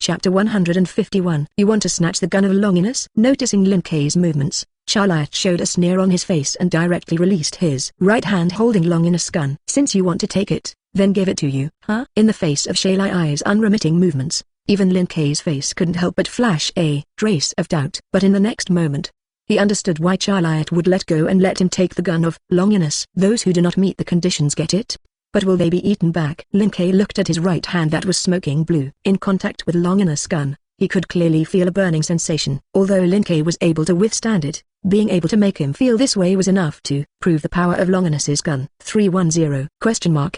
Chapter 151. You want to snatch the gun of Longinus? Noticing Lin Kei's movements, Charlotte showed a sneer on his face and directly released his right hand holding Longinus' gun. Since you want to take it, then give it to you, huh? In the face of Shalai's unremitting movements, even Lin Kei's face couldn't help but flash a trace of doubt. But in the next moment, he understood why Charlotte would let go and let him take the gun of Longinus. Those who do not meet the conditions get it. But will they be eaten back? Lin Kei looked at his right hand that was smoking blue. In contact with Longinus' gun, he could clearly feel a burning sensation. Although Lin Kei was able to withstand it, being able to make him feel this way was enough to prove the power of Longinus' gun. 310?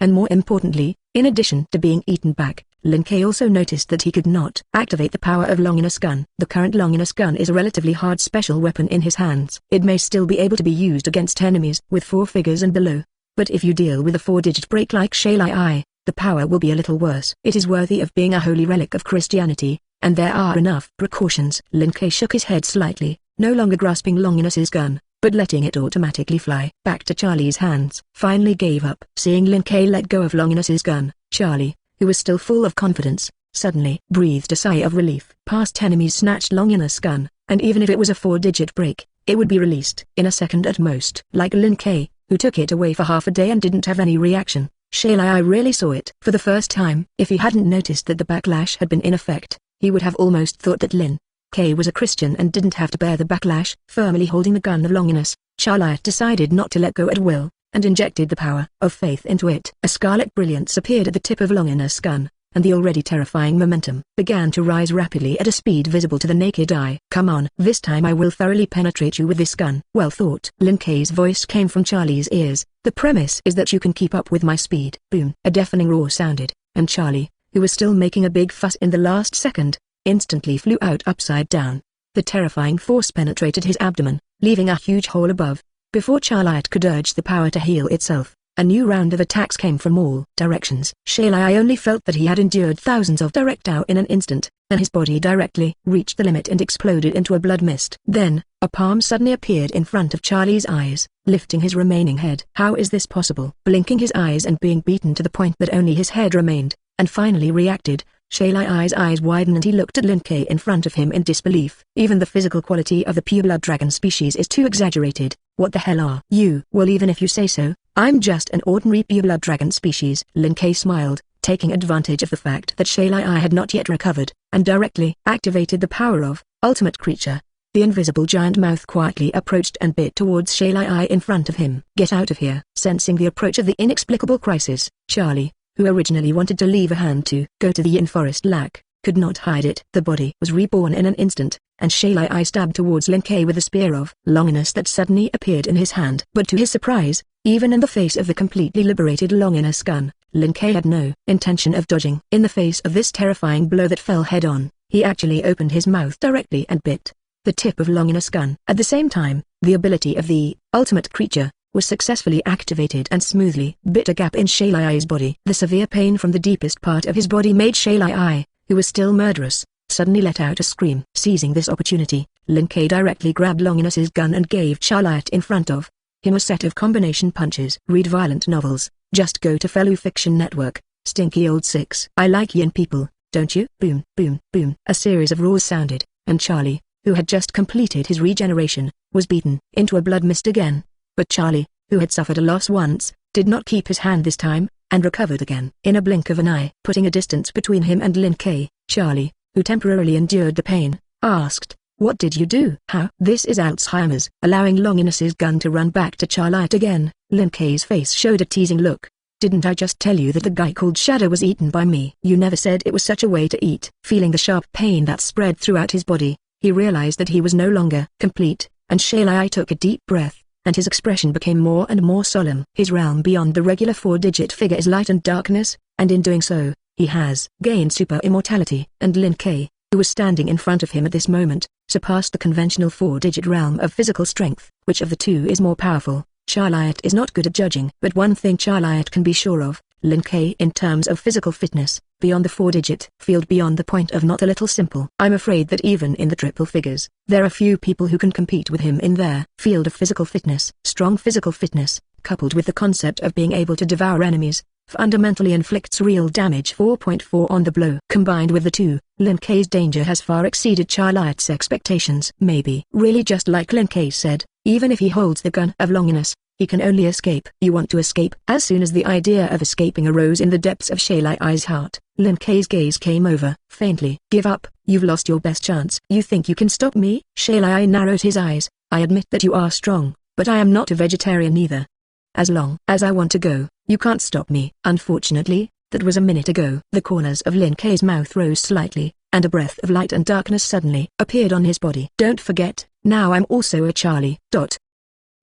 And more importantly, in addition to being eaten back, Lin Kei also noticed that he could not activate the power of Longinus' gun. The current Longinus' gun is a relatively hard special weapon in his hands. It may still be able to be used against enemies with 4 figures and below. But if you deal with a 4-digit break like Shalai, the power will be a little worse. It is worthy of being a holy relic of Christianity, and there are enough precautions. Lin Kei shook his head slightly, no longer grasping Longinus' gun, but letting it automatically fly back to Charlie's hands. Finally gave up. Seeing Lin Kei let go of Longinus' gun, Charlie, who was still full of confidence, suddenly breathed a sigh of relief. Past enemies snatched Longinus' gun, and even if it was a 4-digit break, it would be released in a second at most. Like Lin Kei, who took it away for half a day and didn't have any reaction, Shalai really saw it for the first time. If he hadn't noticed that the backlash had been in effect, he would have almost thought that Lin Kei was a Christian and didn't have to bear the backlash. Firmly holding the gun of Longinus, Charlotte decided not to let go at will, and injected the power of faith into it. A scarlet brilliance appeared at the tip of Longinus' gun, and the already terrifying momentum began to rise rapidly at a speed visible to the naked eye. Come on, this time I will thoroughly penetrate you with this gun. Well thought. Lin Kei's voice came from Charlie's ears. The premise is that you can keep up with my speed. Boom. A deafening roar sounded, and Charlie, who was still making a big fuss in the last second, instantly flew out upside down. The terrifying force penetrated his abdomen, leaving a huge hole above. Before Charlotte could urge the power to heal itself, a new round of attacks came from all directions. Shalai only felt that he had endured thousands of direct in an instant, and his body directly reached the limit and exploded into a blood mist. Then, a palm suddenly appeared in front of Charlie's eyes, lifting his remaining head. How is this possible? Blinking his eyes and being beaten to the point that only his head remained, and finally reacted, Shalai's eyes widened and he looked at Lin Kei in front of him in disbelief. Even the physical quality of the pure-blood dragon species is too exaggerated. What the hell are you? Well, even if you say so, I'm just an ordinary pure-blood dragon species. Lin Kei smiled, taking advantage of the fact that Shalai had not yet recovered, and directly activated the power of ultimate creature. The invisible giant mouth quietly approached and bit towards Shalai in front of him. Get out of here. Sensing the approach of the inexplicable crisis, Charlie, who originally wanted to leave a hand to go to the Yin Forest Lac, could not hide it. The body was reborn in an instant, and Shalai stabbed towards Lin Kei with a spear of Longinus that suddenly appeared in his hand. But to his surprise, even in the face of the completely liberated Longinus gun, Lin Kei had no intention of dodging. In the face of this terrifying blow that fell head-on, he actually opened his mouth directly and bit the tip of Longinus gun. At the same time, the ability of the ultimate creature was successfully activated and smoothly bit a gap in Shalai's body. The severe pain from the deepest part of his body made Shalai, who was still murderous, suddenly let out a scream. Seizing this opportunity, Lin Kei directly grabbed Longinus' gun and gave Charlotte in front of him a set of combination punches. Read violent novels, just go to Fellow Fiction Network, Stinky Old 6. I like yin people, don't you? Boom, boom, boom. A series of roars sounded, and Charlie, who had just completed his regeneration, was beaten into a blood mist again. But Charlie, who had suffered a loss once, did not keep his hand this time, and recovered again. In a blink of an eye, putting a distance between him and Lin Kei, Charlie, who temporarily endured the pain, asked, "What did you do?" "How?" "This is Alzheimer's." Allowing Longinus' gun to run back to Charlotte again, Lin Kei's face showed a teasing look. "Didn't I just tell you that the guy called Shadow was eaten by me?" "You never said it was such a way to eat." Feeling the sharp pain that spread throughout his body, he realized that he was no longer complete, and Shalai took a deep breath, and his expression became more and more solemn. His realm beyond the regular 4-digit figure is light and darkness, and in doing so, he has gained super immortality. And Lin Kei, who was standing in front of him at this moment, surpassed the conventional 4-digit realm of physical strength. Which of the two is more powerful? Charlotte is not good at judging, but one thing Charlotte can be sure of, Lin Kei in terms of physical fitness, beyond the 4-digit field, beyond the point of not a little simple. I'm afraid that even in the triple figures, there are few people who can compete with him in their field of physical fitness. Strong physical fitness, coupled with the concept of being able to devour enemies, fundamentally inflicts real damage. 4.4 on the blow. Combined with the two, Lin Kei's danger has far exceeded Charlotte's expectations. Maybe. Really, just like Lin Kei said, even if he holds the gun of Longinus, he can only escape. You want to escape? As soon as the idea of escaping arose in the depths of Shalai's heart, Lin Kei's gaze came over. Faintly. Give up, you've lost your best chance. You think you can stop me? Shalai narrowed his eyes. I admit that you are strong, but I am not a vegetarian either. As long as I want to go, you can't stop me. Unfortunately, that was a minute ago. The corners of Lin Kei's mouth rose slightly, and a breath of light and darkness suddenly appeared on his body. Don't forget, now I'm also a Charlie.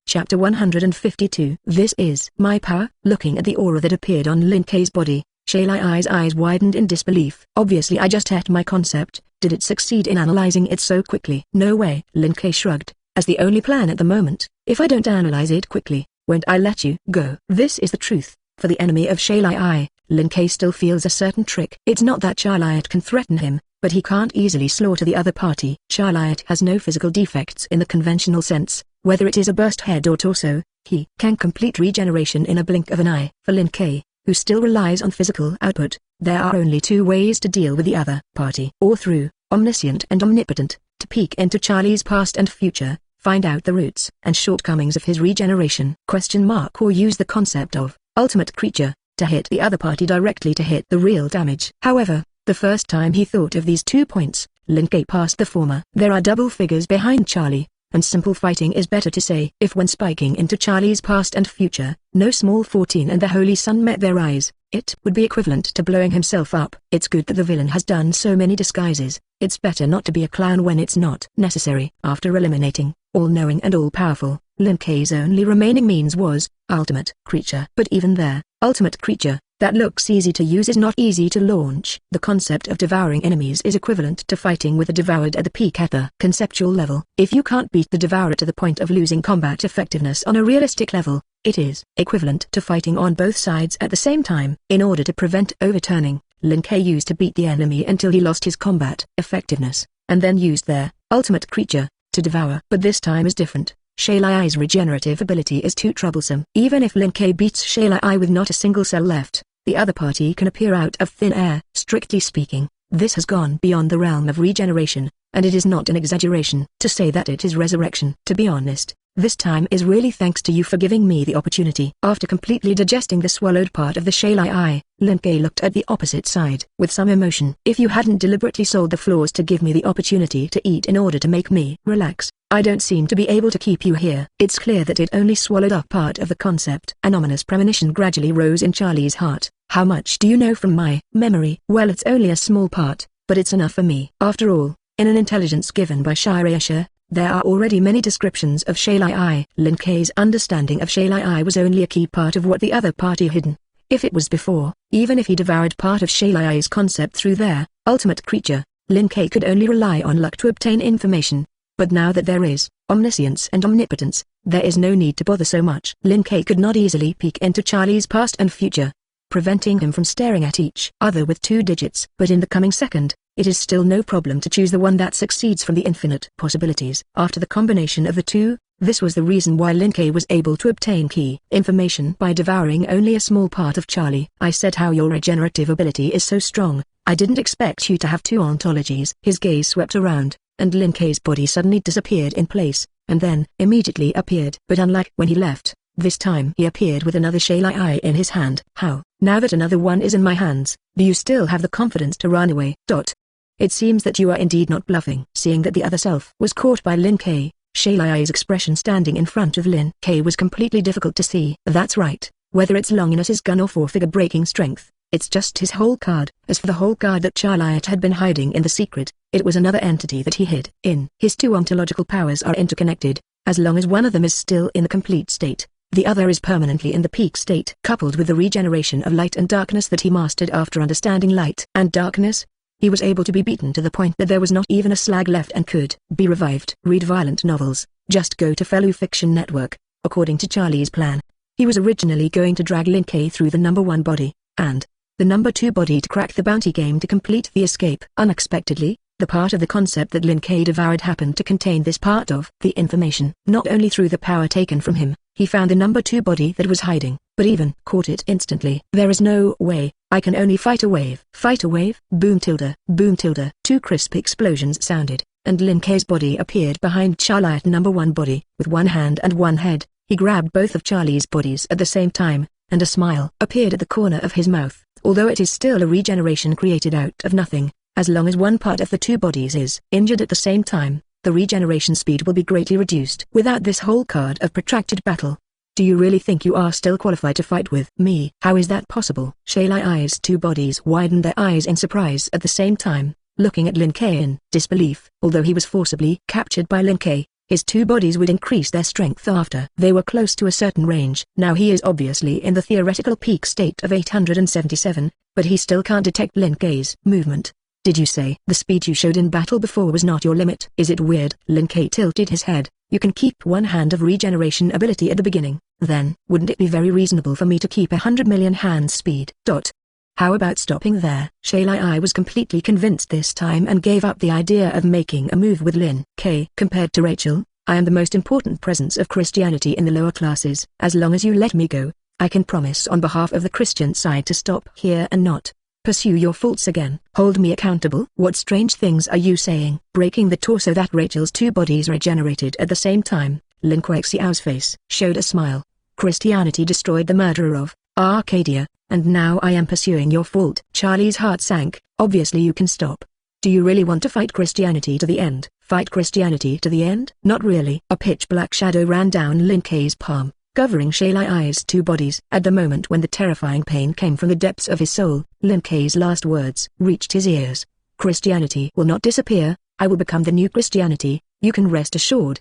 Chapter 152. This is my power. Looking at the aura that appeared on Lin Kei's body, Shalai's eyes widened in disbelief. Obviously I just had my concept. Did it succeed in analyzing it so quickly? No way. Lin Kei shrugged. As the only plan at the moment, if I don't analyze it quickly, won't I let you go? This is the truth. For the enemy of Shalai, Lin Kei still feels a certain trick. It's not that Charlotte can threaten him, but he can't easily slaughter the other party. Charlotte has no physical defects in the conventional sense. Whether it is a burst head or torso, he can complete regeneration in a blink of an eye. For Lin Kei, who still relies on physical output, there are only two ways to deal with the other party. Or through, omniscient and omnipotent, to peek into Charlie's past and future, find out the roots and shortcomings of his regeneration. Or use the concept of ultimate creature, to hit the other party directly to hit the real damage. However, the first time he thought of these 2 points, Lin Kei passed the former. There are double figures behind Charlie, and simple fighting is better to say. If when spiking into Charlie's past and future, no small 14 and the holy sun met their eyes, it would be equivalent to blowing himself up. It's good that the villain has done so many disguises. It's better not to be a clown when it's not necessary. After eliminating, all-knowing and all-powerful, Lin Kei's only remaining means was, ultimate creature. But even there, ultimate creature, that looks easy to use is not easy to launch. The concept of devouring enemies is equivalent to fighting with the devoured at the peak at the conceptual level. If you can't beat the devourer to the point of losing combat effectiveness on a realistic level, it is equivalent to fighting on both sides at the same time. In order to prevent overturning, Lin Kei used to beat the enemy until he lost his combat effectiveness, and then used their ultimate creature to devour. But this time is different. Shalai's regenerative ability is too troublesome. Even if Lin Kei beats Shalai with not a single cell left, the other party can appear out of thin air. Strictly speaking, this has gone beyond the realm of regeneration, and it is not an exaggeration to say that it is resurrection. To be honest, this time is really thanks to you for giving me the opportunity. After completely digesting the swallowed part of the Shalai, Lin Kei looked at the opposite side with some emotion. If you hadn't deliberately sold the floors to give me the opportunity to eat in order to make me relax, I don't seem to be able to keep you here. It's clear that it only swallowed up part of the concept. An ominous premonition gradually rose in Charlie's heart. How much do you know from my memory? Well, it's only a small part, but it's enough for me. After all, in an intelligence given by Shirayasha, there are already many descriptions of Shalai. Lin Kei's understanding of Shalai was only a key part of what the other party hidden. If it was before, even if he devoured part of Shalai's concept through their ultimate creature, Lin Kei could only rely on luck to obtain information. But now that there is omniscience and omnipotence, there is no need to bother so much. Lin Kei could not easily peek into Charlie's past and future, preventing him from staring at each other with 2 digits. But in the coming second, it is still no problem to choose the one that succeeds from the infinite possibilities. After the combination of the two, this was the reason why Lin Kei was able to obtain key information by devouring only a small part of Charlie. I said how your regenerative ability is so strong. I didn't expect you to have 2 ontologies. His gaze swept around, and Lin Kei's body suddenly disappeared in place, and then immediately appeared. But unlike when he left, this time he appeared with another Shalai in his hand. How? Now that another one is in my hands, do you still have the confidence to run away? It seems that you are indeed not bluffing. Seeing that the other self was caught by Lin Kei, Shalai's expression standing in front of Lin Kei was completely difficult to see. That's right, whether it's Longinus's gun or 4-figure breaking strength, it's just his whole card. As for the whole card that Charlotte had been hiding in the secret, it was another entity that he hid in. His 2 ontological powers are interconnected. As long as one of them is still in the complete state, the other is permanently in the peak state. Coupled with the regeneration of light and darkness that he mastered after understanding light and darkness, he was able to be beaten to the point that there was not even a slag left and could be revived. Read violent novels, just go to Fellow Fiction Network. According to Charlie's plan, he was originally going to drag Lin Kei through the number 1 body, and the number 2 body to crack the bounty game to complete the escape. Unexpectedly, the part of the concept that Lin Kei devoured happened to contain this part of the information. Not only through the power taken from him, he found the number 2 body that was hiding, but even caught it instantly. There is no way, I can only fight a wave. Fight a wave? Boom tilde, boom tilde. Two crisp explosions sounded, and Lin Kei's body appeared behind Charliat #1 body. With one hand and one head, he grabbed both of Charlie's bodies at the same time, and a smile appeared at the corner of his mouth. Although it is still a regeneration created out of nothing, as long as one part of the two bodies is injured at the same time, the regeneration speed will be greatly reduced. Without this whole card of protracted battle, do you really think you are still qualified to fight with me? How is that possible? Shay Ai's two bodies widened their eyes in surprise at the same time, looking at Lin Kei in disbelief. Although he was forcibly captured by Lin Kei, his two bodies would increase their strength after they were close to a certain range. Now he is obviously in the theoretical peak state of 877, but he still can't detect Lin Kei's movement. Did you say the speed you showed in battle before was not your limit? Is it weird? Lin Kei tilted his head. You can keep one hand of regeneration ability at the beginning, then wouldn't it be very reasonable for me to keep 100 million hands speed? How about stopping there? Shay Ai was completely convinced this time and gave up the idea of making a move with Lin Kei. Compared to Rachel, I am the most important presence of Christianity in the lower classes. As long as you let me go, I can promise on behalf of the Christian side to stop here and not pursue your faults again. Hold me accountable? What strange things are you saying? Breaking the torso that Rachel's two bodies regenerated at the same time, Lin Xiao's face showed a smile. Christianity destroyed the murderer of Arcadia, and now I am pursuing your fault. Charlie's heart sank. Obviously you can stop. Do you really want to fight Christianity to the end? Fight Christianity to the end? Not really. A pitch-black shadow ran down Lin Kei's palm, covering Shay Ai's two bodies. At the moment when the terrifying pain came from the depths of his soul, Lin Kei's last words reached his ears. Christianity will not disappear, I will become the new Christianity, you can rest assured.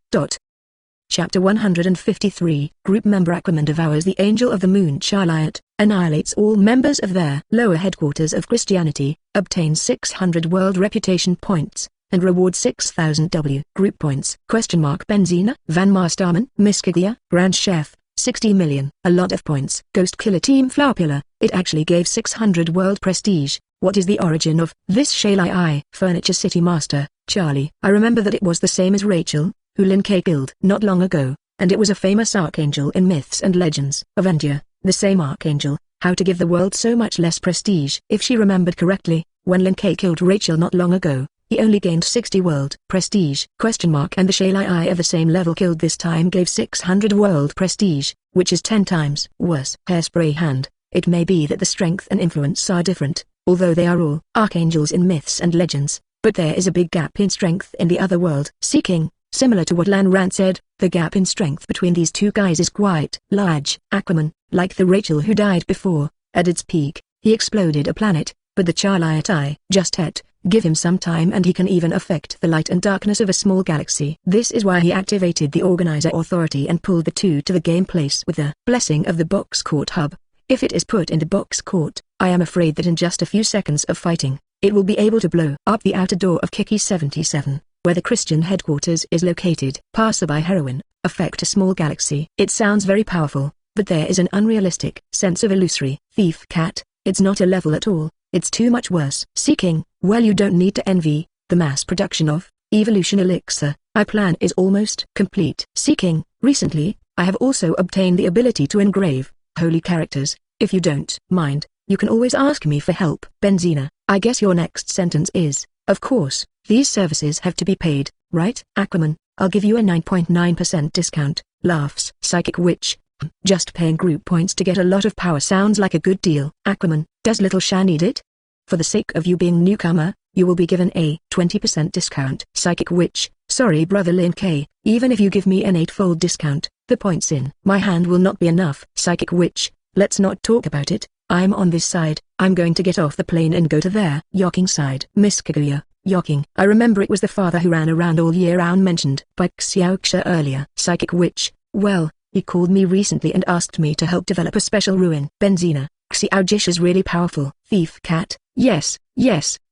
Chapter 153. Group member Aquaman devours the Angel of the Moon. Charliat annihilates all members of their lower headquarters of Christianity, obtains 600 world reputation points, and rewards 6,000 W group points. Benzina, Van Masterman, Miskiglia, Grand Chef, 60 million. A lot of points. Ghost Killer Team Flowerpillar, it actually gave 600 world prestige. What is the origin of this? Shay Ai, Furniture City Master, Charlie. I remember that it was the same as Rachel, who Lin Kei killed not long ago, and it was a famous archangel in myths and legends. Avenger, the same archangel. How to give the world so much less prestige? If she remembered correctly, when Lin Kei killed Rachel not long ago, he only gained 60 world prestige. And the Shay Ai of the same level killed this time gave 600 world prestige, which is 10 times worse. Hairspray Hand, it may be that the strength and influence are different, although they are all archangels in myths and legends, but there is a big gap in strength in the other world. Seeking, similar to what Lan Rant said, the gap in strength between these two guys is quite large. Aquaman, like the Rachel who died before, at its peak, he exploded a planet, but the Charliat Eye just hit. Give him some time and he can even affect the light and darkness of a small galaxy. This is why he activated the Organizer Authority and pulled the two to the game place with the blessing of the Box Court Hub. If it is put into Box Court, I am afraid that in just a few seconds of fighting, it will be able to blow up the outer door of Kiki 77, where the Christian headquarters is located. Passerby Heroine, affect a small galaxy. It sounds very powerful, but there is an unrealistic sense of illusory. Thief Cat, it's not a level at all. It's too much worse. Seeking, well you don't need to envy the mass production of Evolution Elixir. My plan is almost complete. Seeking, recently, I have also obtained the ability to engrave holy characters. If you don't mind, you can always ask me for help. Benzina, I guess your next sentence is, of course, these services have to be paid, right? Aquaman, I'll give you a 9.9% discount. Laughs. Psychic Witch, just paying group points to get a lot of power sounds like a good deal. Aquaman, does Little Shan need it? For the sake of you being newcomer, you will be given a 20% discount. Psychic Witch, sorry brother Lin Kei, even if you give me an 8-fold discount, the points in my hand will not be enough. Psychic Witch, let's not talk about it, I'm on this side, I'm going to get off the plane and go to their Yoking side. Miss Kaguya, Yoking, I remember it was the father who ran around all year round mentioned by Xiaoxia earlier. Psychic Witch, well, he called me recently and asked me to help develop a special ruin. Benzina, Xiaojish is really powerful. Thief Cat, yes,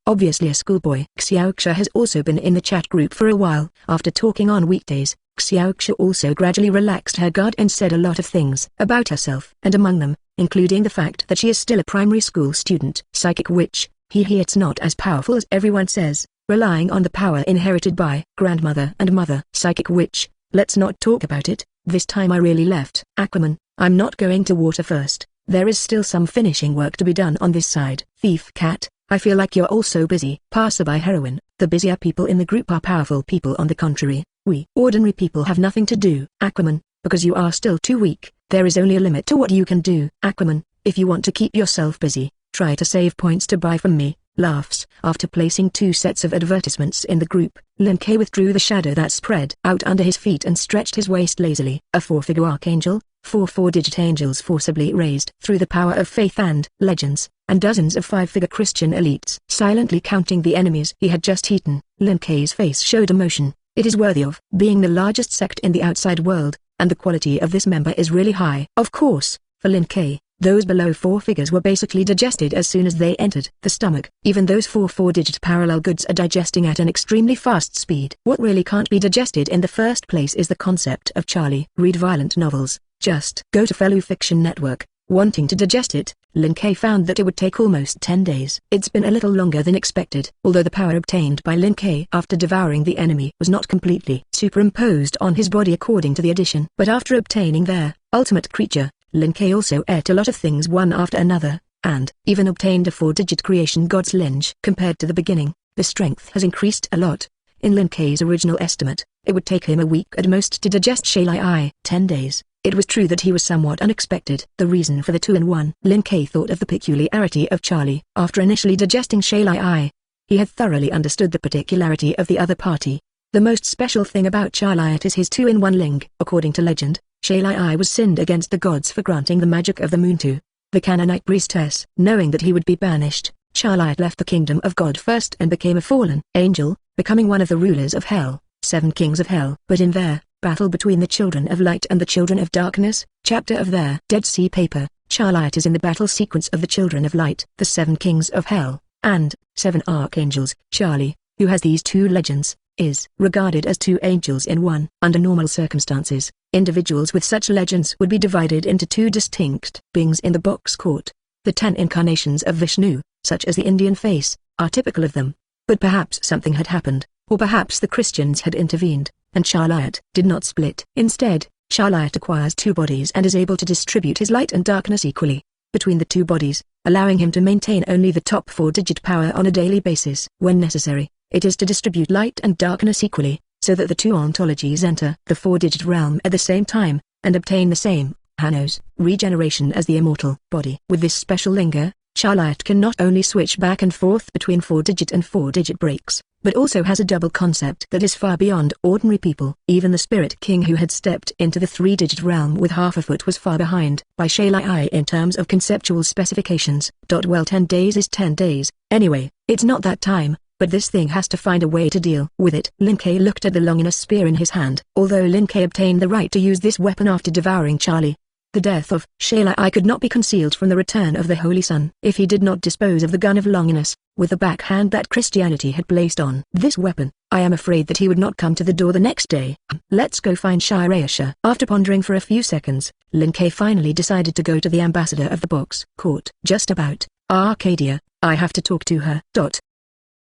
obviously a schoolboy. Xiaoxia has also been in the chat group for a while. After talking on weekdays, Xiaoxia also gradually relaxed her guard and said a lot of things about herself, and among them, including the fact that she is still a primary school student. Psychic Witch, it's not as powerful as everyone says, relying on the power inherited by grandmother and mother. Psychic Witch, let's not talk about it, this time I really left. Aquaman, I'm not going to water first. There is still some finishing work to be done on this side. Thief cat, I feel like you're all so busy. Passerby heroine, the busier people in the group are powerful people. On the contrary, we ordinary people have nothing to do. Aquaman, because you are still too weak, there is only a limit to what you can do. Aquaman, if you want to keep yourself busy, try to save points to buy from me. Laughs. After placing 2 sets of advertisements in the group, Lin Kei withdrew the shadow that spread out under his feet and stretched his waist lazily. A 4-figure archangel, 4 4-digit angels forcibly raised through the power of faith and legends, and dozens of 5-figure Christian elites silently counting the enemies he had just eaten. Lin Kei's face showed emotion. It is worthy of being the largest sect in the outside world, and the quality of this member is really high. Of course, for Lin Kei, those below 4 figures were basically digested as soon as they entered the stomach. Even those 4 4-digit parallel goods are digesting at an extremely fast speed. What really can't be digested in the first place is the concept of Charlie. Read violent novels. Just go to Fellow Fiction Network. Wanting to digest it, Lin Kei found that it would take almost 10 days. It's been a little longer than expected. Although the power obtained by Lin Kei after devouring the enemy was not completely superimposed on his body according to the addition. But after obtaining their ultimate creature, Lin Kei also ate a lot of things one after another, and even obtained a 4-digit creation god's lineage. Compared to the beginning, the strength has increased a lot. In Lin Kei's original estimate, it would take him a week at most to digest Shalai. 10 days. It was true that he was somewhat unexpected. The reason for the 2-in-1. Lin Kei thought of the peculiarity of Charlie. After initially digesting Shalai, he had thoroughly understood the particularity of the other party. The most special thing about Charlie is his 2-in-1 ling. According to legend, Shalai was sinned against the gods for granting the magic of the moon to the Canaanite priestess. Knowing that he would be banished, Charlie left the kingdom of God first and became a fallen angel, becoming one of the rulers of hell, 7 kings of hell. But in their battle between the children of light and the children of darkness, chapter of their Dead Sea paper, Charlie is in the battle sequence of the children of light, the 7 kings of hell, and 7 archangels. Charlie, who has these 2 legends, is regarded as 2 angels in one. Under normal circumstances, individuals with such legends would be divided into 2 distinct beings in the box court. The 10 incarnations of Vishnu, such as the Indian face, are typical of them. But perhaps something had happened, or perhaps the Christians had intervened, and Charliot did not split. Instead, Charliot acquires 2 bodies and is able to distribute his light and darkness equally between the 2 bodies, allowing him to maintain only the top 4-digit power on a daily basis. When necessary, it is to distribute light and darkness equally, so that the 2 ontologies enter the 4-digit realm at the same time, and obtain the same, Hanos, regeneration as the immortal body. With this special linger, Charliot can not only switch back and forth between 4-digit and 4-digit breaks, but also has a double concept that is far beyond ordinary people. Even the Spirit King who had stepped into the 3-digit realm with half a foot was far behind by Shalai in terms of conceptual specifications. Well, 10 days is 10 days, anyway, it's not that time, but this thing has to find a way to deal with it. Lin Kei looked at the Longinus spear in his hand. Although Lin Kei obtained the right to use this weapon after devouring Charlie, the death of Shalai could not be concealed from the return of the Holy Sun. If he did not dispose of the gun of Longinus, with the backhand that Christianity had placed on this weapon, I am afraid that he would not come to the door the next day. Let's go find Shirayasha. After pondering for a few seconds, Lin Kei finally decided to go to the ambassador of the box court. Just about, Arcadia, I have to talk to her.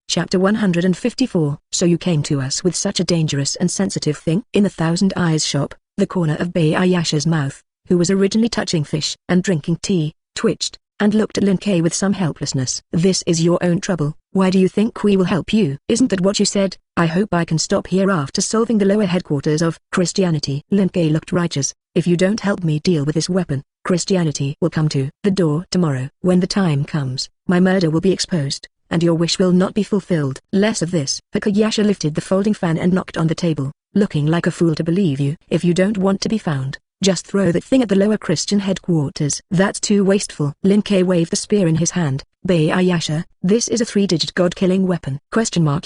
Chapter 154. So you came to us with such a dangerous and sensitive thing? In the Thousand Eyes shop, the corner of Bayayasha's mouth, who was originally touching fish and drinking tea, twitched, and looked at Lin Kei with some helplessness. This is your own trouble. Why do you think we will help you? Isn't that what you said? I hope I can stop here after solving the lower headquarters of Christianity. Lin Kei looked righteous. If you don't help me deal with this weapon, Christianity will come to the door tomorrow. When the time comes, my murder will be exposed, and your wish will not be fulfilled. Less of this. Hakayasha lifted the folding fan and knocked on the table, looking like a fool to believe you. If you don't want to be found, just throw that thing at the lower Christian headquarters. That's too wasteful. Lin Kei waved the spear in his hand. Bayayasha, this is a 3-digit god-killing weapon.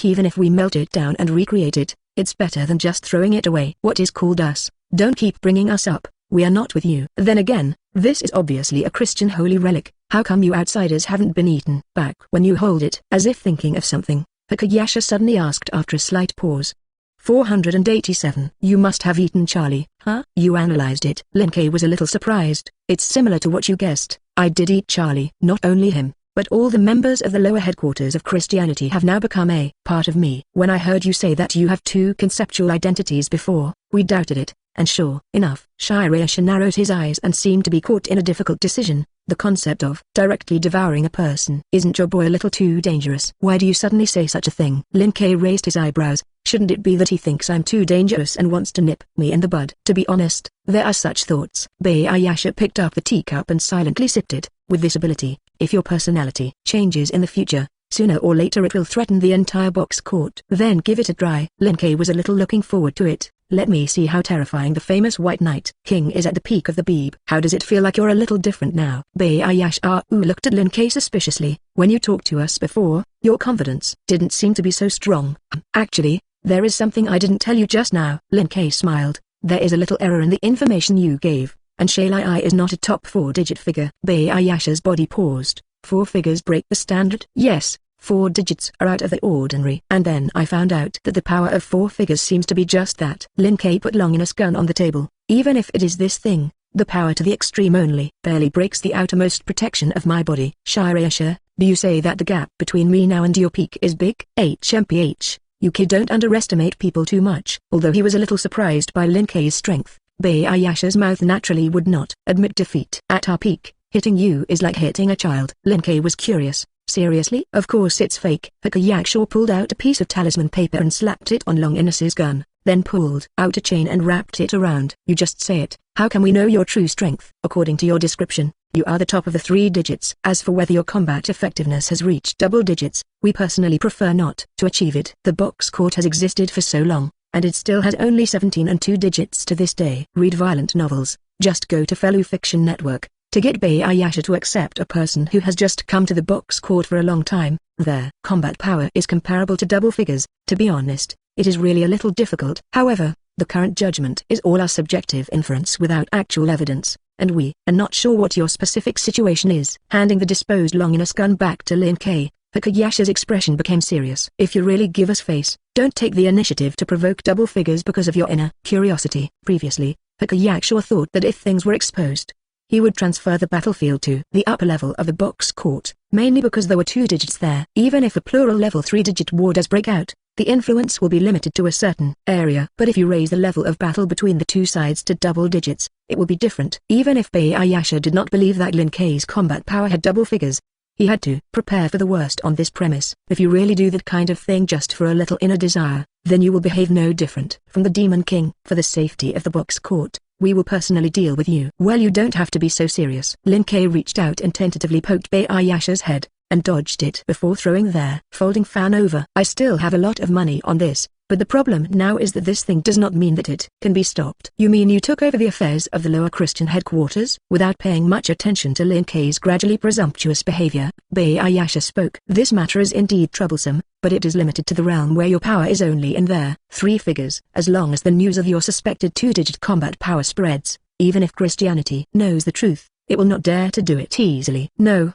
Even if we melt it down and recreate it, it's better than just throwing it away. What is called us? Don't keep bringing us up. We are not with you. Then again, this is obviously a Christian holy relic. How come you outsiders haven't been eaten? Back when you hold it. As if thinking of something, Hakayasha suddenly asked after a slight pause. 487. You must have eaten Charlie, huh? You analyzed it. Lin Kei was a little surprised. It's similar to what you guessed. I did eat Charlie. Not only him, but all the members of the lower headquarters of Christianity have now become a part of me. When I heard you say that you have 2 conceptual identities before, we doubted it. And sure enough, Shirayasha narrowed his eyes and seemed to be caught in a difficult decision. The concept of directly devouring a person. Isn't your boy a little too dangerous? Why do you suddenly say such a thing? Lin Kei raised his eyebrows. Shouldn't it be that he thinks I'm too dangerous and wants to nip me in the bud? To be honest, there are such thoughts. Ayasha picked up the teacup and silently sipped it. With this ability, if your personality changes in the future, sooner or later it will threaten the entire box court. Then give it a try. Lin Kei was a little looking forward to it. Let me see how terrifying the famous White Knight King is at the peak of the beeb. How does it feel like you're a little different now? Ayasha looked at Lin Kei suspiciously. When you talked to us before, your confidence didn't seem to be so strong. Actually, there is something I didn't tell you just now. Lin Kei smiled. There is a little error in the information you gave, and Shalai is not a top 4-digit figure. Ayasha's body paused. 4 figures break the standard? Yes. 4 digits are out of the ordinary. And then I found out that the power of 4 figures seems to be just that. Lin Kei put Longinus' gun on the table. Even if it is this thing, the power to the extreme only barely breaks the outermost protection of my body. Shirayasha, do you say that the gap between me now and your peak is big? HMPH, you don't underestimate people too much. Although he was a little surprised by Lin Kei's strength, Ayasha's mouth naturally would not admit defeat. At our peak, hitting you is like hitting a child. Lin Kei was curious. Seriously? Of course it's fake. Yakshaw pulled out a piece of talisman paper and slapped it on Longinus's gun, then pulled out a chain and wrapped it around. You just say it. How can we know your true strength? According to your description, you are the top of the 3 digits. As for whether your combat effectiveness has reached double digits, we personally prefer not to achieve it. The box court has existed for so long, and it still has only 17 and 2 digits to this day. Read violent novels. Just go to Fellow Fiction Network. To get Ayasha to accept a person who has just come to the box court for a long time, their combat power is comparable to double figures. To be honest, it is really a little difficult. However, the current judgment is all our subjective inference without actual evidence, and we are not sure what your specific situation is. Handing the disposed Longinus gun back to Lin Kei, Yasha's expression became serious. If you really give us face, don't take the initiative to provoke double figures because of your inner curiosity. Previously, Yakshaw thought that if things were exposed, he would transfer the battlefield to the upper level of the box court, mainly because there were 2 digits there. Even if a plural level 3-digit war does break out, the influence will be limited to a certain area. But if you raise the level of battle between the 2 sides to double digits, it will be different. Even if Ayasha did not believe that Lin Kei's combat power had double figures, he had to prepare for the worst on this premise. If you really do that kind of thing just for a little inner desire, then you will behave no different from the Demon King. For the safety of the box court, we will personally deal with you. Well, you don't have to be so serious. Lin Kei reached out and tentatively poked Ayasha's head, and dodged it before throwing their folding fan over. I still have a lot of money on this, but the problem now is that this thing does not mean that it can be stopped. You mean you took over the affairs of the lower Christian headquarters? Without paying much attention to Lin Kei's gradually presumptuous behavior, Ayasha spoke. This matter is indeed troublesome, but it is limited to the realm where your power is only in there 3 figures. As long as the news of your suspected 2-digit combat power spreads, even if Christianity knows the truth, it will not dare to do it easily. No,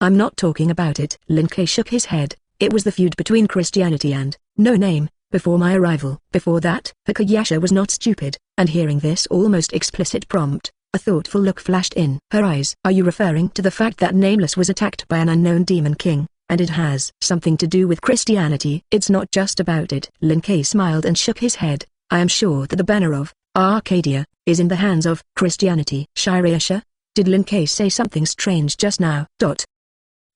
I'm not talking about it. Lin Kei shook his head. It was the feud between Christianity and No Name, before my arrival. Before that, Yasha was not stupid, and hearing this almost explicit prompt, a thoughtful look flashed in her eyes. Are you referring to the fact that Nameless was attacked by an unknown demon king, and it has something to do with Christianity? It's not just about it. Lin Kei smiled and shook his head. I am sure that the banner of Arcadia is in the hands of Christianity. Shirayasha, did Lin Kei say something strange just now?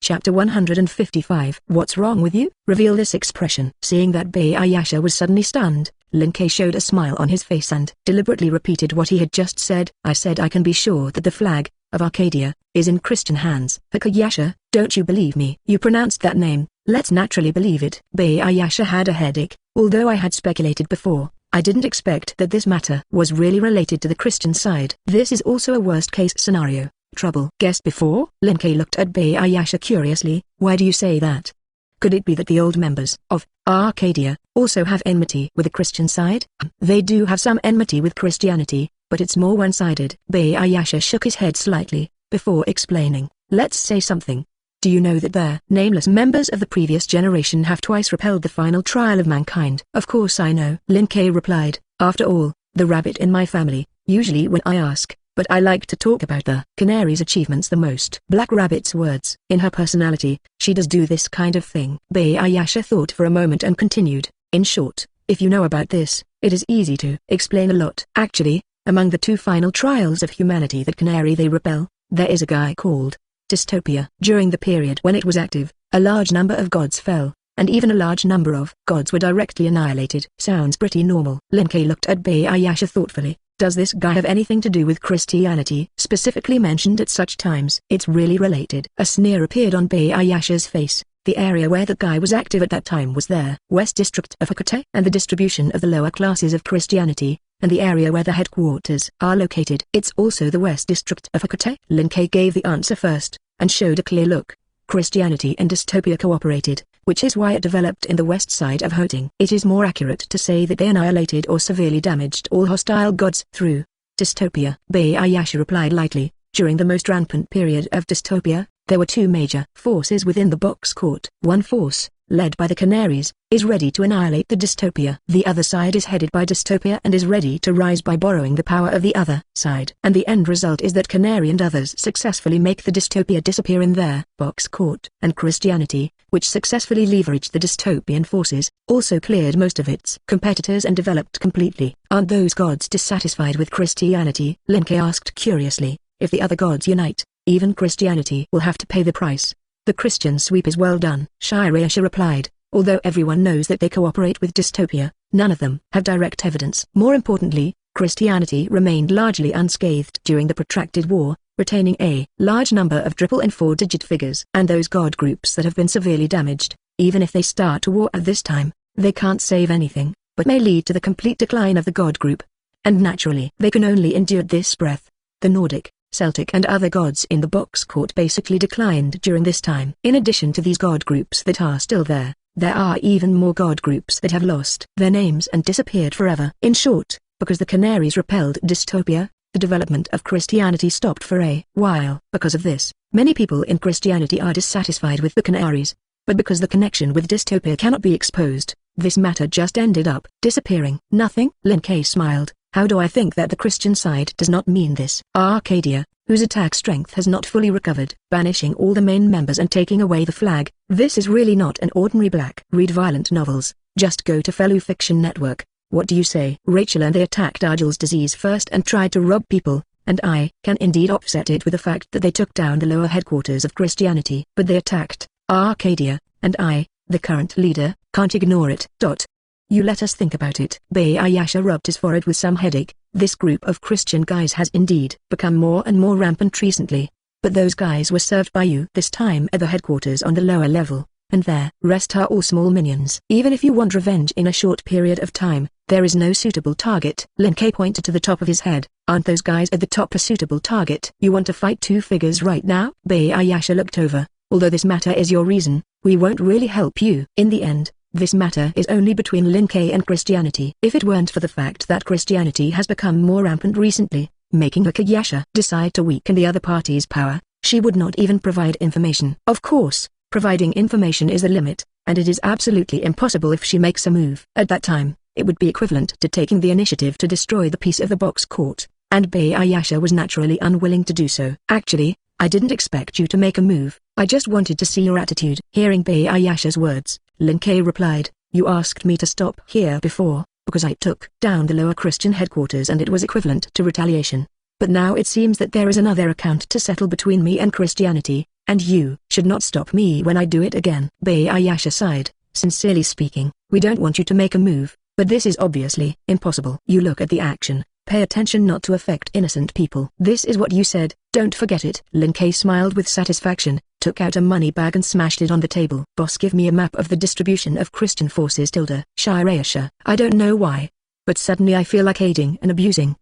Chapter 155. What's wrong with you? Reveal this expression. Seeing that Ayasha was suddenly stunned, Lin Kei showed a smile on his face and deliberately repeated what he had just said. I said I can be sure that the flag of Arcadia is in Christian hands. Yasha, don't you believe me? You pronounced that name. Let's naturally believe it. Ayasha had a headache. Although I had speculated before, I didn't expect that this matter was really related to the Christian side. This is also a worst-case scenario. Trouble guessed before? Lin Kei looked at Ayasha curiously. Why do you say that? Could it be that the old members of Arcadia also have enmity with the Christian side? They do have some enmity with Christianity, but it's more one-sided. Ayasha shook his head slightly, before explaining. Let's say something. Do you know that their nameless members of the previous generation have twice repelled the final trial of mankind? Of course I know. Lin Kei replied. After all, the rabbit in my family, usually when I ask, but I like to talk about the canary's achievements the most. Black Rabbit's words. In her personality, she does do this kind of thing. Ayasha thought for a moment and continued. In short, If you know about this, it is easy to explain a lot. Actually, among the two final trials of humanity that Canary they repel, there is a guy called dystopia. During the period when it was active, a large number of gods fell, and even a large number of gods were directly annihilated. Sounds pretty normal. Lin Kuei looked at Bayayasha thoughtfully. Does this guy have anything to do with Christianity specifically mentioned at such times? It's really related. A sneer appeared on Bayayasha's face. The area where that guy was active at that time was their West District of Hakata, and the distribution of the lower classes of Christianity, and the area where the headquarters are located. It's also the West District of Hakata. Lin Kuei gave the answer first, and showed a clear look. Christianity and dystopia cooperated, which is why it developed in the west side of Hoting. It is more accurate to say that they annihilated or severely damaged all hostile gods through dystopia. Bayayasha replied lightly. During the most rampant period of dystopia, there were two major forces within the box court. One force, led by the Canaries, is ready to annihilate the dystopia. The other side is headed by dystopia and is ready to rise by borrowing the power of the other side. And the end result is that Canary and others successfully make the dystopia disappear in their box court. And Christianity, which successfully leveraged the dystopian forces, also cleared most of its competitors and developed completely. Aren't those gods dissatisfied with Christianity? Lin Kuei asked curiously. If the other gods unite, even Christianity will have to pay the price. The Christian sweep is well done. Shirayasha replied, although everyone knows that they cooperate with dystopia, none of them have direct evidence. More importantly, Christianity remained largely unscathed during the protracted war, retaining a large number of triple and four-digit figures. And those god groups that have been severely damaged, even if they start a war at this time, they can't save anything, but may lead to the complete decline of the god group. And naturally, they can only endure this breath. The Nordic, Celtic and other gods in the box court basically declined during this time. In addition to these god groups that are still there are even more god groups that have lost their names and disappeared forever. In short, because the Canaries repelled dystopia, the development of Christianity stopped for a while. Because of this, many people in Christianity are dissatisfied with the Canaries. But because the connection with dystopia cannot be exposed, this matter just ended up disappearing. Nothing? Lin Kuei smiled. How do I think that the Christian side does not mean this? Arcadia, whose attack strength has not fully recovered, banishing all the main members and taking away the flag. This is really not an ordinary black. Read violent novels. Just go to Fellow Fiction Network. What do you say? Rachel and they attacked Argyll's disease first and tried to rob people, and I can indeed offset it with the fact that they took down the lower headquarters of Christianity. But they attacked Arcadia, and I, the current leader, can't ignore it. You let us think about it. Bayayasha rubbed his forehead with some headache. This group of Christian guys has indeed become more and more rampant recently. But those guys were served by you this time at the headquarters on the lower level, and the rest are all small minions. Even if you want revenge in a short period of time, there is no suitable target. Lin Kuei pointed to the top of his head. Aren't those guys at the top a suitable target? You want to fight two figures right now? Bayayasha looked over. Although this matter is your reason, we won't really help you. In the end, this matter is only between Lin Kuei and Christianity. If it weren't for the fact that Christianity has become more rampant recently, making Bayayasha decide to weaken the other party's power, she would not even provide information. Of course, providing information is the limit, and it is absolutely impossible if she makes a move. At that time, it would be equivalent to taking the initiative to destroy the peace of the box court, and Bayayasha was naturally unwilling to do so. Actually, I didn't expect you to make a move. I just wanted to see your attitude. Hearing Bayayasha's words, Lin Kuei replied, you asked me to stop here before, because I took down the lower Christian headquarters and it was equivalent to retaliation. But now it seems that there is another account to settle between me and Christianity, and you should not stop me when I do it again. Bayayasha sighed. Sincerely speaking, we don't want you to make a move, but this is obviously impossible. You look at the action. Pay attention not to affect innocent people. This is what you said, don't forget it. Lin Kuei smiled with satisfaction, took out a money bag and smashed it on the table. Boss, give me a map of the distribution of Christian forces. Shirayasha. I don't know why, but suddenly I feel like aiding and abusing.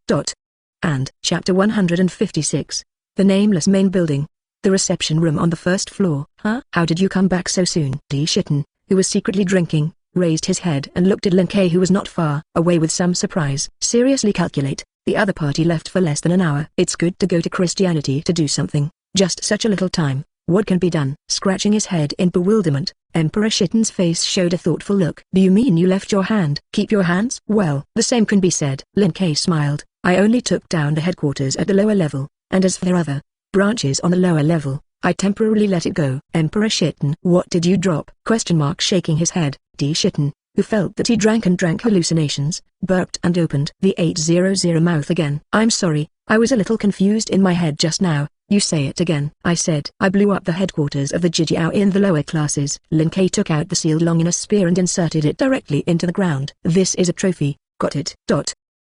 And Chapter 156. The nameless main building. The reception room on the first floor. Huh? How did you come back so soon? D. Shitten, who was secretly drinking, raised his head and looked at Lin Kuei, who was not far away, with some surprise. Seriously, calculate, the other party left for less than an hour. It's good to go to Christianity to do something. Just such a little time. What can be done? Scratching his head in bewilderment, Emperor Shitten's face showed a thoughtful look. Do you mean you left your hand? Keep your hands? Well, the same can be said. Lin Kuei smiled. I only took down the headquarters at the lower level, and as for their other branches on the lower level, I temporarily let it go. Emperor Shitten. What did you drop? Shaking his head. D. Shitten, who felt that he drank and drank hallucinations, burped and opened the 800 mouth again. I'm sorry, I was a little confused in my head just now. You say it again. I said. I blew up the headquarters of the Jijiao in the lower classes. Lin Kei took out the sealed Longinus spear and inserted it directly into the ground. This is a trophy. Got it.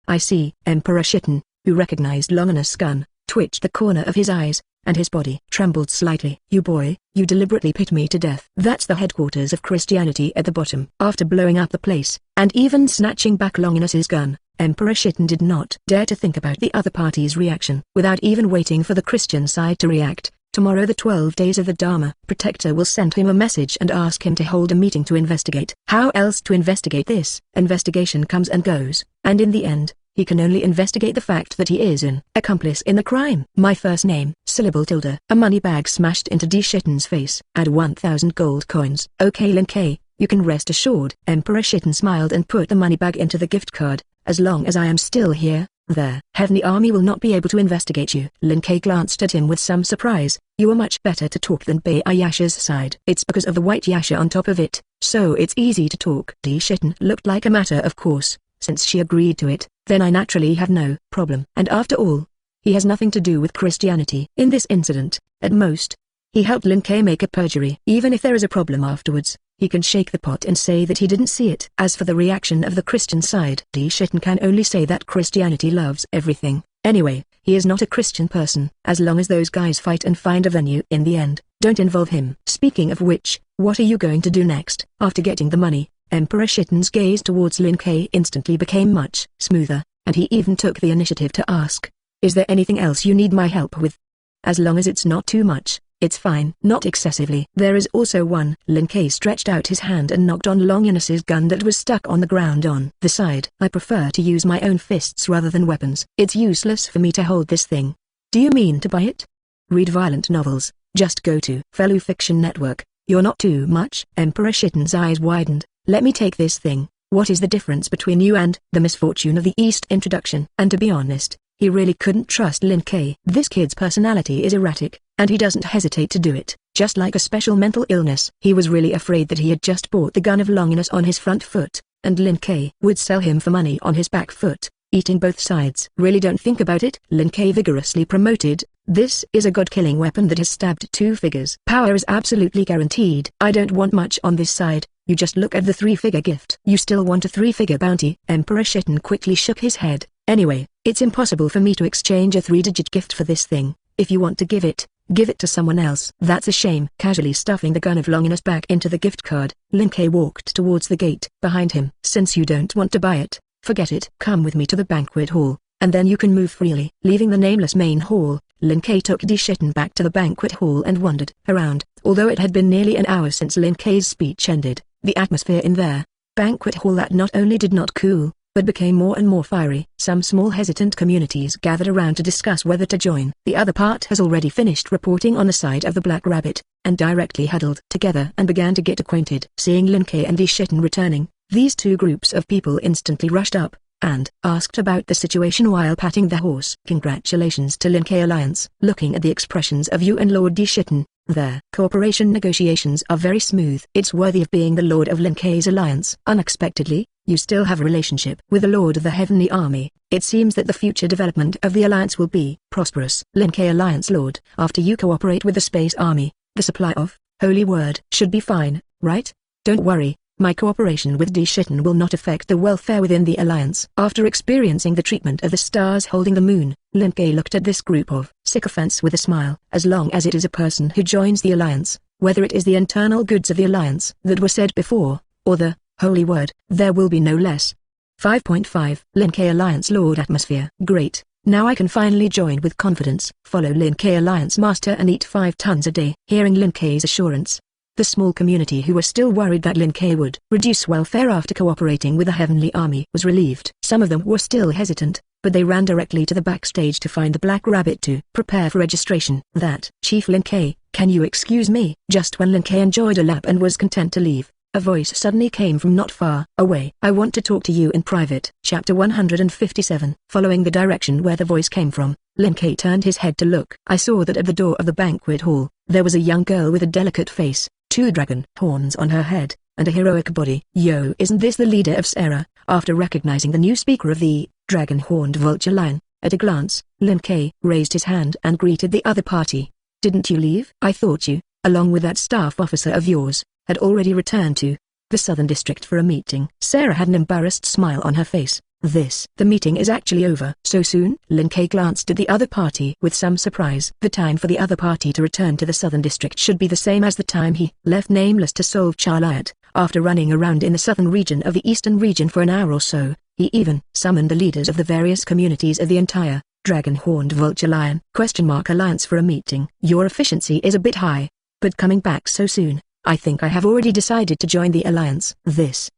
I see. Emperor Shitten, who recognized Longinus' gun, twitched the corner of his eyes, and his body trembled slightly. You boy, you deliberately pit me to death. That's the headquarters of Christianity at the bottom. After blowing up the place, and even snatching back Longinus's gun, Emperor Shitten did not dare to think about the other party's reaction. Without even waiting for the Christian side to react, tomorrow the 12 days of the Dharma Protector will send him a message and ask him to hold a meeting to investigate. How else to investigate this? Investigation comes and goes, and in the end, he can only investigate the fact that he is an accomplice in the crime. My first name, syllable tilde. A money bag smashed into D. Shitten's face. Add 1,000 gold coins. Okay Lin Kei, you can rest assured. Emperor Shitten smiled and put the money bag into the gift card. As long as I am still here, the Heavenly Army will not be able to investigate you. Lin Kei glanced at him with some surprise. You are much better to talk than Bei Yasha's side. It's because of the white Yasha on top of it, so it's easy to talk. D. Shitten looked like a matter of course. Since she agreed to it, then I naturally have no problem. And after all, he has nothing to do with Christianity. In this incident, at most, he helped Lin Kei make a perjury. Even if there is a problem afterwards, he can shake the pot and say that he didn't see it. As for the reaction of the Christian side, D. Shitten can only say that Christianity loves everything. Anyway, he is not a Christian person. As long as those guys fight and find a venue in the end, don't involve him. Speaking of which, what are you going to do next? After getting the money, Emperor Shitten's gaze towards Lin Kei instantly became much smoother, and he even took the initiative to ask, is there anything else you need my help with? As long as it's not too much, it's fine. Not excessively. There is also one. Lin Kei stretched out his hand and knocked on Longinus's gun that was stuck on the ground on the side. I prefer to use my own fists rather than weapons. It's useless for me to hold this thing. Do you mean to buy it? Read violent novels. Just go to Fellow Fiction Network. You're not too much. Emperor Shitten's eyes widened. Let me take this thing. What is the difference between you and the misfortune of the East introduction? And to be honest, he really couldn't trust Lin Kei. This kid's personality is erratic, and he doesn't hesitate to do it, just like a special mental illness. He was really afraid that he had just bought the gun of Longinus on his front foot, and Lin Kei would sell him for money on his back foot, eating both sides. Really don't think about it. Lin Kei vigorously promoted, this is a god-killing weapon that has stabbed 2 figures. Power is absolutely guaranteed. I don't want much on this side. You just look at the 3-figure gift. You still want a 3-figure bounty? Emperor Shitten quickly shook his head. Anyway, it's impossible for me to exchange a 3-digit gift for this thing. If you want to give it to someone else. That's a shame. Casually stuffing the gun of Longinus back into the gift card, Lin Kei walked towards the gate behind him. Since you don't want to buy it, forget it. Come with me to the banquet hall, and then you can move freely. Leaving the nameless main hall, Lin Kei took D. Shitten back to the banquet hall and wandered around. Although it had been nearly an hour since Lin Kei's speech ended, the atmosphere in their banquet hall that not only did not cool, but became more and more fiery. Some small hesitant communities gathered around to discuss whether to join. The other part has already finished reporting on the side of the Black Rabbit, and directly huddled together and began to get acquainted. Seeing Lin Kei and D. Shitten returning, these 2 groups of people instantly rushed up, and asked about the situation while patting the horse. Congratulations to Lin Kei Alliance. Looking at the expressions of you and Lord D. Shitten, their cooperation negotiations are very smooth. It's worthy of being the Lord of Lin Kei's alliance. Unexpectedly, you still have a relationship with the Lord of the Heavenly Army. It seems that the future development of the alliance will be prosperous. Lin Kei Alliance Lord, after you cooperate with the Space Army, the supply of Holy Word should be fine, right? Don't worry, my cooperation with D. Shitten will not affect the welfare within the alliance. After experiencing the treatment of the stars holding the moon, Lin Kei looked at this group of sycophants with a smile. As long as it is a person who joins the alliance, whether it is the internal goods of the alliance that were said before, or the Holy Word, there will be no less. 5.5 Lin Kei Alliance Lord Atmosphere. Great, now I can finally join with confidence. Follow Lin Kei Alliance Master and eat 5 tons a day. Hearing Lin Kei's assurance, the small community who were still worried that Lin Kei would reduce welfare after cooperating with the Heavenly Army was relieved. Some of them were still hesitant, but they ran directly to the backstage to find the Black Rabbit to prepare for registration. That, Chief Lin Kei, can you excuse me? Just when Lin Kei enjoyed a lap and was content to leave, a voice suddenly came from not far away. I want to talk to you in private. Chapter 157. Following the direction where the voice came from, Lin Kei turned his head to look. I saw that at the door of the banquet hall, there was a young girl with a delicate face, 2 dragon horns on her head, and a heroic body. Yo, isn't this the leader of Sarah? After recognizing the new speaker of the dragon-horned vulture line, at a glance, Lin Kei raised his hand and greeted the other party. Didn't you leave? I thought you, along with that staff officer of yours, had already returned to the Southern District for a meeting. Sarah had an embarrassed smile on her face. The meeting is actually over. So soon? Lin Kei glanced at the other party with some surprise. The time for the other party to return to the Southern District should be the same as the time he left Nameless to solve Charlotte. After running around in the southern region of the eastern region for an hour or so, he even summoned the leaders of the various communities of the entire dragon-horned vulture lion (alliance) for a meeting. Your efficiency is a bit high, but coming back so soon, I think I have already decided to join the alliance.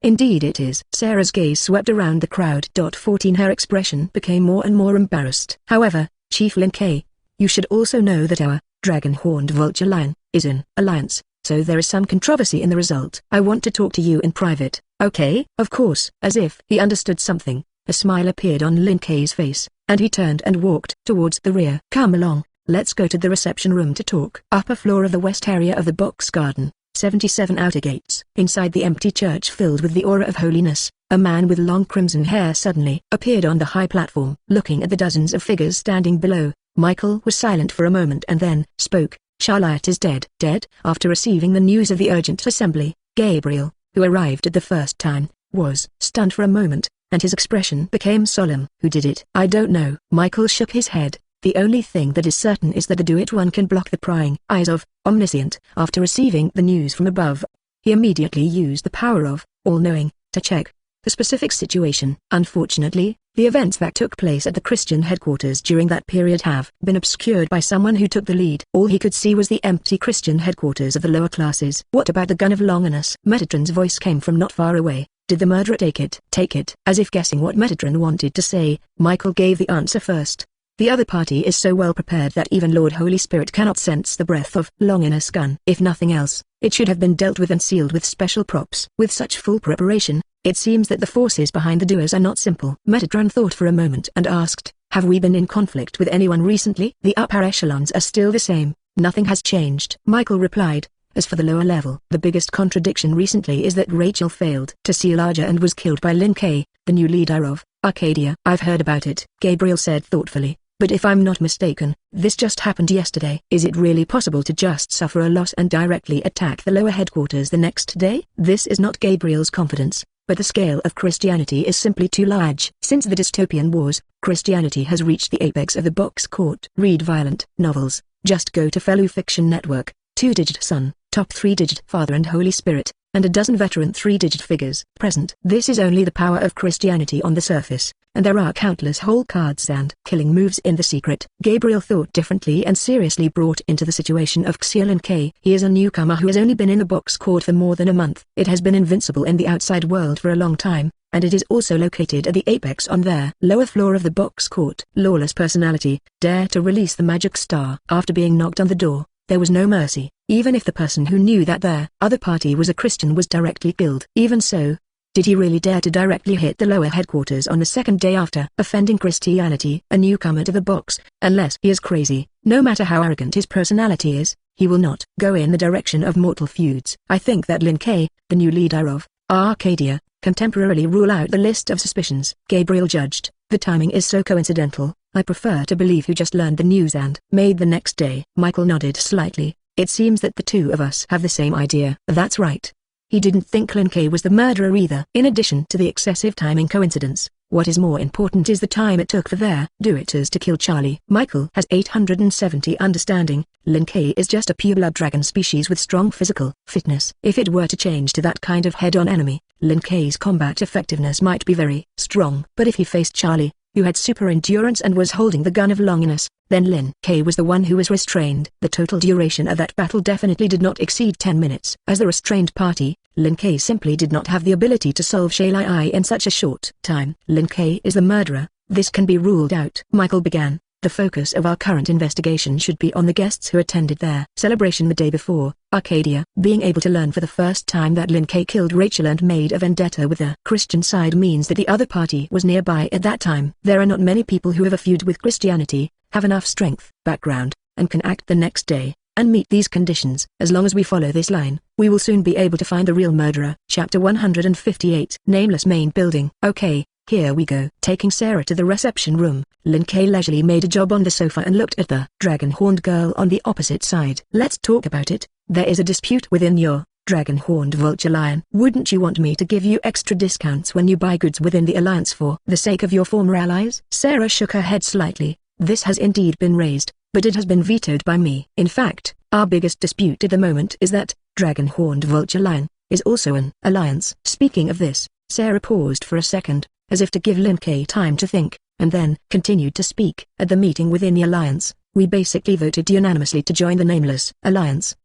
Indeed it is. Sarah's gaze swept around the crowd. 14 Her expression became more and more embarrassed. However, Chief Lin Kei, you should also know that our dragon-horned vulture lion is in alliance, so there is some controversy in the result. I want to talk to you in private. Okay? Of course. As if he understood something, a smile appeared on Lin Kei's face, and he turned and walked towards the rear. Come along, let's go to the reception room to talk. Upper floor of the west area of the box garden, 77 outer gates. Inside the empty church filled with the aura of holiness, a man with long crimson hair suddenly appeared on the high platform. Looking at the dozens of figures standing below, Michael was silent for a moment and then spoke. Charlotte is dead. Dead? After receiving the news of the urgent assembly, Gabriel, who arrived at the first time, was stunned for a moment, and his expression became solemn. Who did it? I don't know. Michael shook his head. The only thing that is certain is that the Do-It One can block the prying eyes of Omniscient. After receiving the news from above, he immediately used the power of All-Knowing to check the specific situation. Unfortunately, the events that took place at the Christian headquarters during that period have been obscured by someone who took the lead. All he could see was the empty Christian headquarters of the lower classes. What about the gun of Longinus? Metatron's voice came from not far away. Did the murderer take it? Take it? As if guessing what Metatron wanted to say, Michael gave the answer first. The other party is so well prepared that even Lord Holy Spirit cannot sense the breath of Longinus' gun. If nothing else, it should have been dealt with and sealed with special props. With such full preparation, it seems that the forces behind the doers are not simple. Metatron thought for a moment and asked, have we been in conflict with anyone recently? The upper echelons are still the same, nothing has changed. Michael replied. As for the lower level, the biggest contradiction recently is that Rachel failed to see larger and was killed by Lin Kei, the new leader of Arcadia. I've heard about it, Gabriel said thoughtfully. But if I'm not mistaken, this just happened yesterday. Is it really possible to just suffer a loss and directly attack the lower headquarters the next day? This is not Gabriel's confidence, but the scale of Christianity is simply too large. Since the dystopian wars, Christianity has reached the apex of the box court. Read violent novels. Just go to Fellow Fiction Network, 2-digit Son, top 3-digit Father and Holy Spirit, and a dozen veteran 3-digit figures present. This is only the power of Christianity on the surface, and there are countless whole cards and killing moves in the secret. Gabriel thought differently and seriously brought into the situation of Lin Kei. He is a newcomer who has only been in the box court for more than a month. It has been invincible in the outside world for a long time, and it is also located at the apex on their lower floor of the box court. Lawless personality, dare to release the magic star. After being knocked on the door, there was no mercy. Even if the person who knew that their other party was a Christian was directly killed. Even so, did he really dare to directly hit the lower headquarters on the second day after offending Christianity? A newcomer to the box, unless he is crazy, no matter how arrogant his personality is, he will not go in the direction of mortal feuds. I think that Lin Kei, the new leader of Arcadia, can temporarily rule out the list of suspicions. Gabriel judged, the timing is so coincidental. I prefer to believe you just learned the news and made the next day. Michael nodded slightly. It seems that the two of us have the same idea. That's right. He didn't think Lin Kei was the murderer either. In addition to the excessive timing coincidence, what is more important is the time it took for their do-iters to kill Charlie. Michael has 870 understanding. Lin Kei is just a pure-blood dragon species with strong physical fitness. If it were to change to that kind of head-on enemy, Lin Kei's combat effectiveness might be very strong. But if he faced Charlie, who had super endurance and was holding the gun of Longinus, then Lin Kei was the one who was restrained. The total duration of that battle definitely did not exceed 10 minutes. As the restrained party, Lin Kei simply did not have the ability to solve Shalai in such a short time. Lin Kei is the murderer, this can be ruled out. Michael began. The focus of our current investigation should be on the guests who attended their celebration the day before, Arcadia. Being able to learn for the first time that Lin Kei killed Rachel and made a vendetta with the Christian side means that the other party was nearby at that time. There are not many people who have a feud with Christianity, have enough strength, background, and can act the next day. and meet these conditions. As long as we follow this line, we will soon be able to find the real murderer. Chapter 158. Nameless Main Building. Okay, here we go. Taking Sarah to the reception room, Lin Kei leisurely made a job on the sofa and looked at the dragon-horned girl on the opposite side. Let's talk about it. There is a dispute within your dragon-horned vulture lion. Wouldn't you want me to give you extra discounts when you buy goods within the alliance for the sake of your former allies? Sarah shook her head slightly. This has indeed been raised, but it has been vetoed by me. In fact, our biggest dispute at the moment is that dragon-horned vulture lion is also an alliance. Speaking of this, Sarah paused for a second, as if to give Lin Kei time to think, and then continued to speak. At the meeting within the alliance, we basically voted unanimously to join the Nameless Alliance.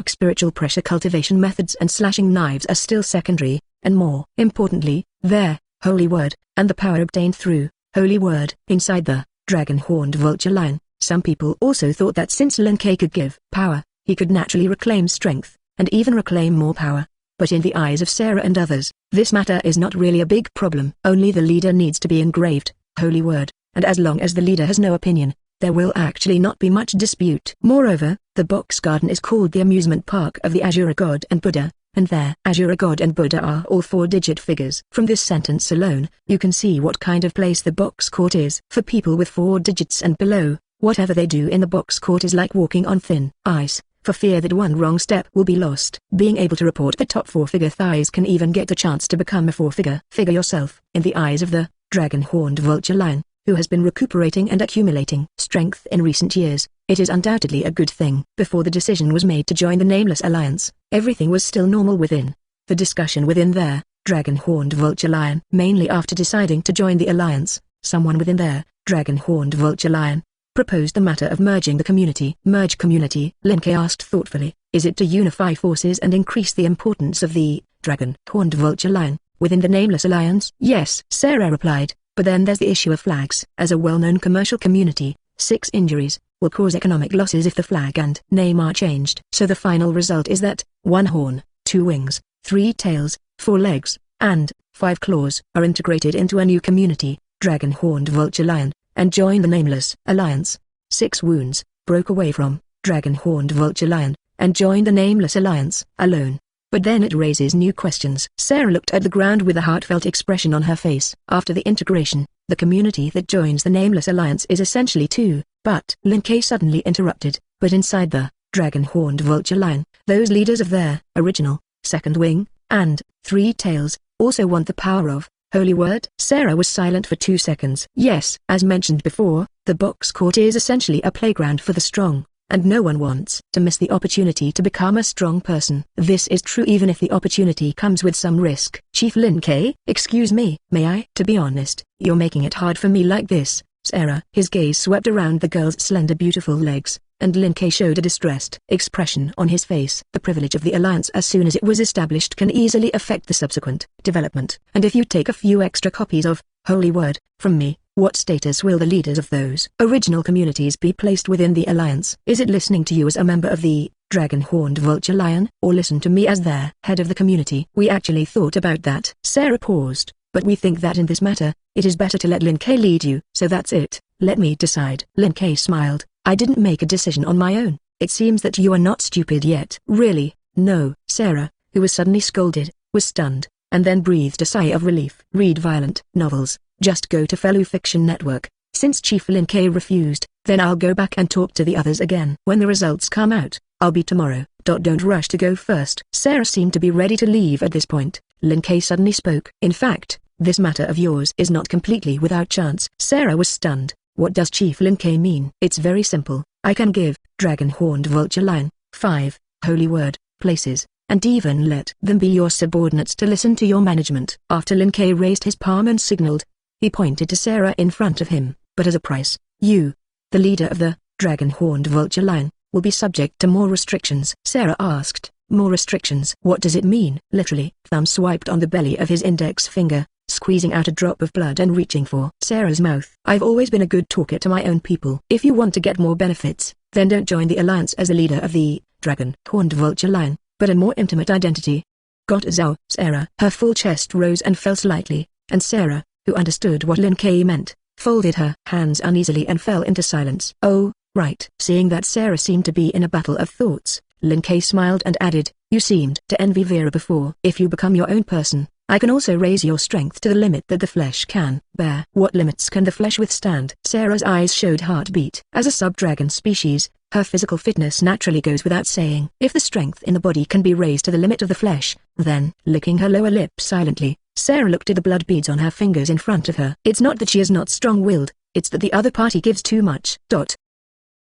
Spiritual pressure cultivation methods and slashing knives are still secondary, and more importantly, their holy word, and the power obtained through holy word. Inside the dragon-horned vulture lion, some people also thought that since Lin Kei could give power, he could naturally reclaim strength, and even reclaim more power. But in the eyes of Sarah and others, this matter is not really a big problem. Only the leader needs to be engraved, holy word, and as long as the leader has no opinion, there will actually not be much dispute. Moreover, the box garden is called the amusement park of the Azure God and Buddha, and there Azure God and Buddha are all 4-digit figures. From this sentence alone, you can see what kind of place the box court is. For people with 4 digits and below, whatever they do in the box court is like walking on thin ice, for fear that one wrong step will be lost. Being able to report the top 4-figure thighs can even get a chance to become a 4-figure figure yourself. In the eyes of the dragon-horned vulture lion, who has been recuperating and accumulating strength in recent years, it is undoubtedly a good thing. Before the decision was made to join the Nameless Alliance, everything was still normal within the discussion within their dragon-horned vulture lion. Mainly after deciding to join the alliance, someone within their dragon-horned vulture lion proposed the matter of merging the community. Merge community? Lin Kei asked thoughtfully. Is it to unify forces and increase the importance of the dragon-horned vulture lion within the Nameless Alliance? Yes, Sarah replied. But then there's the issue of flags. As a well-known commercial community, 6 injuries will cause economic losses if the flag and name are changed. So the final result is that 1 horn, 2 wings, 3 tails, 4 legs, and 5 claws are integrated into a new community, dragon-horned vulture lion, and join the Nameless Alliance. 6 wounds broke away from dragon-horned vulture lion, and join the Nameless Alliance alone. But then it raises new questions. Sarah looked at the ground with a heartfelt expression on her face. After the integration, the community that joins the Nameless Alliance is essentially 2, but Lin Kei suddenly interrupted. But inside the dragon-horned vulture lion, those leaders of their original, 2nd wing, and 3 tails, also want the power of holy word. Sarah was silent for 2 seconds. Yes, as mentioned before, the box court is essentially a playground for the strong, and no one wants to miss the opportunity to become a strong person. This is true even if the opportunity comes with some risk. Chief Lin Kei, excuse me, may I? To be honest, you're making it hard for me like this, Sarah. His gaze swept around the girl's slender beautiful legs, and Lin Kei showed a distressed expression on his face. The privilege of the alliance as soon as it was established can easily affect the subsequent development. And if you take a few extra copies of holy word from me, what status will the leaders of those original communities be placed within the alliance? Is it listening to you as a member of the dragon-horned vulture lion, or listen to me as their head of the community? We actually thought about that. Sarah paused, but we think that in this matter, it is better to let Lin Kei lead you. So that's it, let me decide. Lin Kei smiled. I didn't make a decision on my own. It seems that you are not stupid yet. Really? No. Sarah, who was suddenly scolded, was stunned, and then breathed a sigh of relief. Read violent novels. Just go to Fellow Fiction Network. Since Chief Lin Kei refused, then I'll go back and talk to the others again. When the results come out, I'll be tomorrow. Don't rush to go first. Sarah seemed to be ready to leave at this point. Lin Kei suddenly spoke. In fact, this matter of yours is not completely without chance. Sarah was stunned. What does Chief Lin Kei mean? It's very simple. I can give dragon-horned vulture lion 5 holy word places, and even let them be your subordinates to listen to your management. After Lin Kei raised his palm and signaled, he pointed to Sarah in front of him. But as a price, you, the leader of the dragon-horned vulture lion, will be subject to more restrictions. Sarah asked, more restrictions? What does it mean? Literally. Thumb swiped on the belly of his index finger, squeezing out a drop of blood and reaching for Sarah's mouth. I've always been a good talker to my own people. If you want to get more benefits, then don't join the alliance as a leader of the dragon-horned vulture lion, but a more intimate identity. Got Zhao. Sarah. Her full chest rose and fell slightly, and Sarah, who understood what Lin Kei meant, folded her hands uneasily and fell into silence. Oh, right? Seeing that Sarah seemed to be in a battle of thoughts, Lin Kei smiled and added, you seemed to envy Vera before. If you become your own person, I can also raise your strength to the limit that the flesh can bear. What limits can the flesh withstand? Sarah's eyes showed heartbeat. As a sub-dragon species, her physical fitness naturally goes without saying. If the strength in the body can be raised to the limit of the flesh, then, licking her lower lip silently, Sarah looked at the blood beads on her fingers in front of her. It's not that she is not strong-willed, it's that the other party gives too much.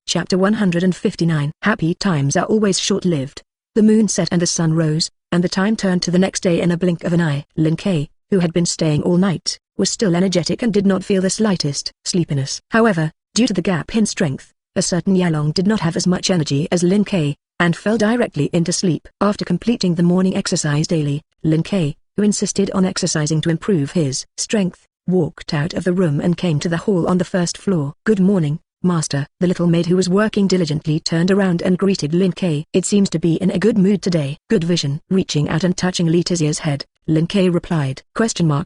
Chapter 159. Happy times are always short-lived. The moon set and the sun rose, and the time turned to the next day in a blink of an eye. Lin Kei, who had been staying all night, was still energetic and did not feel the slightest sleepiness. However, due to the gap in strength, a certain Yalong did not have as much energy as Lin Kei, and fell directly into sleep. After completing the morning exercise daily, Lin Kei, who insisted on exercising to improve his strength, walked out of the room and came to the hall on the first floor. Good morning, Master. The little maid who was working diligently turned around and greeted Lin Kei. It seems to be in a good mood today. Good vision. Reaching out and touching Letitia's head, Lin Kei replied.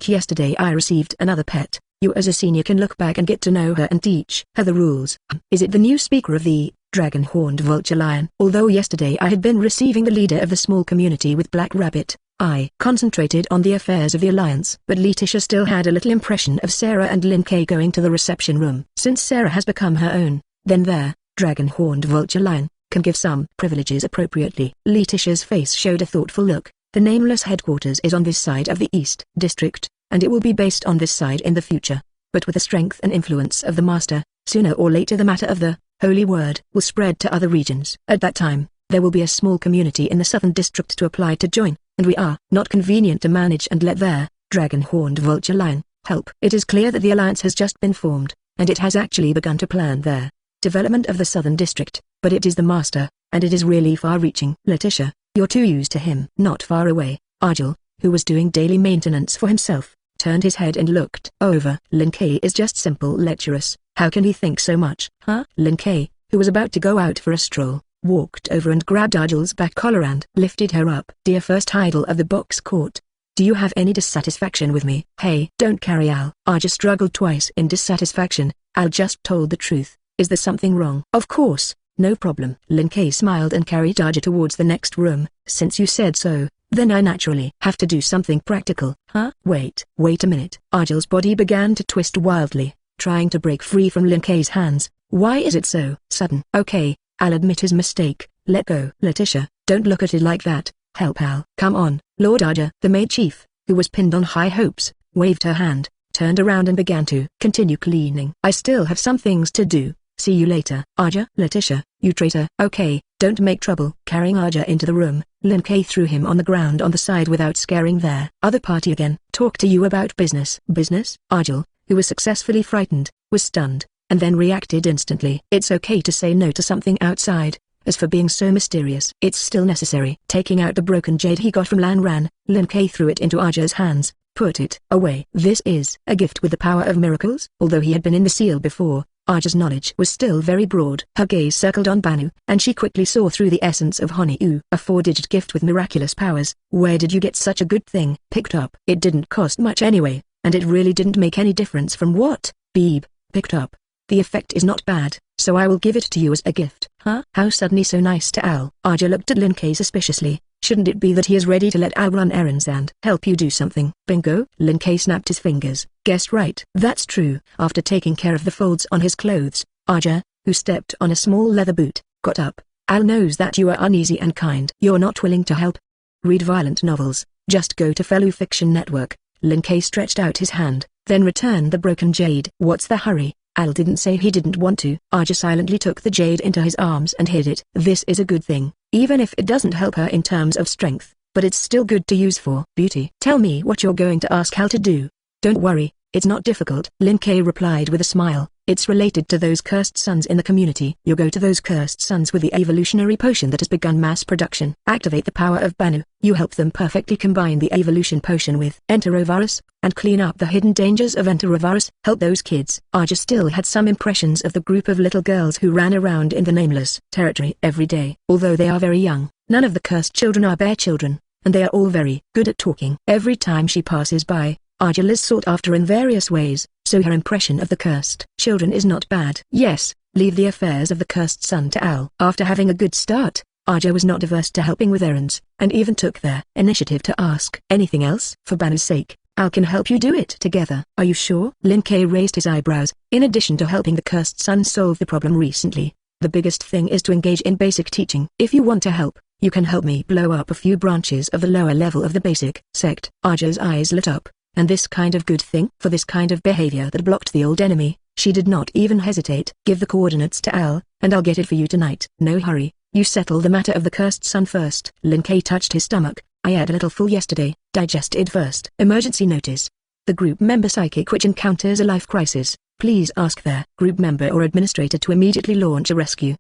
Yesterday I received another pet. You as a senior can look back and get to know her and teach her the rules. Is it the new speaker of the dragon-horned vulture lion? Although yesterday I had been receiving the leader of the small community with Black Rabbit, I concentrated on the affairs of the alliance. But Letitia still had a little impression of Sarah and Lin Kei going to the reception room. Since Sarah has become her own, then their dragon-horned vulture lion can give some privileges appropriately. Letitia's face showed a thoughtful look. The Nameless headquarters is on this side of the East District, and it will be based on this side in the future. But with the strength and influence of the Master, sooner or later the matter of the Holy Word will spread to other regions. At that time, there will be a small community in the Southern District to apply to join, and we are not convenient to manage and let their dragon-horned vulture lion help. It is clear that the alliance has just been formed, and it has actually begun to plan their development of the Southern District, but it is the Master, and it is really far-reaching. Letitia, you're too used to him. Not far away, Argyle, who was doing daily maintenance for himself, turned his head and looked over. Lin Kei is just simple lecherous. How can he think so much? Huh? Lin Kei, who was about to go out for a stroll, walked over and grabbed Argyle's back collar and lifted her up. Dear first idol of the box court, do you have any dissatisfaction with me? Hey, don't carry Al. Argyle struggled twice in dissatisfaction. Al just told the truth. Is there something wrong? Of course, no problem. Lin Kei smiled and carried Argyle towards the next room. Since you said so, then I naturally have to do something practical. Huh? Wait a minute. Argyle's body began to twist wildly, trying to break free from Lin Kei's hands. Why is it so sudden? Okay, I'll admit his mistake. Let go. Letitia, don't look at it like that. Help Al. Come on. Lord Argyle. The maid chief, who was pinned on high hopes, waved her hand, turned around and began to continue cleaning. I still have some things to do. See you later. Argyle. Letitia, you traitor. Okay, don't make trouble. Carrying Argyle into the room, Lin Kei threw him on the ground on the side without scaring their other party again. Talk to you about business. Business? Argyle, who was successfully frightened, was stunned, and then reacted instantly. It's okay to say no to something outside. As for being so mysterious, it's still necessary. Taking out the broken jade he got from Lan Ran, Lin Kei threw it into Argyle's hands. Put it away. This is a gift with the power of miracles? Although he had been in the seal before, Argyle's knowledge was still very broad. Her gaze circled on Banu, and she quickly saw through the essence of Honiu. A 4-digit gift with miraculous powers. Where did you get such a good thing? Picked up. It didn't cost much anyway, and it really didn't make any difference from what Beeb picked up. The effect is not bad, so I will give it to you as a gift. Huh? How suddenly so nice to Al? Argyle looked at Lin Kei suspiciously. Shouldn't it be that he is ready to let Al run errands and help you do something? Bingo? Lin Kei snapped his fingers. Guessed right. That's true. After taking care of the folds on his clothes, Argyle, who stepped on a small leather boot, got up. Al knows that you are uneasy and kind. You're not willing to help? Read violent novels. Just go to Fellow Fiction Network. Lin Kei stretched out his hand, then returned the broken jade. What's the hurry? Al didn't say he didn't want to. Argyle silently took the jade into his arms and hid it. This is a good thing, even if it doesn't help her in terms of strength, but it's still good to use for beauty. Tell me what you're going to ask Al to do. Don't worry, it's not difficult. Lin Kei replied with a smile. It's related to those cursed sons in the community. You go to those cursed sons with the evolutionary potion that has begun mass production. Activate the power of Banu. You help them perfectly combine the evolution potion with enterovirus, and clean up the hidden dangers of enterovirus. Help those kids. Argyle still had some impressions of the group of little girls who ran around in the nameless territory every day. Although they are very young, none of the cursed children are bear children, and they are all very good at talking. Every time she passes by, Argyle is sought after in various ways, so her impression of the cursed children is not bad. Yes, leave the affairs of the cursed son to Al. After having a good start, Arja was not averse to helping with errands, and even took their initiative to ask anything else. For Banner's sake, Al can help you do it together. Are you sure? Lin Kei raised his eyebrows. In addition to helping the cursed son solve the problem recently, the biggest thing is to engage in basic teaching. If you want to help, you can help me blow up a few branches of the lower level of the basic sect. Arja's eyes lit up. And this kind of good thing? For this kind of behavior that blocked the old enemy, she did not even hesitate. Give the coordinates to Al, and I'll get it for you tonight. No hurry, you settle the matter of the cursed son first. Lin Kei touched his stomach. I ate a little full yesterday, digest it first. Emergency notice. The group member psychic which encounters a life crisis, please ask their group member or administrator to immediately launch a rescue.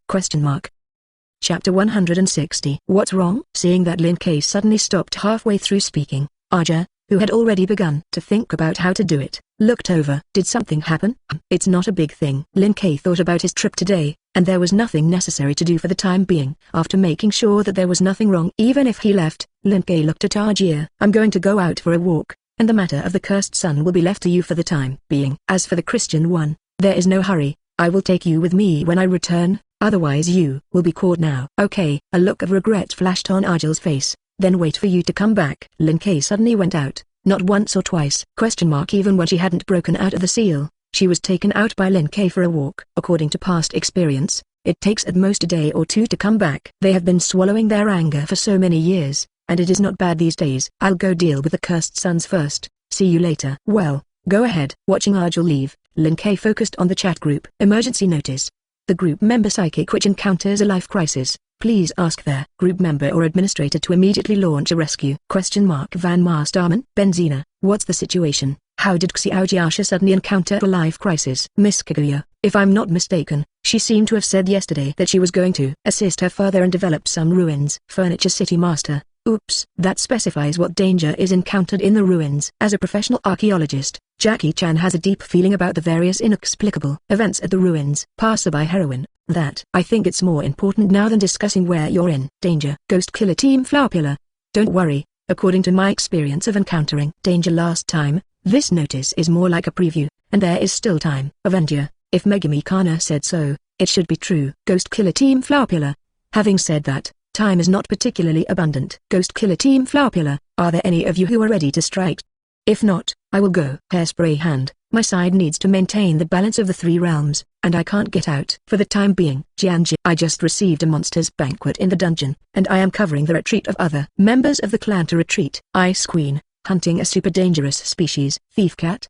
Chapter 160. What's wrong? Seeing that Lin Kei suddenly stopped halfway through speaking, Arja, who had already begun to think about how to do it, looked over. Did something happen? It's not a big thing. Lin Kei thought about his trip today, and there was nothing necessary to do for the time being. After making sure that there was nothing wrong even if he left, Lin Kei looked at Arja. I'm going to go out for a walk, and the matter of the cursed son will be left to you for the time being. As for the Christian one, there is no hurry. I will take you with me when I return, otherwise you will be caught now. Okay. A look of regret flashed on Arjel's face. Then wait for you to come back. Lin Kei suddenly went out, not once or twice. Even when she hadn't broken out of the seal, she was taken out by Lin Kei for a walk. According to past experience, it takes at most a day or two to come back. They have been swallowing their anger for so many years, and it is not bad these days. I'll go deal with the cursed sons first. See you later. Well, go ahead. Watching Arjel leave, Lin Kei focused on the chat group. Emergency notice. The group member psychic which encounters a life crisis, please ask their group member or administrator to immediately launch a rescue. Van Masterman. Benzina, what's the situation? How did Xiaojiasha suddenly encounter a life crisis? Miss Kaguya, if I'm not mistaken, she seemed to have said yesterday that she was going to assist her further and develop some ruins. Furniture City Master. Oops, that specifies what danger is encountered in the ruins. As a professional archaeologist, Jackie-chan has a deep feeling about the various inexplicable events at the ruins. Passerby Heroine, that I think it's more important now than discussing where you're in danger. Ghost Killer Team Flower Pillar. Don't worry, according to my experience of encountering danger last time, this notice is more like a preview, and there is still time. Avenger, if Megami Kana said so, it should be true. Ghost Killer Team Flower Pillar. Having said that, time is not particularly abundant. Ghost Killer Team Flower Pillar, are there any of you who are ready to strike? If not, I will go. Hairspray Hand, my side needs to maintain the balance of the three realms, and I can't get out. For the time being, Jianji, I just received a monster's banquet in the dungeon, and I am covering the retreat of other members of the clan to retreat. Ice Queen, hunting a super dangerous species. Thief Cat,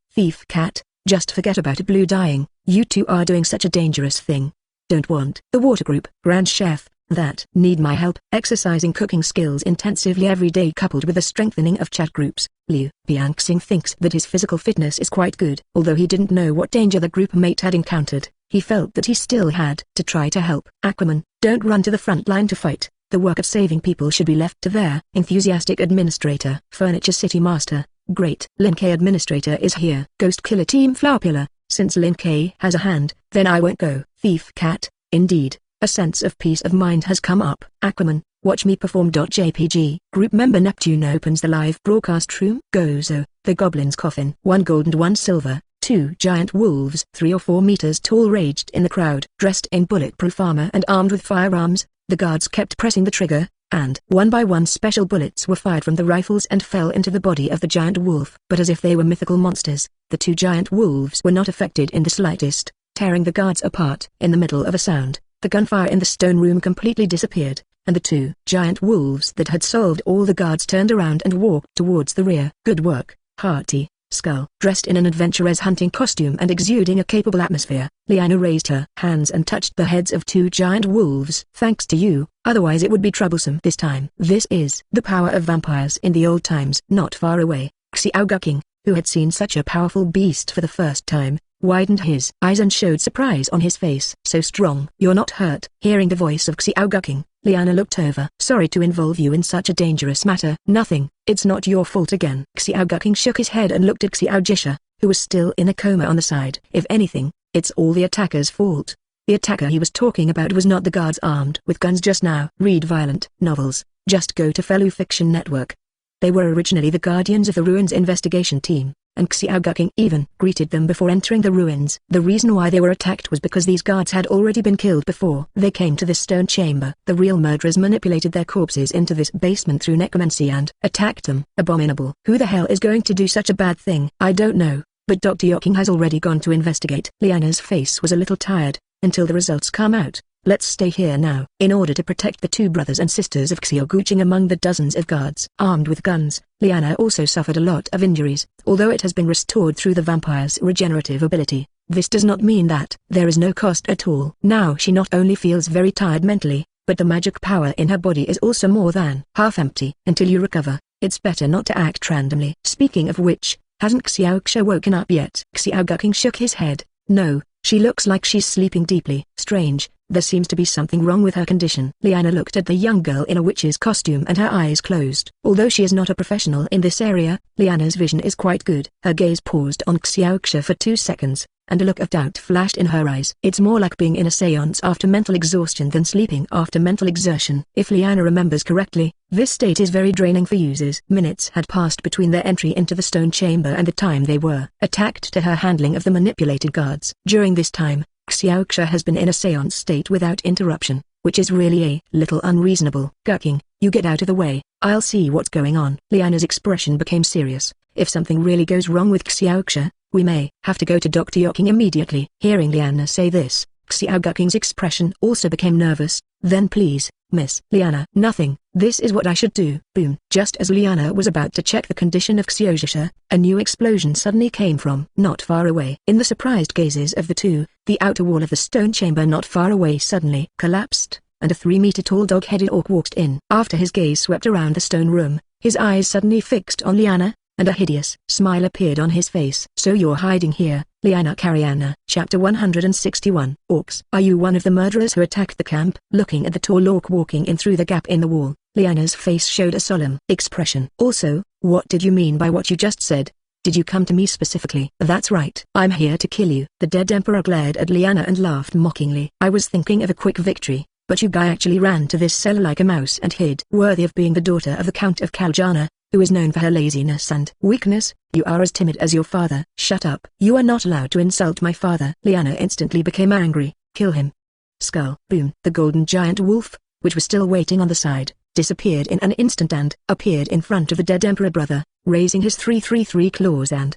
just forget about it. Blue Dying, you two are doing such a dangerous thing. Don't want. The Water Group, Grand Chef, that need my help. Exercising cooking skills intensively every day coupled with the strengthening of chat groups. Liu Bianxing thinks that his physical fitness is quite good. Although he didn't know what danger the group mate had encountered, he felt that he still had to try to help. Aquaman, don't run to the front line to fight. The work of saving people should be left to their enthusiastic administrator. Furniture City Master, great. Lin Kei administrator is here. Ghost Killer Team Flower Pillar, since Lin Kei has a hand, then I won't go. Thief Cat, indeed. A sense of peace of mind has come up. Aquaman, watch me perform. JPG. Group member Neptune opens the live broadcast room. Gozo, the goblin's coffin. 1 gold and 1 silver. 2 giant wolves 3 or 4 meters tall raged in the crowd. Dressed in bulletproof armor and armed with firearms, the guards kept pressing the trigger, and one by one special bullets were fired from the rifles and fell into the body of the giant wolf. But as if they were mythical monsters, the 2 giant wolves were not affected in the slightest, tearing the guards apart. In the middle of a sound, the gunfire in the stone room completely disappeared, and the 2 giant wolves that had solved all the guards turned around and walked towards the rear. Good work, Hearty. Skull, dressed in an adventurer's hunting costume and exuding a capable atmosphere, Liana raised her hands and touched the heads of 2 giant wolves. Thanks to you, otherwise it would be troublesome this time. This is the power of vampires in the old times. Not far away, Xiao Guking, who had seen such a powerful beast for the first time, widened his eyes and showed surprise on his face. So strong. You're not hurt. Hearing the voice of Xiao Guking, Liana looked over. Sorry to involve you in such a dangerous matter. Nothing, it's not your fault again. Xiao Guking shook his head and looked at Xiao Jisha, who was still in a coma on the side. If anything, it's all the attacker's fault. The attacker he was talking about was not the guards armed with guns just now. Read violent novels, just go to Fellow Fiction Network. They were originally the Guardians of the Ruins investigation team. and Xiao Guqing even greeted them before entering the ruins. The reason why they were attacked was because these guards had already been killed before they came to this stone chamber. The real murderers manipulated their corpses into this basement through necromancy and attacked them. Abominable. Who the hell is going to do such a bad thing? I don't know, but Dr. Yoking has already gone to investigate. Liana's face was a little tired. Until the results come out, let's stay here now. In order to protect the two brothers and sisters of Xiao Guqing among the dozens of guards armed with guns, Liana also suffered a lot of injuries. Although it has been restored through the vampire's regenerative ability, this does not mean that there is no cost at all. Now she not only feels very tired mentally, but the magic power in her body is also more than half empty. Until you recover, it's better not to act randomly. Speaking of which, hasn't Xiao Xia woken up yet? Xiao Guqing shook his head. No, she looks like she's sleeping deeply. Strange, there seems to be something wrong with her condition. Liana looked at the young girl in a witch's costume and her eyes closed. Although she is not a professional in this area, Liana's vision is quite good. Her gaze paused on Xiao Xia for 2 seconds, and a look of doubt flashed in her eyes. It's more like being in a seance after mental exhaustion than sleeping after mental exertion. If Liana remembers correctly, this state is very draining for users. Minutes had passed between their entry into the stone chamber and the time they were attacked to her handling of the manipulated guards. During this time, Xiao Xia has been in a seance state without interruption, which is really a little unreasonable. Guqing, you get out of the way, I'll see what's going on. Liana's expression became serious. If something really goes wrong with Xiao Xia, we may have to go to Dr. Yoking immediately. Hearing Liana say this, Xiao Guqing's expression also became nervous. Then please, Miss Liana. Nothing, this is what I should do. Boom. Just as Liana was about to check the condition of Xiao Xia, a new explosion suddenly came from not far away. In the surprised gazes of the two, the outer wall of the stone chamber not far away suddenly collapsed, and a 3-meter-tall dog-headed orc walked in. After his gaze swept around the stone room, his eyes suddenly fixed on Liana, and a hideous smile appeared on his face. So you're hiding here, Liana Kariana. Chapter 161. Orcs. Are you one of the murderers who attacked the camp? Looking at the tall orc walking in through the gap in the wall, Liana's face showed a solemn expression. Also, what did you mean by what you just said? Did you come to me specifically? That's right. I'm here to kill you. The dead emperor glared at Liana and laughed mockingly. I was thinking of a quick victory, but you guy actually ran to this cellar like a mouse and hid. Worthy of being the daughter of the Count of Kaljana, who is known for her laziness and weakness, you are as timid as your father. Shut up. You are not allowed to insult my father. Liana instantly became angry. Kill him. Skull. Boom. The golden giant wolf, which was still waiting on the side, disappeared in an instant and appeared in front of the dead emperor brother, raising his 333 claws and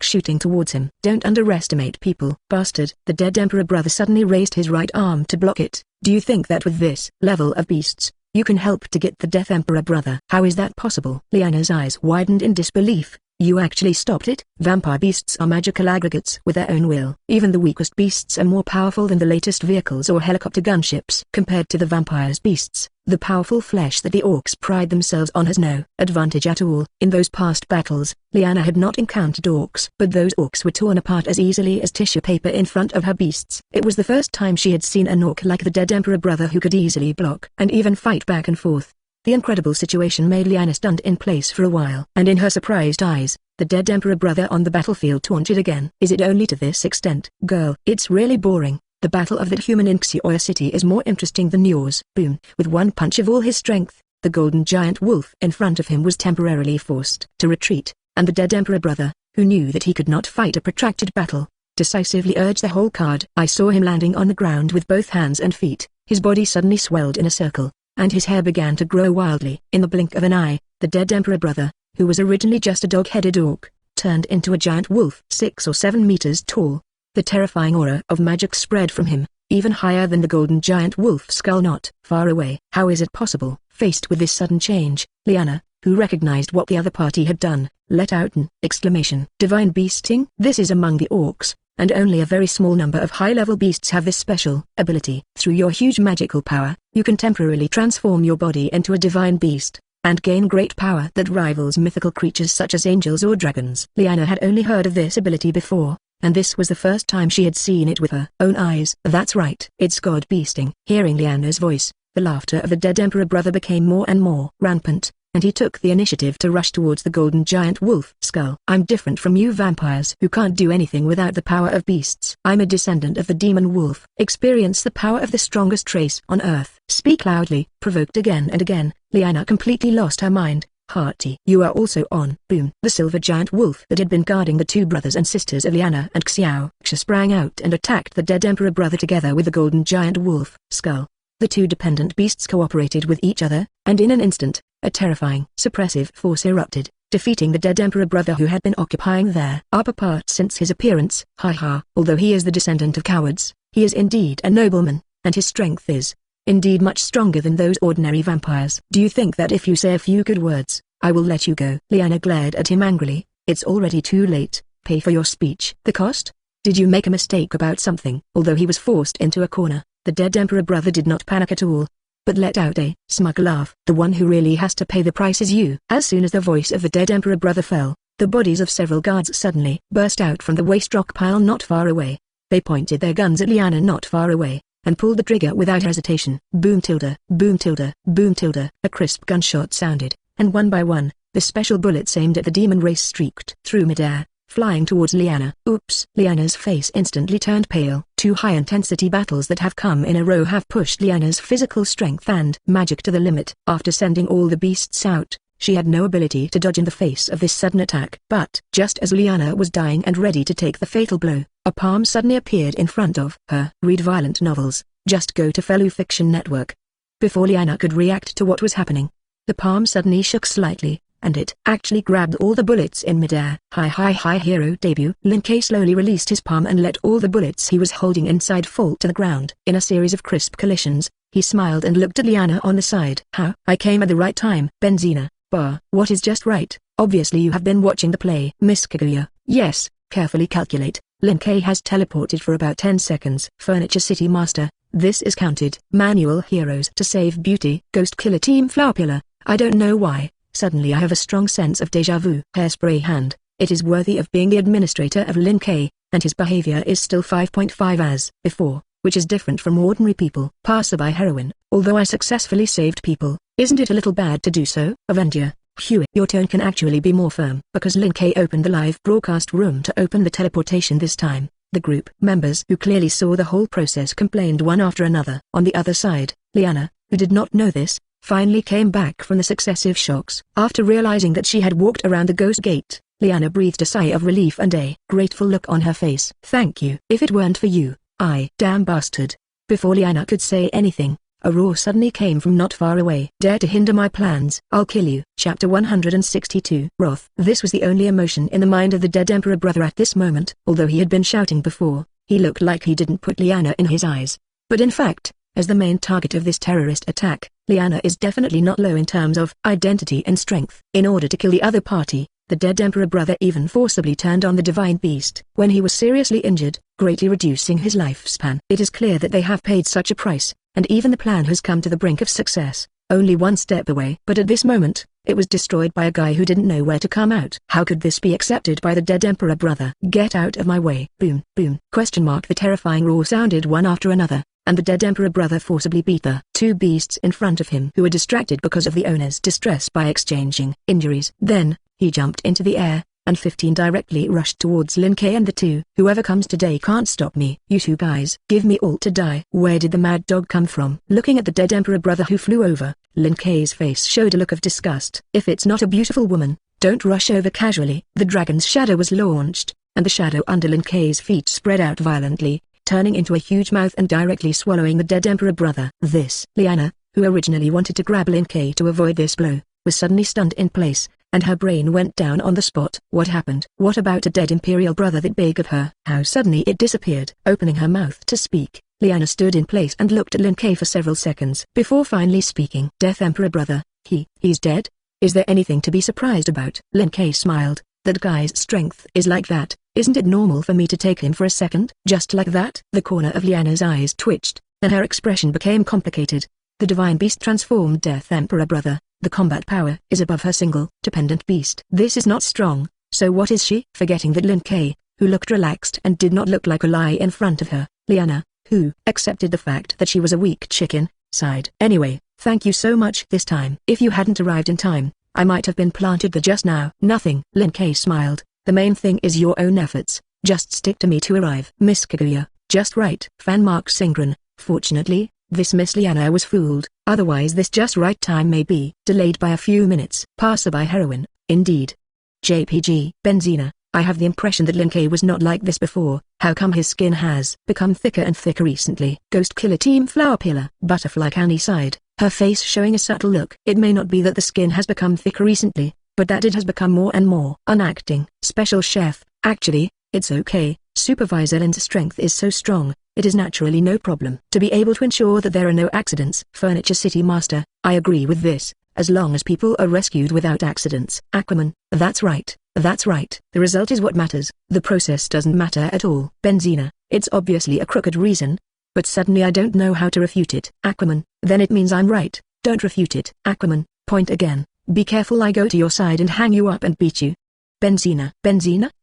shooting towards him. Don't underestimate people. Bastard. The dead emperor brother suddenly raised his right arm to block it. Do you think that with this level of beasts, you can help to get the Death Emperor brother? How is that possible? Liana's eyes widened in disbelief. You actually stopped it? Vampire beasts are magical aggregates with their own will. Even the weakest beasts are more powerful than the latest vehicles or helicopter gunships. Compared to the vampire's beasts, the powerful flesh that the orcs pride themselves on has no advantage at all. In those past battles, Liana had not encountered orcs, but those orcs were torn apart as easily as tissue paper in front of her beasts. It was the first time she had seen an orc like the dead emperor brother who could easily block and even fight back and forth. The incredible situation made Liana stunned in place for a while, and in her surprised eyes, the dead emperor brother on the battlefield taunted again. Is it only to this extent? Girl, it's really boring. The battle of that human in Xiao City is more interesting than yours. Boom. With one punch of all his strength, the golden giant wolf in front of him was temporarily forced to retreat, and the dead emperor brother, who knew that he could not fight a protracted battle, decisively urged the whole card. I saw him landing on the ground with both hands and feet. His body suddenly swelled in a circle, and his hair began to grow wildly. In the blink of an eye, the dead emperor brother, who was originally just a dog-headed orc, turned into a giant wolf 6 or 7 meters tall. The terrifying aura of magic spread from him, even higher than the golden giant wolf skull not far away. How is it possible? Faced with this sudden change, Liana, who recognized what the other party had done, let out an exclamation. Divine beasting? This is among the orcs, and only a very small number of high-level beasts have this special ability. Through your huge magical power, you can temporarily transform your body into a divine beast, and gain great power that rivals mythical creatures such as angels or dragons. Liana had only heard of this ability before, and this was the first time she had seen it with her own eyes. That's right. It's god beasting. Hearing Liana's voice, the laughter of the dead emperor brother became more and more rampant, and he took the initiative to rush towards the golden giant wolf skull. I'm different from you vampires who can't do anything without the power of beasts. I'm a descendant of the demon wolf. Experience the power of the strongest race on earth. Speak loudly. Provoked again and again, Liana completely lost her mind. Hearty. You are also on. Boom. The silver giant wolf that had been guarding the two brothers and sisters of Liana and Xiao sprang out and attacked the dead emperor brother together with the golden giant wolf skull. The two dependent beasts cooperated with each other, and in an instant, a terrifying, suppressive force erupted, defeating the dead emperor brother who had been occupying their upper part since his appearance. Although he is the descendant of cowards, he is indeed a nobleman, and his strength is indeed much stronger than those ordinary vampires. Do you think that if you say a few good words, I will let you go? Liana glared at him angrily. It's already too late. Pay for your speech. The cost? Did you make a mistake about something? Although he was forced into a corner, the dead emperor brother did not panic at all, but let out a smug laugh. The one who really has to pay the price is you. As soon as the voice of the dead emperor brother fell, the bodies of several guards suddenly burst out from the waste rock pile not far away. They pointed their guns at Liana not far away, and pulled the trigger without hesitation. Boom tilde, boom tilde, boom tilde. A crisp gunshot sounded, and one by one, the special bullets aimed at the demon race streaked through midair, flying towards Liana. Oops! Liana's face instantly turned pale. Two high-intensity battles that have come in a row have pushed Liana's physical strength and magic to the limit. After sending all the beasts out, she had no ability to dodge in the face of this sudden attack. But just as Liana was dying and ready to take the fatal blow, a palm suddenly appeared in front of her. Read violent novels. Just go to Fellow Fiction Network. Before Liana could react to what was happening, the palm suddenly shook slightly, and it actually grabbed all the bullets in midair. Hi hero debut. Lin Kei slowly released his palm and let all the bullets he was holding inside fall to the ground. In a series of crisp collisions, he smiled and looked at Liana on the side. How? I came at the right time. Benzina. What is just right? Obviously you have been watching the play. Miss Kaguya. Yes, carefully calculate. Lin Kei has teleported for about 10 seconds. Furniture City Master. This is counted. Manual Heroes to Save Beauty. Ghost Killer Team Flowerpillar. I don't know why. Suddenly I have a strong sense of déjà vu. Hairspray Hand. It is worthy of being the administrator of Lin Kei, and his behavior is still 5.5 as before, which is different from ordinary people. Passerby Heroine. Although I successfully saved people, isn't it a little bad to do so? Avenger. Hewitt. Your tone can actually be more firm. Because Lin Kei opened the live broadcast room to open the teleportation this time, the group members who clearly saw the whole process complained one after another. On the other side, Liana, who did not know this, finally came back from the successive shocks. After realizing that she had walked around the ghost gate, Liana breathed a sigh of relief and a grateful look on her face. Thank you. If it weren't for you, damn bastard. Before Liana could say anything, a roar suddenly came from not far away. Dare to hinder my plans? I'll kill you. Chapter 162. Wrath. This was the only emotion in the mind of the dead emperor brother at this moment. Although he had been shouting before, he looked like he didn't put Liana in his eyes. But in fact, as the main target of this terrorist attack, Liana is definitely not low in terms of identity and strength. In order to kill the other party, the dead emperor brother even forcibly turned on the divine beast when he was seriously injured, greatly reducing his lifespan. It is clear that they have paid such a price, and even the plan has come to the brink of success, only one step away. But at this moment, it was destroyed by a guy who didn't know where to come out. How could this be accepted by the dead emperor brother? Get out of my way. Boom, boom. The terrifying roar sounded one after another, and the dead emperor brother forcibly beat the two beasts in front of him who were distracted because of the owner's distress by exchanging injuries. Then, he jumped into the air, and 15 directly rushed towards Lin Kei and the two. Whoever comes today can't stop me. You two guys, give me all to die. Where did the mad dog come from? Looking at the dead emperor brother who flew over, Lin Kei's face showed a look of disgust. If it's not a beautiful woman, don't rush over casually. The dragon's shadow was launched, and the shadow under Lin Kei's feet spread out violently, turning into a huge mouth and directly swallowing the dead emperor brother. Liana, who originally wanted to grab Lin Kei to avoid this blow, was suddenly stunned in place, and her brain went down on the spot. What happened? What about a dead imperial brother that big of her? How suddenly it disappeared? Opening her mouth to speak, Liana stood in place and looked at Lin Kei for several seconds before finally speaking. Death emperor brother, he's dead? Is there anything to be surprised about? Lin Kei smiled. That guy's strength is like that. Isn't it normal for me to take him for a second? Just like that? The corner of Liana's eyes twitched, and her expression became complicated. The divine beast transformed Death Emperor brother. The combat power is above her single dependent beast. This is not strong, so what is she? Forgetting that Lin Kei, who looked relaxed and did not look like a lie in front of her, Liana, who accepted the fact that she was a weak chicken, sighed. Anyway, thank you so much this time. If you hadn't arrived in time, I might have been planted there just now. Nothing. Lin Kei smiled. The main thing is your own efforts. Just stick to me to arrive. Miss Kaguya, just right. Fan mark Singren. Fortunately, This Miss Liana was fooled, otherwise this just right time may be delayed by a few minutes. Passerby heroine, indeed. JPG. Benzina, I have the impression that Lin K was not like this before. How come his skin has become thicker and thicker recently? Ghost Killer Team Flower Pillar. Butterfly Candy sighed, her face showing a subtle look. It may not be that the skin has become thicker recently, but that it has become more and more unacting. Special Chef, actually, it's okay. Supervisor Lin's strength is so strong, it is naturally no problem to be able to ensure that there are no accidents. Furniture City Master, I agree with this, as long as people are rescued without accidents. Aquaman, that's right, that's right. The result is what matters, the process doesn't matter at all. Benzina, it's obviously a crooked reason, but suddenly I don't know how to refute it. Aquaman, then it means I'm right, don't refute it. Aquaman, point again, be careful I go to your side and hang you up and beat you. Benzina,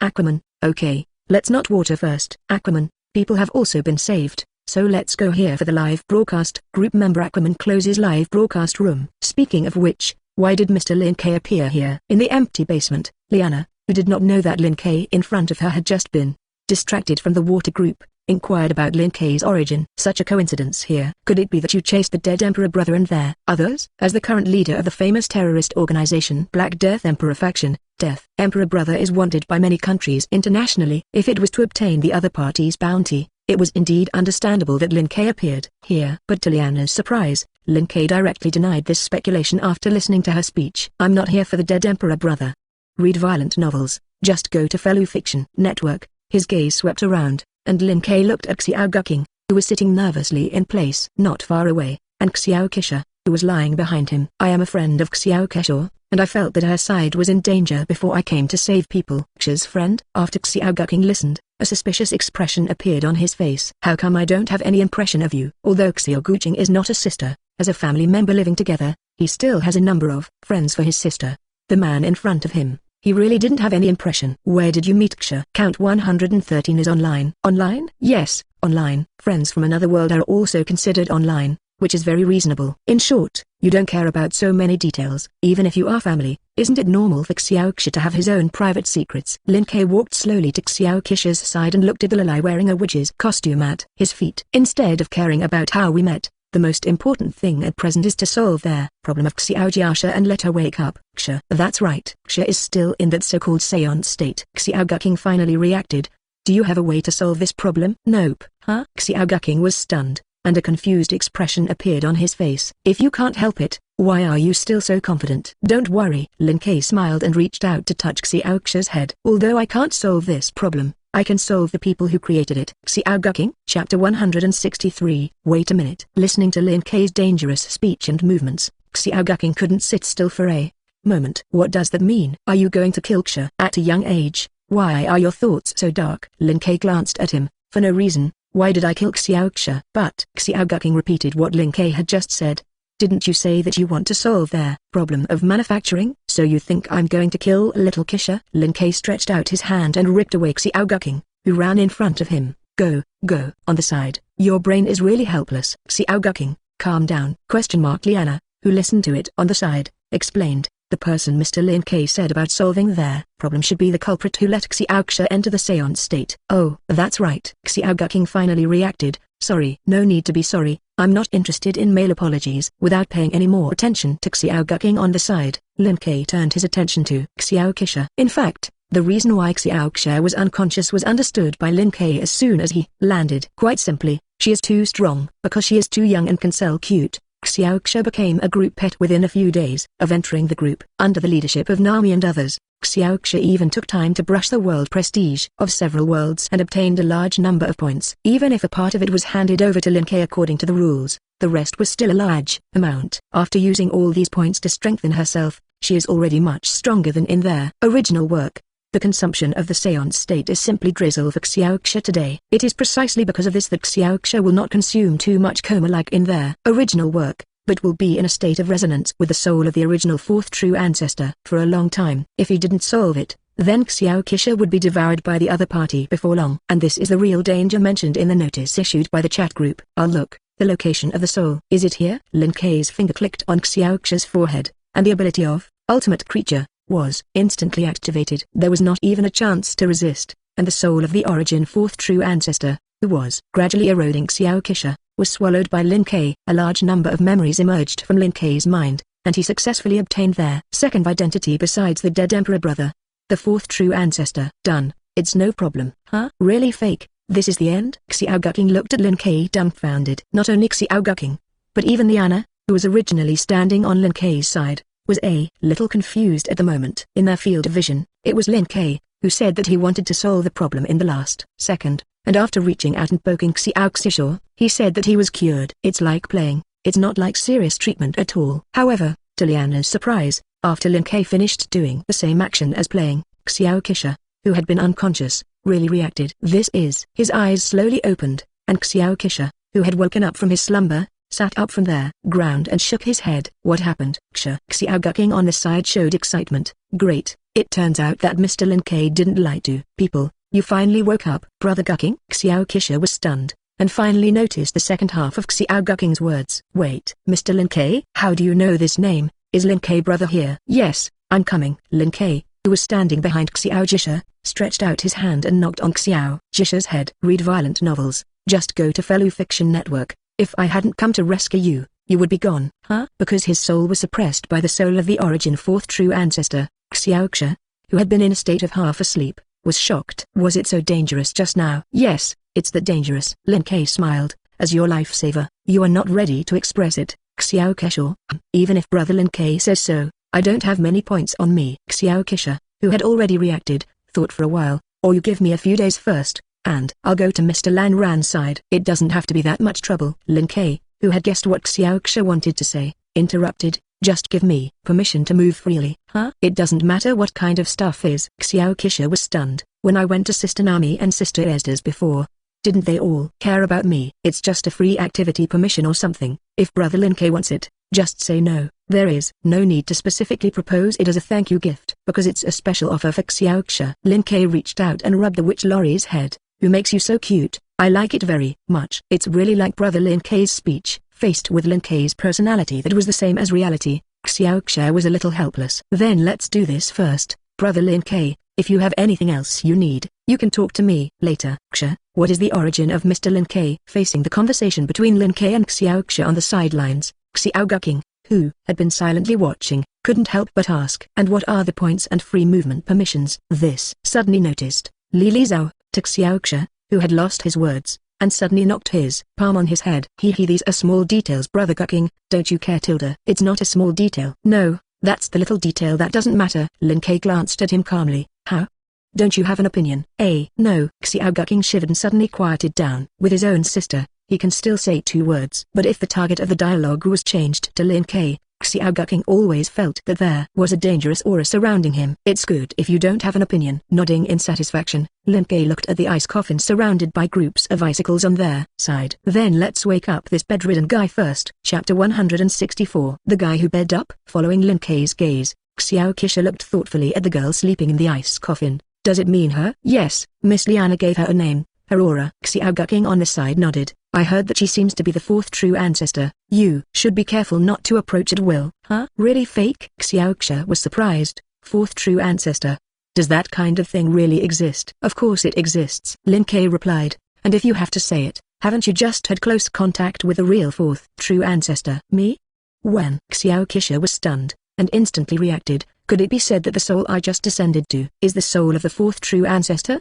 Aquaman, okay. Let's not water first. Aquaman, people have also been saved, so let's go here for the live broadcast. Group member Aquaman closes live broadcast room. Speaking of which, why did Mr. Lin K appear here? In the empty basement, Liana, who did not know that Lin K in front of her had just been distracted from the water group, inquired about Lin K's origin. Such a coincidence here. Could it be that you chased the dead Emperor brother and there others? As the current leader of the famous terrorist organization Black Death Emperor faction, Death Emperor brother is wanted by many countries internationally. If it was to obtain the other party's bounty, it was indeed understandable that Lin K appeared here. But to Liana's surprise, Lin K directly denied this speculation after listening to her speech. I'm not here for the dead Emperor brother. Read violent novels, just go to Fellow Fiction Network. His gaze swept around, and Lin K looked at Xiao Guking, who was sitting nervously in place not far away, and Xiao Kisha, who was lying behind him. I am a friend of Xiao Kisha, and I felt that her side was in danger before I came to save people. Kisha's friend? After Xiao Guking listened, a suspicious expression appeared on his face. How come I don't have any impression of you? Although Xiao Guking is not a sister, as a family member living together, he still has a number of friends for his sister. The man in front of him, he really didn't have any impression. Where did you meet Ksha? Count 113 is online. Online? Yes, online. Friends from another world are also considered online, which is very reasonable. In short, you don't care about so many details. Even if you are family, isn't it normal for Xiao Kisha to have his own private secrets? Lin K walked slowly to Xiao Kisha's side and looked at the Lalai wearing a witch's costume at his feet. Instead of caring about how we met, the most important thing at present is to solve their problem of Xiao Jiasha and let her wake up. Ksha, that's right. Ksha is still in that so-called seance state. Xiao Guking finally reacted. Do you have a way to solve this problem? Nope. Huh? Xiao Guking was stunned, and a confused expression appeared on his face. If you can't help it, why are you still so confident? Don't worry. Lin K smiled and reached out to touch Xiao Ksha's head. Although I can't solve this problem, I can solve the people who created it. Xiao Guking? Chapter 163. Wait a minute. Listening to Lin K's dangerous speech and movements, Xiao Guking couldn't sit still for a moment. What does that mean? Are you going to kill Ksha? At a young age, why are your thoughts so dark? Lin K glanced at him, for no reason. Why did I kill Xiao Ksha? But Xiao Guking repeated what Lin K had just said. Didn't you say that you want to solve their problem of manufacturing? So you think I'm going to kill little Kisha? Lin K stretched out his hand and ripped away Xiao Guking, who ran in front of him. Go, go. On the side. Your brain is really helpless. Xiao Guking, calm down. Liana, who listened to it on the side, explained. The person Mr. Lin K said about solving their problem should be the culprit who let Xiao Ksha enter the seance state. Oh, that's right. Xiao Guking finally reacted. Sorry. No need to be sorry. I'm not interested in male apologies. Without paying any more attention to Xiao Guking on the side, Lin K turned his attention to Xiao Kisha. In fact, the reason why Xiao Ksha was unconscious was understood by Lin K as soon as he landed. Quite simply, she is too strong. Because she is too young and can sell cute, Xiao Ksha became a group pet within a few days of entering the group. Under the leadership of Nami and others, Xiao Ksha even took time to brush the world prestige of several worlds and obtained a large number of points. Even if a part of it was handed over to Lin K according to the rules, the rest was still a large amount. After using all these points to strengthen herself, she is already much stronger than in their original work. The consumption of the seance state is simply drizzle for Xiao Ksha today. It is precisely because of this that Xiao Ksha will not consume too much coma like in their original work, but will be in a state of resonance with the soul of the original fourth true ancestor for a long time. If he didn't solve it, then Xiao Kisha would be devoured by the other party before long. And this is the real danger mentioned in the notice issued by the chat group. I'll look. The location of the soul. Is it here? Lin K's finger clicked on Xiao Ksha's forehead, and the ability of ultimate creature was instantly activated. There was not even a chance to resist, and the soul of the origin fourth true ancestor, who was gradually eroding Xiao Kisha, was swallowed by Lin Kei. A large number of memories emerged from Lin Kei's mind, and he successfully obtained their second identity besides the dead emperor brother. The fourth true ancestor. Done. It's no problem. Huh? Really fake? This is the end? Xiao Guqing looked at Lin Kei dumbfounded. Not only Xiao Guqing, but even the Anna, who was originally standing on Lin Kei's side, was a little confused at the moment. In their field of vision, it was Lin Kei, who said that he wanted to solve the problem in the last second, and after reaching out and poking Xiao Xishaw, he said that he was cured. It's like playing, it's not like serious treatment at all. However, to Liana's surprise, after Lin Kei finished doing the same action as playing, Xiao Xishaw, who had been unconscious, really reacted. His eyes slowly opened, and Xiao Xishaw, who had woken up from his slumber, sat up from their ground and shook his head. What happened? Xiao Guqing on the side showed excitement. Great, it turns out that Mr. Lin Kei didn't lie to people. You finally woke up. Brother Guqing? Xiao Xishaw was stunned, and finally noticed the second half of Xiao Guqing's words. Wait, Mr. Lin Kei? How do you know this name? Is Lin Kei brother here? Yes, I'm coming. Lin Kei, who was standing behind Xiao Xishaw, stretched out his hand and knocked on Xiao Xishaw's head. Read violent novels, just go to Fellow Fiction Network. If I hadn't come to rescue you, you would be gone. Huh? Because his soul was suppressed by the soul of the origin fourth true ancestor, Xiao Xishaw, who had been in a state of half asleep, was shocked. Was it so dangerous just now? Yes, it's that dangerous. Lin Kei smiled. As your lifesaver, you are not ready to express it, Xiao Xishaw. Even if brother Lin Kei says so, I don't have many points on me. Xiao Xishaw, who had already reacted, thought for a while. Or you give me a few days first, and I'll go to Mr. Lan Ran's side. It doesn't have to be that much trouble. Lin Kei, who had guessed what Xiao Xishaw wanted to say, interrupted. Just give me permission to move freely. Huh? It doesn't matter what kind of stuff is. Xiao Xishaw was stunned. When I went to Sister Nami and Sister Estes before, didn't they all care about me? It's just a free activity permission or something. If brother Lin Kei wants it, just say no. There is no need to specifically propose it as a thank you gift, because it's a special offer for Xiao Xishaw. Lin Kei reached out and rubbed the witch Lori's head. Who makes you so cute? I like it very much. It's really like brother Lin Kei's speech. Faced with Lin Kei's personality that was the same as reality, Xiao Xishaw was a little helpless. Then let's do this first, brother Lin Kei. If you have anything else you need, you can talk to me later. Xishaw, what is the origin of Mr. Lin Kei? Facing the conversation between Lin Kei and Xiao Xishaw on the sidelines, Xiao Guqing, who had been silently watching, couldn't help but ask. And what are the points and free movement permissions? This suddenly noticed Li Zhao, to Xiao Xishaw, who had lost his words, and suddenly knocked his palm on his head. These are small details, brother Guqing, don't you care? It's not a small detail. No, that's the little detail that doesn't matter. Lin Kei glanced at him calmly. How? Don't you have an opinion? No. Xiao Guqing shivered and suddenly quieted down. With his own sister, he can still say 2 words. But if the target of the dialogue was changed to Lin Kei, Xiao Guqing always felt that there was a dangerous aura surrounding him. It's good if you don't have an opinion. Nodding in satisfaction, Lin Kei looked at the ice coffin surrounded by groups of icicles on their side. Then let's wake up this bedridden guy first. Chapter 164. The guy who bed up. Following Lin Kei's gaze, Xiao Xishaw looked thoughtfully at the girl sleeping in the ice coffin. Does it mean her? Yes, Miss Liana gave her a name, Aurora. Xiao Guqing on the side nodded. I heard that she seems to be the fourth true ancestor. You should be careful not to approach at will. Huh? Really fake? Xiao Xishaw was surprised. Fourth true ancestor. Does that kind of thing really exist? Of course it exists, Lin Kei replied. And if you have to say it, haven't you just had close contact with a real fourth true ancestor? Me? When? Xiao Xishaw was stunned, and instantly reacted. Could it be said that the soul I just descended to is the soul of the fourth true ancestor?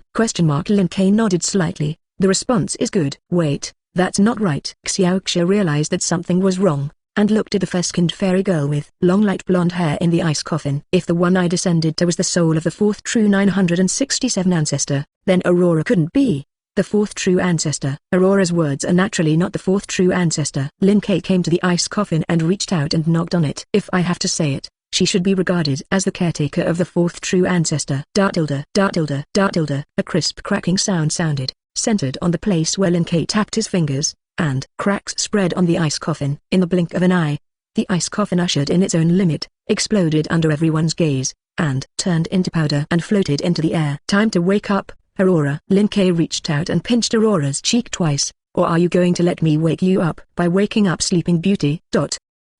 Lin Kei nodded slightly. The response is good. Wait, that's not right. Xiao Xishaw realized that something was wrong, and looked at the fair-skinned fairy girl with long light blonde hair in the ice coffin. If the one I descended to was the soul of the fourth true 967 ancestor, then Aurora couldn't be the fourth true ancestor. Aurora's words are naturally not the fourth true ancestor. Lin Kei came to the ice coffin and reached out and knocked on it. If I have to say it, she should be regarded as the caretaker of the fourth true ancestor. A crisp cracking sound sounded, centered on the place where Lin Kei tapped his fingers, and cracks spread on the ice coffin. In the blink of an eye, the ice coffin ushered in its own limit, exploded under everyone's gaze, and turned into powder and floated into the air. Time to wake up, Aurora. Lin Kei reached out and pinched Aurora's cheek twice. Or are you going to let me wake you up by waking up Sleeping Beauty?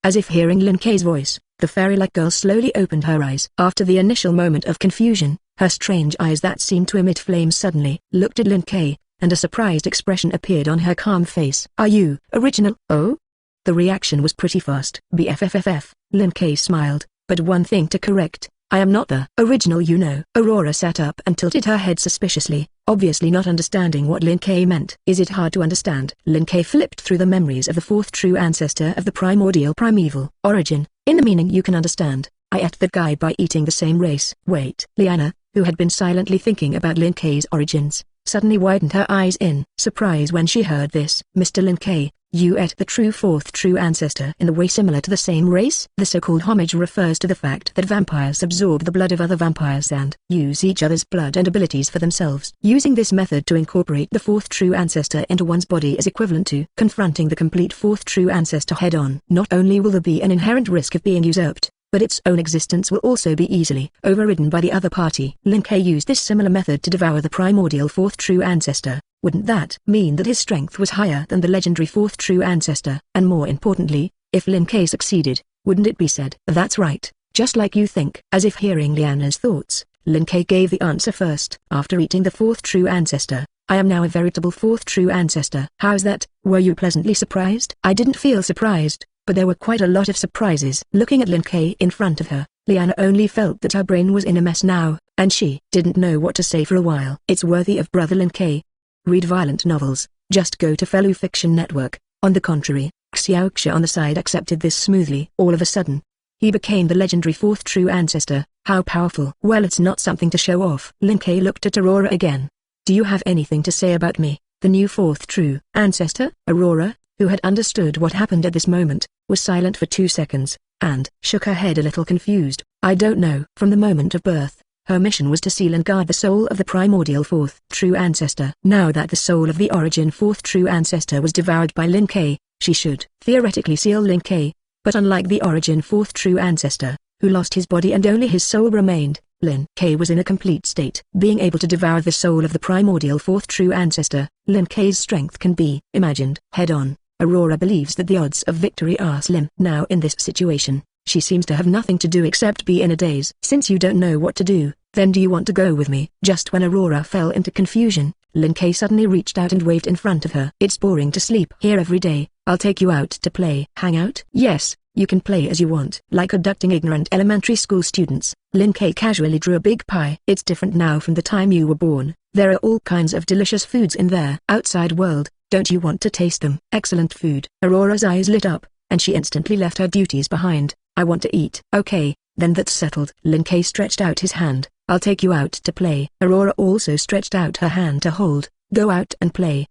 As if hearing Lin Kei's voice, the fairy-like girl slowly opened her eyes. After the initial moment of confusion, her strange eyes that seemed to emit flames suddenly looked at Lin Kei, and a surprised expression appeared on her calm face. "Are you original?" "Oh?" The reaction was pretty fast. "BFFFF," Lin Kei smiled, "but one thing to correct. I am not the original, you know." Aurora sat up and tilted her head suspiciously, obviously not understanding what Lin Kei meant. "Is it hard to understand?" Lin Kei flipped through the memories of the fourth true ancestor of the primordial primeval origin. "In the meaning you can understand, I ate that guy by eating the same race." Wait. Liana, who had been silently thinking about Lin Kei's origins, suddenly widened her eyes in surprise when she heard this. "Mr. Lin Kei, you ate the fourth true ancestor in a way similar to the same race?" The so-called homage refers to the fact that vampires absorb the blood of other vampires and use each other's blood and abilities for themselves. Using this method to incorporate the fourth true ancestor into one's body is equivalent to confronting the complete fourth true ancestor head-on. Not only will there be an inherent risk of being usurped, but its own existence will also be easily overridden by the other party. Lin Kei used this similar method to devour the primordial fourth true ancestor. Wouldn't that mean that his strength was higher than the legendary fourth true ancestor? And more importantly, if Lin Kei succeeded, wouldn't it be said, "That's right, just like you think"? As if hearing Liana's thoughts, Lin Kei gave the answer first. "After eating the fourth true ancestor, I am now a veritable fourth true ancestor." "How's that? Were you pleasantly surprised?" "I didn't feel surprised, but there were quite a lot of surprises." Looking at Lin Kei in front of her, Liana only felt that her brain was in a mess now, and she didn't know what to say for a while. "It's worthy of Brother Lin Kei. Read violent novels, just go to Fellow Fiction Network." On the contrary, Xiaoxia on the side accepted this smoothly. All of a sudden, he became the legendary fourth true ancestor. How powerful. "Well, it's not something to show off." Lin Kei looked at Aurora again. "Do you have anything to say about me, the new fourth true ancestor?" Aurora, who had understood what happened at this moment, was silent for 2 seconds, and shook her head a little confused. "I don't know." From the moment of birth, her mission was to seal and guard the soul of the primordial fourth true ancestor. Now that the soul of the origin fourth true ancestor was devoured by Lin Kei, she should theoretically seal Lin Kei, but unlike the origin fourth true ancestor, who lost his body and only his soul remained, Lin Kei was in a complete state. Being able to devour the soul of the primordial fourth true ancestor, Lin Kei's strength can be imagined. Head-on, Aurora believes that the odds of victory are slim. Now in this situation, she seems to have nothing to do except be in a daze. "Since you don't know what to do, then do you want to go with me?" Just when Aurora fell into confusion, Lin Kei suddenly reached out and waved in front of her. "It's boring to sleep here every day. I'll take you out to play." "Hang out?" "Yes, you can play as you want." Like abducting ignorant elementary school students, Lin Kei casually drew a big pie. "It's different now from the time you were born. There are all kinds of delicious foods in there. Outside world, don't you want to taste them?" "Excellent food." Aurora's eyes lit up, and she instantly left her duties behind. "I want to eat." "Okay, then that's settled." Lin Kei stretched out his hand. "I'll take you out to play." Aurora also stretched out her hand to hold. "Go out and play."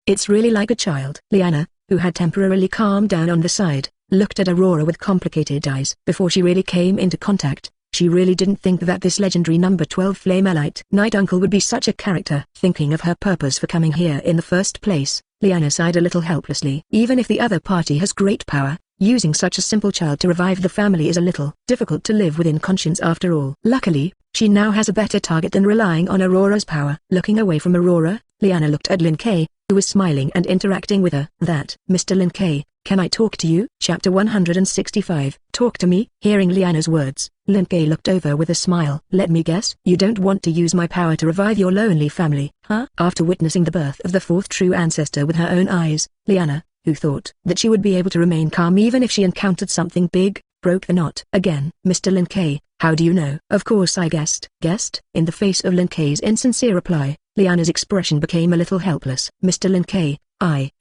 It's really like a child. Liana, who had temporarily calmed down on the side, looked at Aurora with complicated eyes. Before she really came into contact, she really didn't think that this legendary number 12 Flame-Elite Night Uncle would be such a character. Thinking of her purpose for coming here in the first place, Liana sighed a little helplessly. Even if the other party has great power, using such a simple child to revive the family is a little difficult to live within conscience after all. Luckily, she now has a better target than relying on Aurora's power. Looking away from Aurora, Liana looked at Lin Kei, who was smiling and interacting with her. "That, Mr. Lin Kei, can I talk to you?" Chapter 165. Talk to me? Hearing Liana's words, Lin Kei looked over with a smile. "Let me guess, you don't want to use my power to revive your lonely family, huh?" After witnessing the birth of the fourth true ancestor with her own eyes, Liana, who thought that she would be able to remain calm even if she encountered something big, broke the knot. "Again, Mr. Lin Kei, how do you know?" "Of course I guessed." "Guessed?" In the face of Lin Kei's insincere reply, Liana's expression became a little helpless. "Mr. Lin Kei,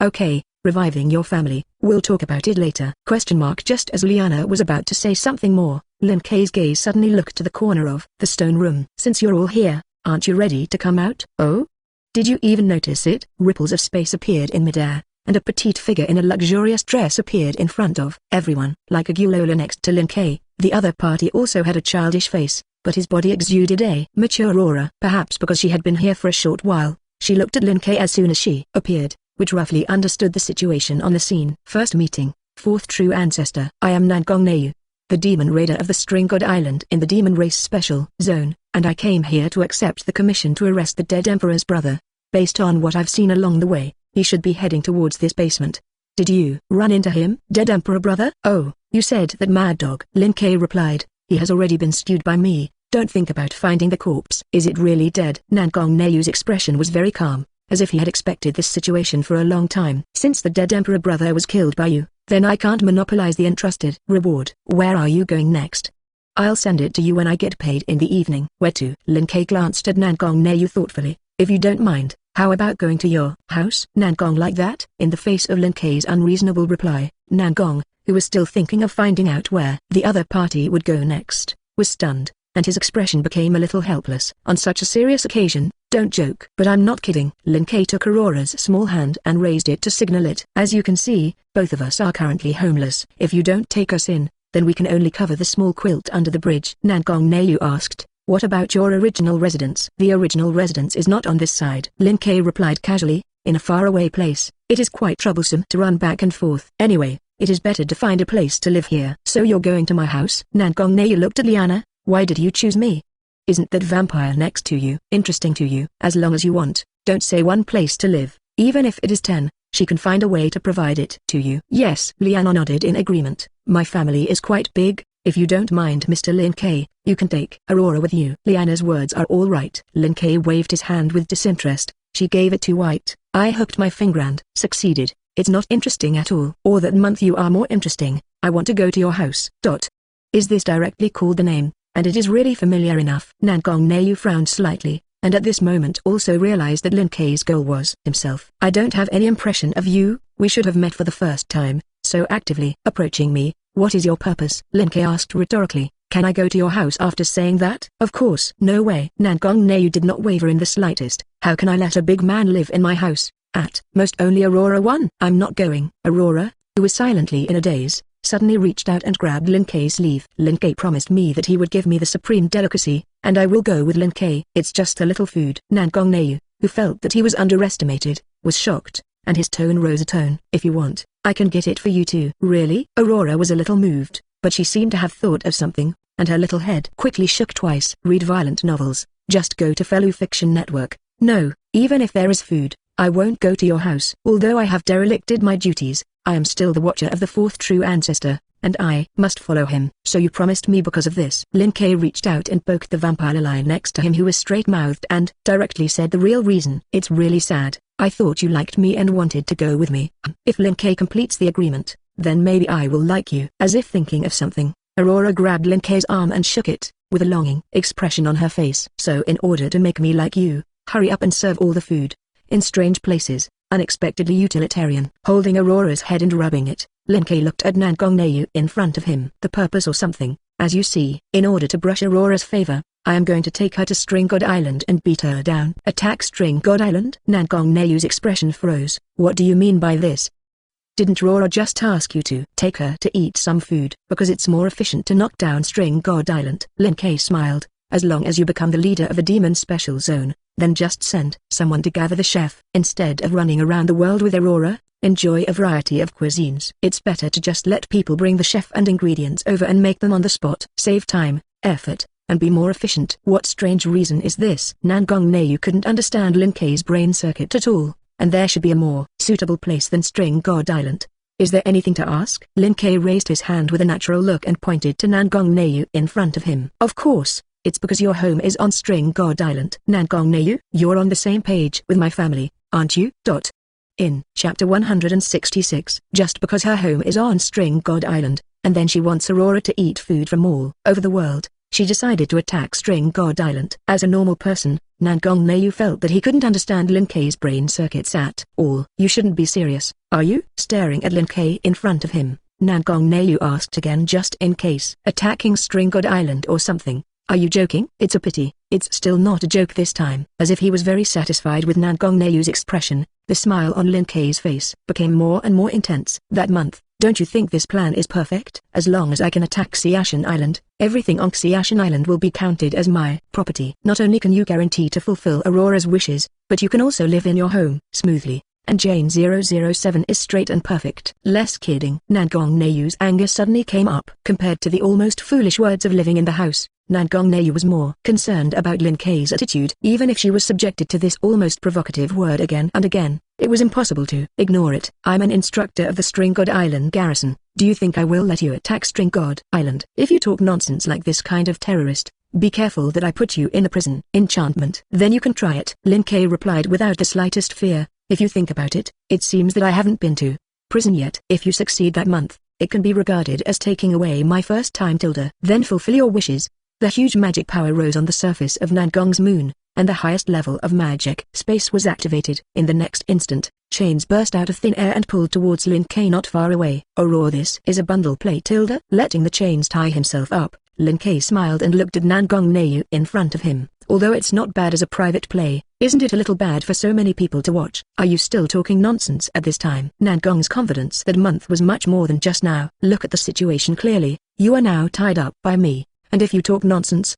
okay, reviving your family, we'll talk about it later." Just as Liana was about to say something more, Lin Kei's gaze suddenly looked to the corner of the stone room. "Since you're all here, aren't you ready to come out?" "Oh? Did you even notice it?" Ripples of space appeared in midair, and a petite figure in a luxurious dress appeared in front of everyone. Like a Gulola next to Lin Kei, the other party also had a childish face, but his body exuded a mature aura. Perhaps because she had been here for a short while, she looked at Lin Kei as soon as she appeared, which roughly understood the situation on the scene. "First meeting, fourth true ancestor. I am Nangong, the demon raider of the String God Island in the demon race special zone, and I came here to accept the commission to arrest the dead emperor's brother. Based on what I've seen along the way, he should be heading towards this basement. Did you run into him?" "Dead emperor brother? Oh, you said that Mad Dog." Lin Kei replied, "He has already been stewed by me. Don't think about finding the corpse." "Is it really dead?" Nangong Neyu's expression was very calm, as if he had expected this situation for a long time. Since the dead emperor brother was killed by you, then I can't monopolize the entrusted reward. Where are you going next? I'll send it to you when I get paid in the evening. Where to? Lin Kei glanced at Nan Gongnayu thoughtfully. If you don't mind, how about going to your house? Nan Gong like that? In the face of Lin Kei's unreasonable reply, Nan Gong, who was still thinking of finding out where the other party would go next, was stunned, and his expression became a little helpless. On such a serious occasion, don't joke. But I'm not kidding. Lin Kei took Aurora's small hand and raised it to signal it. As you can see, both of us are currently homeless. If you don't take us in, then we can only cover the small quilt under the bridge. Nan Gongnayu asked, what about your original residence? The original residence is not on this side. Lin Kei replied casually, in a faraway place. It is quite troublesome to run back and forth. Anyway, it is better to find a place to live here. So you're going to my house? Nan Gongnayu looked at Liana. Why did you choose me? Isn't that vampire next to you interesting to you? As long as you want, don't say one place to live, even if it is 10. She can find a way to provide it to you. Yes, Liana nodded in agreement. My family is quite big. If you don't mind Mr. Lin Kei, you can take Aurora with you. Liana's words are all right. Lin Kei waved his hand with disinterest. She gave it to White. I hooked my finger and succeeded. It's not interesting at all. Or that month you are more interesting. I want to go to your house. Is this directly called the name? And it is really familiar enough. Nan Gongnayu frowned slightly, and at this moment also realized that Lin Kei's goal was himself. I don't have any impression of you. We should have met for the first time, so actively approaching me. What is your purpose? Lin Kei asked rhetorically. Can I go to your house after saying that? Of course. No way. Nan Gongnayu did not waver in the slightest. How can I let a big man live in my house? At most only Aurora won. I'm not going. Aurora, who was silently in a daze, suddenly reached out and grabbed Lin Kei's sleeve. Lin Kei promised me that he would give me the supreme delicacy, and I will go with Lin Kei. It's just a little food. Nan Gongnayu, who felt that he was underestimated, was shocked, and his tone rose a tone. If you want, I can get it for you too. Really? Aurora was a little moved, but she seemed to have thought of something, and her little head quickly shook twice. Read violent novels, just go to Fellow Fiction Network. No, even if there is food, I won't go to your house. Although I have derelicted my duties, I am still the watcher of the fourth true ancestor, and I must follow him. So you promised me because of this. Lin Kei reached out and poked the vampire lion next to him who was straight-mouthed and directly said the real reason. It's really sad. I thought you liked me and wanted to go with me. If Lin Kei completes the agreement, then maybe I will like you. As if thinking of something, Aurora grabbed Lin Kei's arm and shook it, with a longing expression on her face. So in order to make me like you, hurry up and serve all the food. In strange places, unexpectedly utilitarian. Holding Aurora's head and rubbing it, Lin Kei looked at Nan Gongnayu in front of him. The purpose or something, as you see. In order to brush Aurora's favor, I am going to take her to String God Island and beat her down. Attack String God Island? Nan Gongnayu's expression froze. What do you mean by this? Didn't Aurora just ask you to take her to eat some food? Because it's more efficient to knock down String God Island. Lin Kei smiled. As long as you become the leader of a demon special zone, then just send someone to gather the chef. Instead of running around the world with Aurora, enjoy a variety of cuisines. It's better to just let people bring the chef and ingredients over and make them on the spot. Save time, effort, and be more efficient. What strange reason is this? Nan Gongnayu couldn't understand Lin Kei's brain circuit at all, and there should be a more suitable place than String God Island. Is there anything to ask? Lin Kei raised his hand with a natural look and pointed to Nan Gongnayu in front of him. Of course. It's because your home is on String God Island. Nan Gongnayu, you're on the same page with my family, aren't you? In Chapter 166, just because her home is on String God Island, and then she wants Aurora to eat food from all over the world, she decided to attack String God Island. As a normal person, Nan Gongnayu felt that he couldn't understand Lin Kei's brain circuits at all. You shouldn't be serious, are you? Staring at Lin Kei in front of him, Nan Gongnayu asked again just in case. Attacking String God Island or something? Are you joking? It's a pity, it's still not a joke this time. As if he was very satisfied with Nan Gongnayu's expression, the smile on Lin Kei's face became more and more intense. That month, don't you think this plan is perfect? As long as I can attack Xiashan Island, everything on Xiashan Island will be counted as my property. Not only can you guarantee to fulfill Aurora's wishes, but you can also live in your home smoothly. And Jane 007 is straight and perfect. Less kidding. Nan Gongnayu's anger suddenly came up. Compared to the almost foolish words of living in the house, Nan Gongnayu was more concerned about Lin Kei's attitude. Even if she was subjected to this almost provocative word again and again, it was impossible to ignore it. I'm an instructor of the String God Island garrison. Do you think I will let you attack String God Island? If you talk nonsense like this kind of terrorist, Be careful that I put you in a prison. Enchantment. Then you can try it. Lin Kei replied without the slightest fear. If you think about it, it seems that I haven't been to prison yet. If you succeed that month, it can be regarded as taking away my first time. Then fulfill your wishes. The huge magic power rose on the surface of Nangong's moon, and the highest level of magic space was activated. In the next instant, chains burst out of thin air and pulled towards Lin Kei not far away. Aurora, this is a bundle play. Letting the chains tie himself up, Lin Kei smiled and looked at Nangong Neu in front of him. Although it's not bad as a private play, isn't it a little bad for so many people to watch? Are you still talking nonsense at this time? Nangong's confidence that month was much more than just now. Look at the situation clearly. You are now tied up by me, and if you talk nonsense,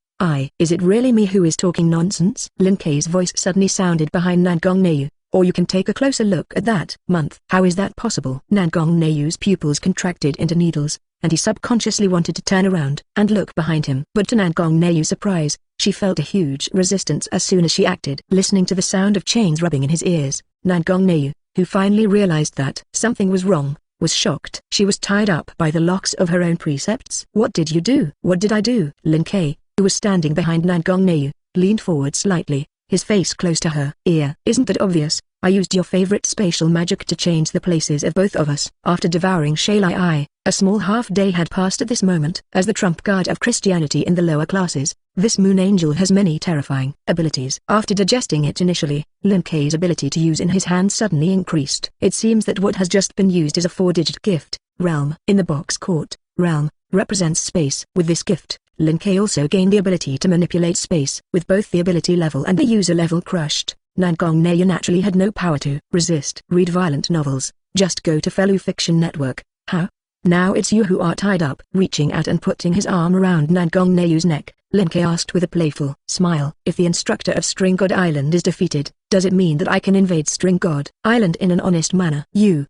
is it really me who is talking nonsense? Lin Kei's voice suddenly sounded behind Nangong Neu. Or you can take a closer look at that month. How is that possible? Nangong Neu's pupils contracted into needles, and he subconsciously wanted to turn around and look behind him. But to Nangong Neu's surprise, she felt a huge resistance as soon as she acted. Listening to the sound of chains rubbing in his ears, Nangong Neu, who finally realized that something was wrong, was shocked. She was tied up by the locks of her own precepts. What did you do? What did I do? Lin Kei, who was standing behind Nangong Neu, leaned forward slightly, his face close to her ear. Isn't that obvious? I used your favorite spatial magic to change the places of both of us. After devouring Shalai, a small half-day had passed at this moment. As the trump card of Christianity in the lower classes, this moon angel has many terrifying abilities. After digesting it initially, Lin Kei's ability to use in his hand suddenly increased. It seems that what has just been used is a 4-digit gift, realm. In the box court, realm represents space. With this gift, Lin Kei also gained the ability to manipulate space. With both the ability level and the user level crushed, Nangong Neu naturally had no power to resist. Read violent novels, just go to Fellow Fiction Network. How? Now it's you who are tied up. Reaching out and putting his arm around Nangong Neu's neck, Lin Kei asked with a playful smile. If the instructor of String God Island is defeated, does it mean that I can invade String God Island in an honest manner?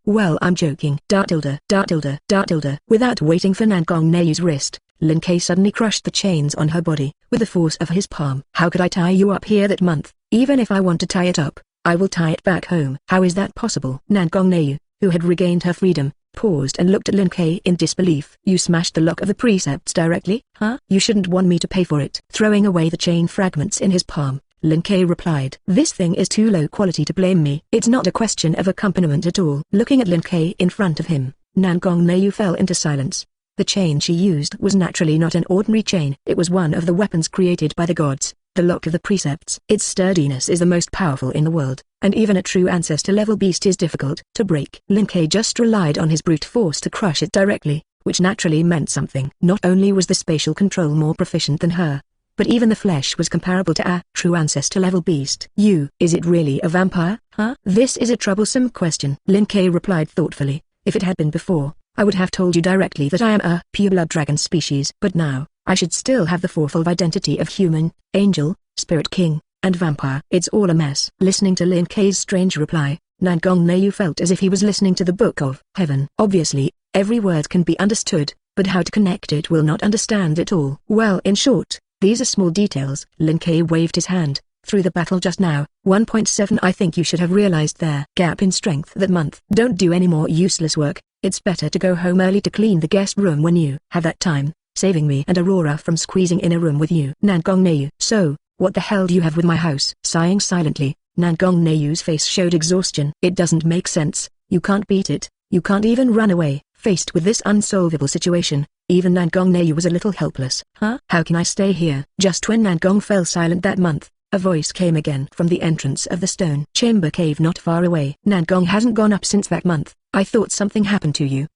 Well, I'm joking. Without waiting for Nangong Neu's wrist, Lin Kei suddenly crushed the chains on her body with the force of his palm. How could I tie you up here that month? Even if I want to tie it up, I will tie it back home. How is that possible? Nangong Neu, who had regained her freedom, paused and looked at Lin Kei in disbelief. You smashed the lock of the precepts directly? You shouldn't want me to pay for it. Throwing away the chain fragments in his palm, Lin Kei replied. This thing is too low quality to blame me. It's not a question of accompaniment at all. Looking at Lin Kei in front of him, Nangong Neu fell into silence. The chain she used was naturally not an ordinary chain. It was one of the weapons created by the gods, the lock of the precepts. Its sturdiness is the most powerful in the world, and even a true ancestor-level beast is difficult to break. Lin Kei just relied on his brute force to crush it directly, which naturally meant something. Not only was the spatial control more proficient than her, but even the flesh was comparable to a true ancestor-level beast. Is it really a vampire? This is a troublesome question. Lin Kei replied thoughtfully. If it had been before, I would have told you directly that I am a pure-blood dragon species. But now, I should still have the fourfold identity of human, angel, spirit king, and vampire. It's all a mess. Listening to Lin Kei's strange reply, Nangong Neu felt as if he was listening to the Book of Heaven. Obviously, every word can be understood, but how to connect it will not understand it all. Well, in short, these are small details. Lin Kei waved his hand. Through the battle just now, 1.7 I think you should have realized their gap in strength that month. Don't do any more useless work. It's better to go home early to clean the guest room when you have that time, saving me and Aurora from squeezing in a room with you. Nangong Neu. So, what the hell do you have with my house? Sighing silently, Nangong Neu's face showed exhaustion. It doesn't make sense. You can't beat it. You can't even run away. Faced with this unsolvable situation, even Nangong Neu was a little helpless. How can I stay here? Just when Nangong fell silent that month, a voice came again from the entrance of the stone chamber cave not far away. Nangong hasn't gone up since that month. I thought something happened to you.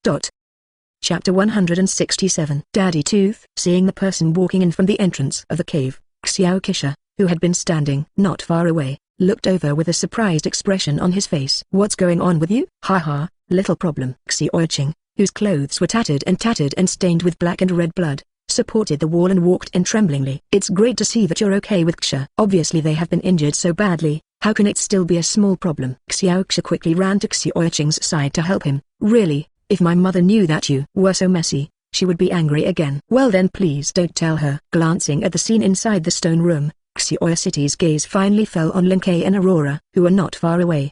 Chapter 167. Daddy Tooth. Seeing the person walking in from the entrance of the cave, Xiao Kisha, who had been standing not far away, looked over with a surprised expression on his face. What's going on with you? Ha, little problem. Xiao, whose clothes were tattered and stained with black and red blood, supported the wall and walked in tremblingly. It's great to see that you're okay with Ksha. Obviously they have been injured so badly, how can it still be a small problem? Xiao Ksha quickly ran to Xiaoqing's side to help him. Really, if my mother knew that you were so messy, she would be angry again. Well then please don't tell her. Glancing at the scene inside the stone room, Xiao's gaze finally fell on Lin Kei and Aurora, who were not far away.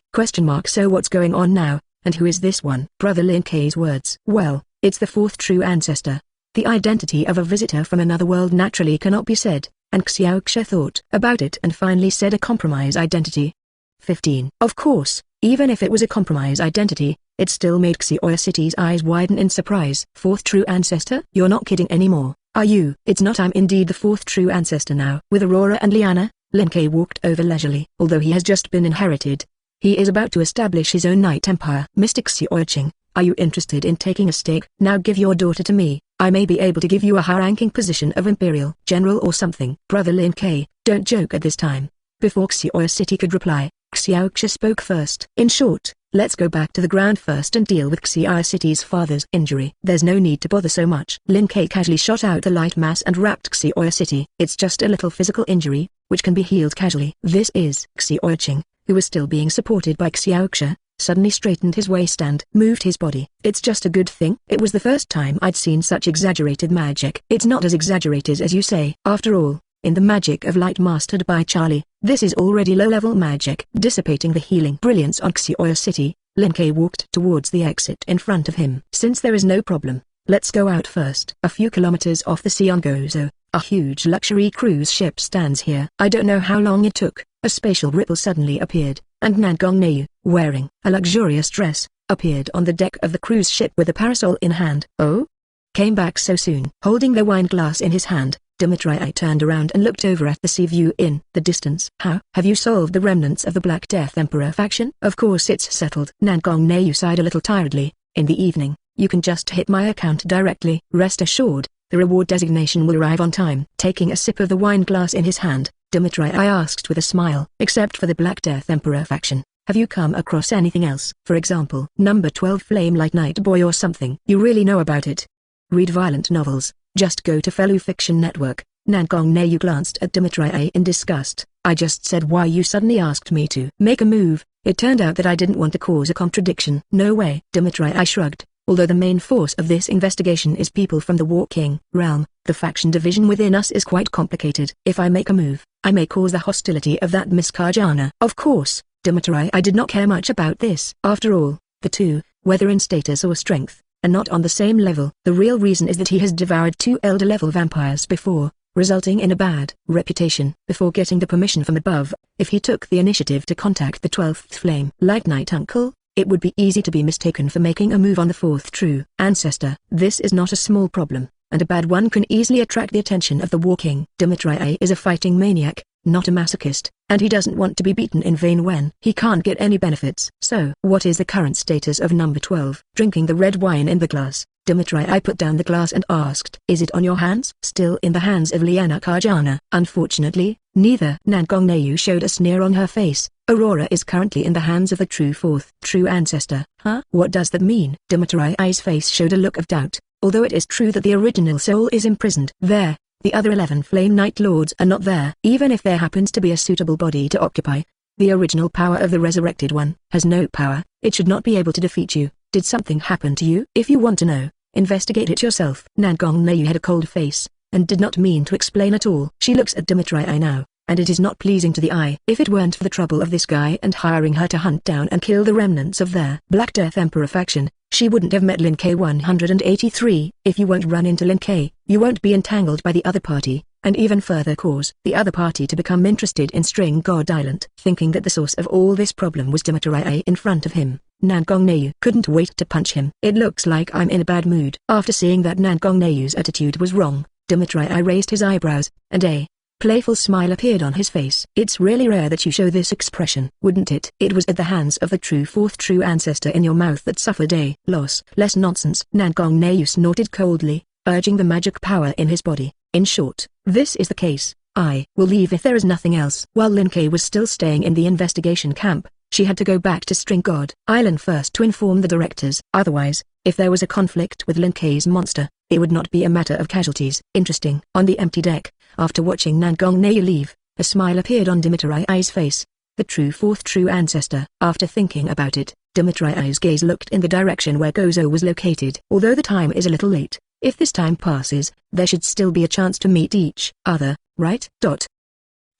So what's going on now, and who is this one? Brother Lin Kei's words. Well, it's the fourth true ancestor. The identity of a visitor from another world naturally cannot be said, and Xiaoxia thought about it and finally said a compromise identity. 15. Of course, even if it was a compromise identity, it still made Xioya City's eyes widen in surprise. Fourth true ancestor? You're not kidding anymore, are you? It's not. I'm indeed the fourth true ancestor now. With Aurora and Liana, Lin Ke walked over leisurely. Although he has just been inherited, he is about to establish his own night empire. Mystic Xiaoqing, are you interested in taking a stake? Now give your daughter to me. I may be able to give you a high-ranking position of Imperial General or something. Brother Lin Ke, don't joke at this time. Before Xioya City could reply, Xiaoxia spoke first. In short, let's go back to the ground first and deal with Xioya City's father's injury. There's no need to bother so much. Lin Ke casually shot out the light mass and wrapped Xioya City. It's just a little physical injury, which can be healed casually. This is Xiaoqing, who was still being supported by Xiaoxia, suddenly straightened his waist and moved his body. It's just a good thing. It was the first time I'd seen such exaggerated magic. It's not as exaggerated as you say. After all, in the magic of light mastered by Charlie, this is already low-level magic. Dissipating the healing brilliance on Xioya City, Lin Ke walked towards the exit in front of him. Since there is no problem, let's go out first. A few kilometers off the sea on Gozo, a huge luxury cruise ship stands here. I don't know how long it took. A spatial ripple suddenly appeared, and Nangong Neu, wearing a luxurious dress, appeared on the deck of the cruise ship with a parasol in hand. Oh? Came back so soon. Holding the wine glass in his hand, Dimitri turned around and looked over at the sea view in the distance. How? Have you solved the remnants of the Black Death Emperor faction? Of course it's settled. Nangong Neu sighed a little tiredly. In the evening, you can just hit my account directly. Rest assured, the reward designation will arrive on time. Taking a sip of the wine glass in his hand, Dimitri asked with a smile. Except for the Black Death Emperor faction, have you come across anything else? For example, number 12 Flame Light Night Boy or something? You really know about it? Read violent novels. Just go to Fellow Fiction Network. Nangong Neu glanced at Dimitri in disgust. I just said why you suddenly asked me to make a move. It turned out that I didn't want to cause a contradiction. No way. Dimitri shrugged. Although the main force of this investigation is people from the Walking realm, the faction division within us is quite complicated. If I make a move, I may cause the hostility of that Miss Karjana. Of course, Dimitri did not care much about this. After all, the two, whether in status or strength, are not on the same level. The real reason is that he has devoured 2 elder-level vampires before, resulting in a bad reputation. Before getting the permission from above, if he took the initiative to contact the 12th Flame Light Knight uncle, it would be easy to be mistaken for making a move on the 4th true ancestor. This is not a small problem, and a bad one can easily attract the attention of the Walking. Dimitri is a fighting maniac, not a masochist, and he doesn't want to be beaten in vain when he can't get any benefits. So, what is the current status of number 12? Drinking the red wine in the glass, Dimitri put down the glass and asked, is it on your hands? Still in the hands of Liana Karjana. Unfortunately, neither. Nangong Neu showed a sneer on her face. Aurora is currently in the hands of the true 4th true ancestor. Huh? What does that mean? Dimitri's face showed a look of doubt. Although it is true that the original soul is imprisoned there, the other 11 Flame Knight Lords are not there. Even if there happens to be a suitable body to occupy, the original power of the Resurrected One has no power. It should not be able to defeat you. Did something happen to you? If you want to know, investigate it yourself. Nangong Neu had a cold face, and did not mean to explain at all. She looks at Dimitri now, and it is not pleasing to the eye. If it weren't for the trouble of this guy and hiring her to hunt down and kill the remnants of their Black Death Emperor faction, she wouldn't have met Lin Ke 183. If you won't run into Lin Ke, you won't be entangled by the other party, and even further cause the other party to become interested in String God Island. Thinking that the source of all this problem was Dimitri in front of him, Nangong Neu couldn't wait to punch him. It looks like I'm in a bad mood. After seeing that Nangong Neu's attitude was wrong, Dimitri raised his eyebrows, and a playful smile appeared on his face. It's really rare that you show this expression, wouldn't it? It was at the hands of the true 4th true ancestor in your mouth that suffered a loss. Less nonsense. Nangong Neu snorted coldly, urging the magic power in his body. In short, this is the case. I will leave if there is nothing else. While Lin Ke was still staying in the investigation camp, she had to go back to String God Island first to inform the directors. Otherwise, if there was a conflict with Lin Ke's monster, it would not be a matter of casualties. Interesting. On the empty deck, after watching Nangong Neu leave, a smile appeared on Dimitri's face. The true 4th true ancestor. After thinking about it, Dimitri's gaze looked in the direction where Gozo was located. Although the time is a little late, if this time passes, there should still be a chance to meet each other, right?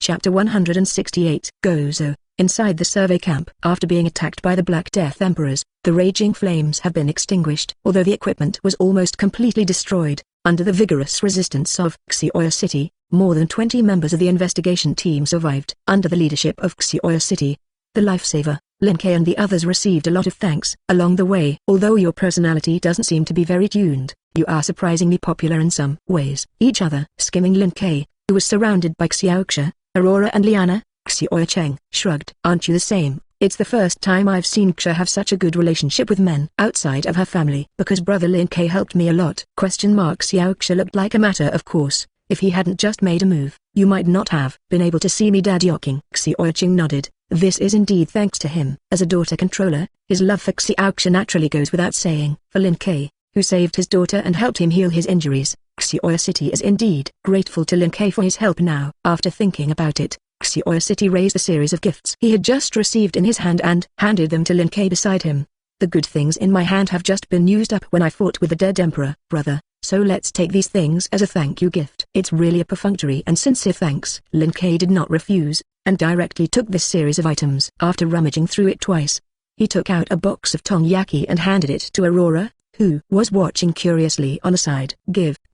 Chapter 168. Gozo. Inside the survey camp. After being attacked by the Black Death Emperors, the raging flames have been extinguished. Although the equipment was almost completely destroyed, under the vigorous resistance of Xioya City, more than 20 members of the investigation team survived under the leadership of Xiao City. The lifesaver, Lin Kei and the others received a lot of thanks along the way. Although your personality doesn't seem to be very tuned, you are surprisingly popular in some ways. Each other. Skimming Lin Kei, who was surrounded by Xiaoxia, Aurora and Liana, Xiao Cheng shrugged. Aren't you the same? It's the first time I've seen Xia have such a good relationship with men outside of her family. Because brother Lin Kei helped me a lot. Xiaoxia looked like a matter of course. If he hadn't just made a move, you might not have been able to see me dadyoking. Xiao Cheng nodded. This is indeed thanks to him. As a daughter controller, his love for Xiaoxia naturally goes without saying. For Lin Kei, who saved his daughter and helped him heal his injuries, Xiao City is indeed grateful to Lin Kei for his help now. After thinking about it, Xiao City raised a series of gifts he had just received in his hand and handed them to Lin Kei beside him. The good things in my hand have just been used up when I fought with the dead emperor, brother, so let's take these things as a thank you gift. It's really a perfunctory and sincere thanks. Lin Kei did not refuse, and directly took this series of items. After rummaging through it twice, he took out a box of tongnyaki and handed it to Aurora, who was watching curiously on the side.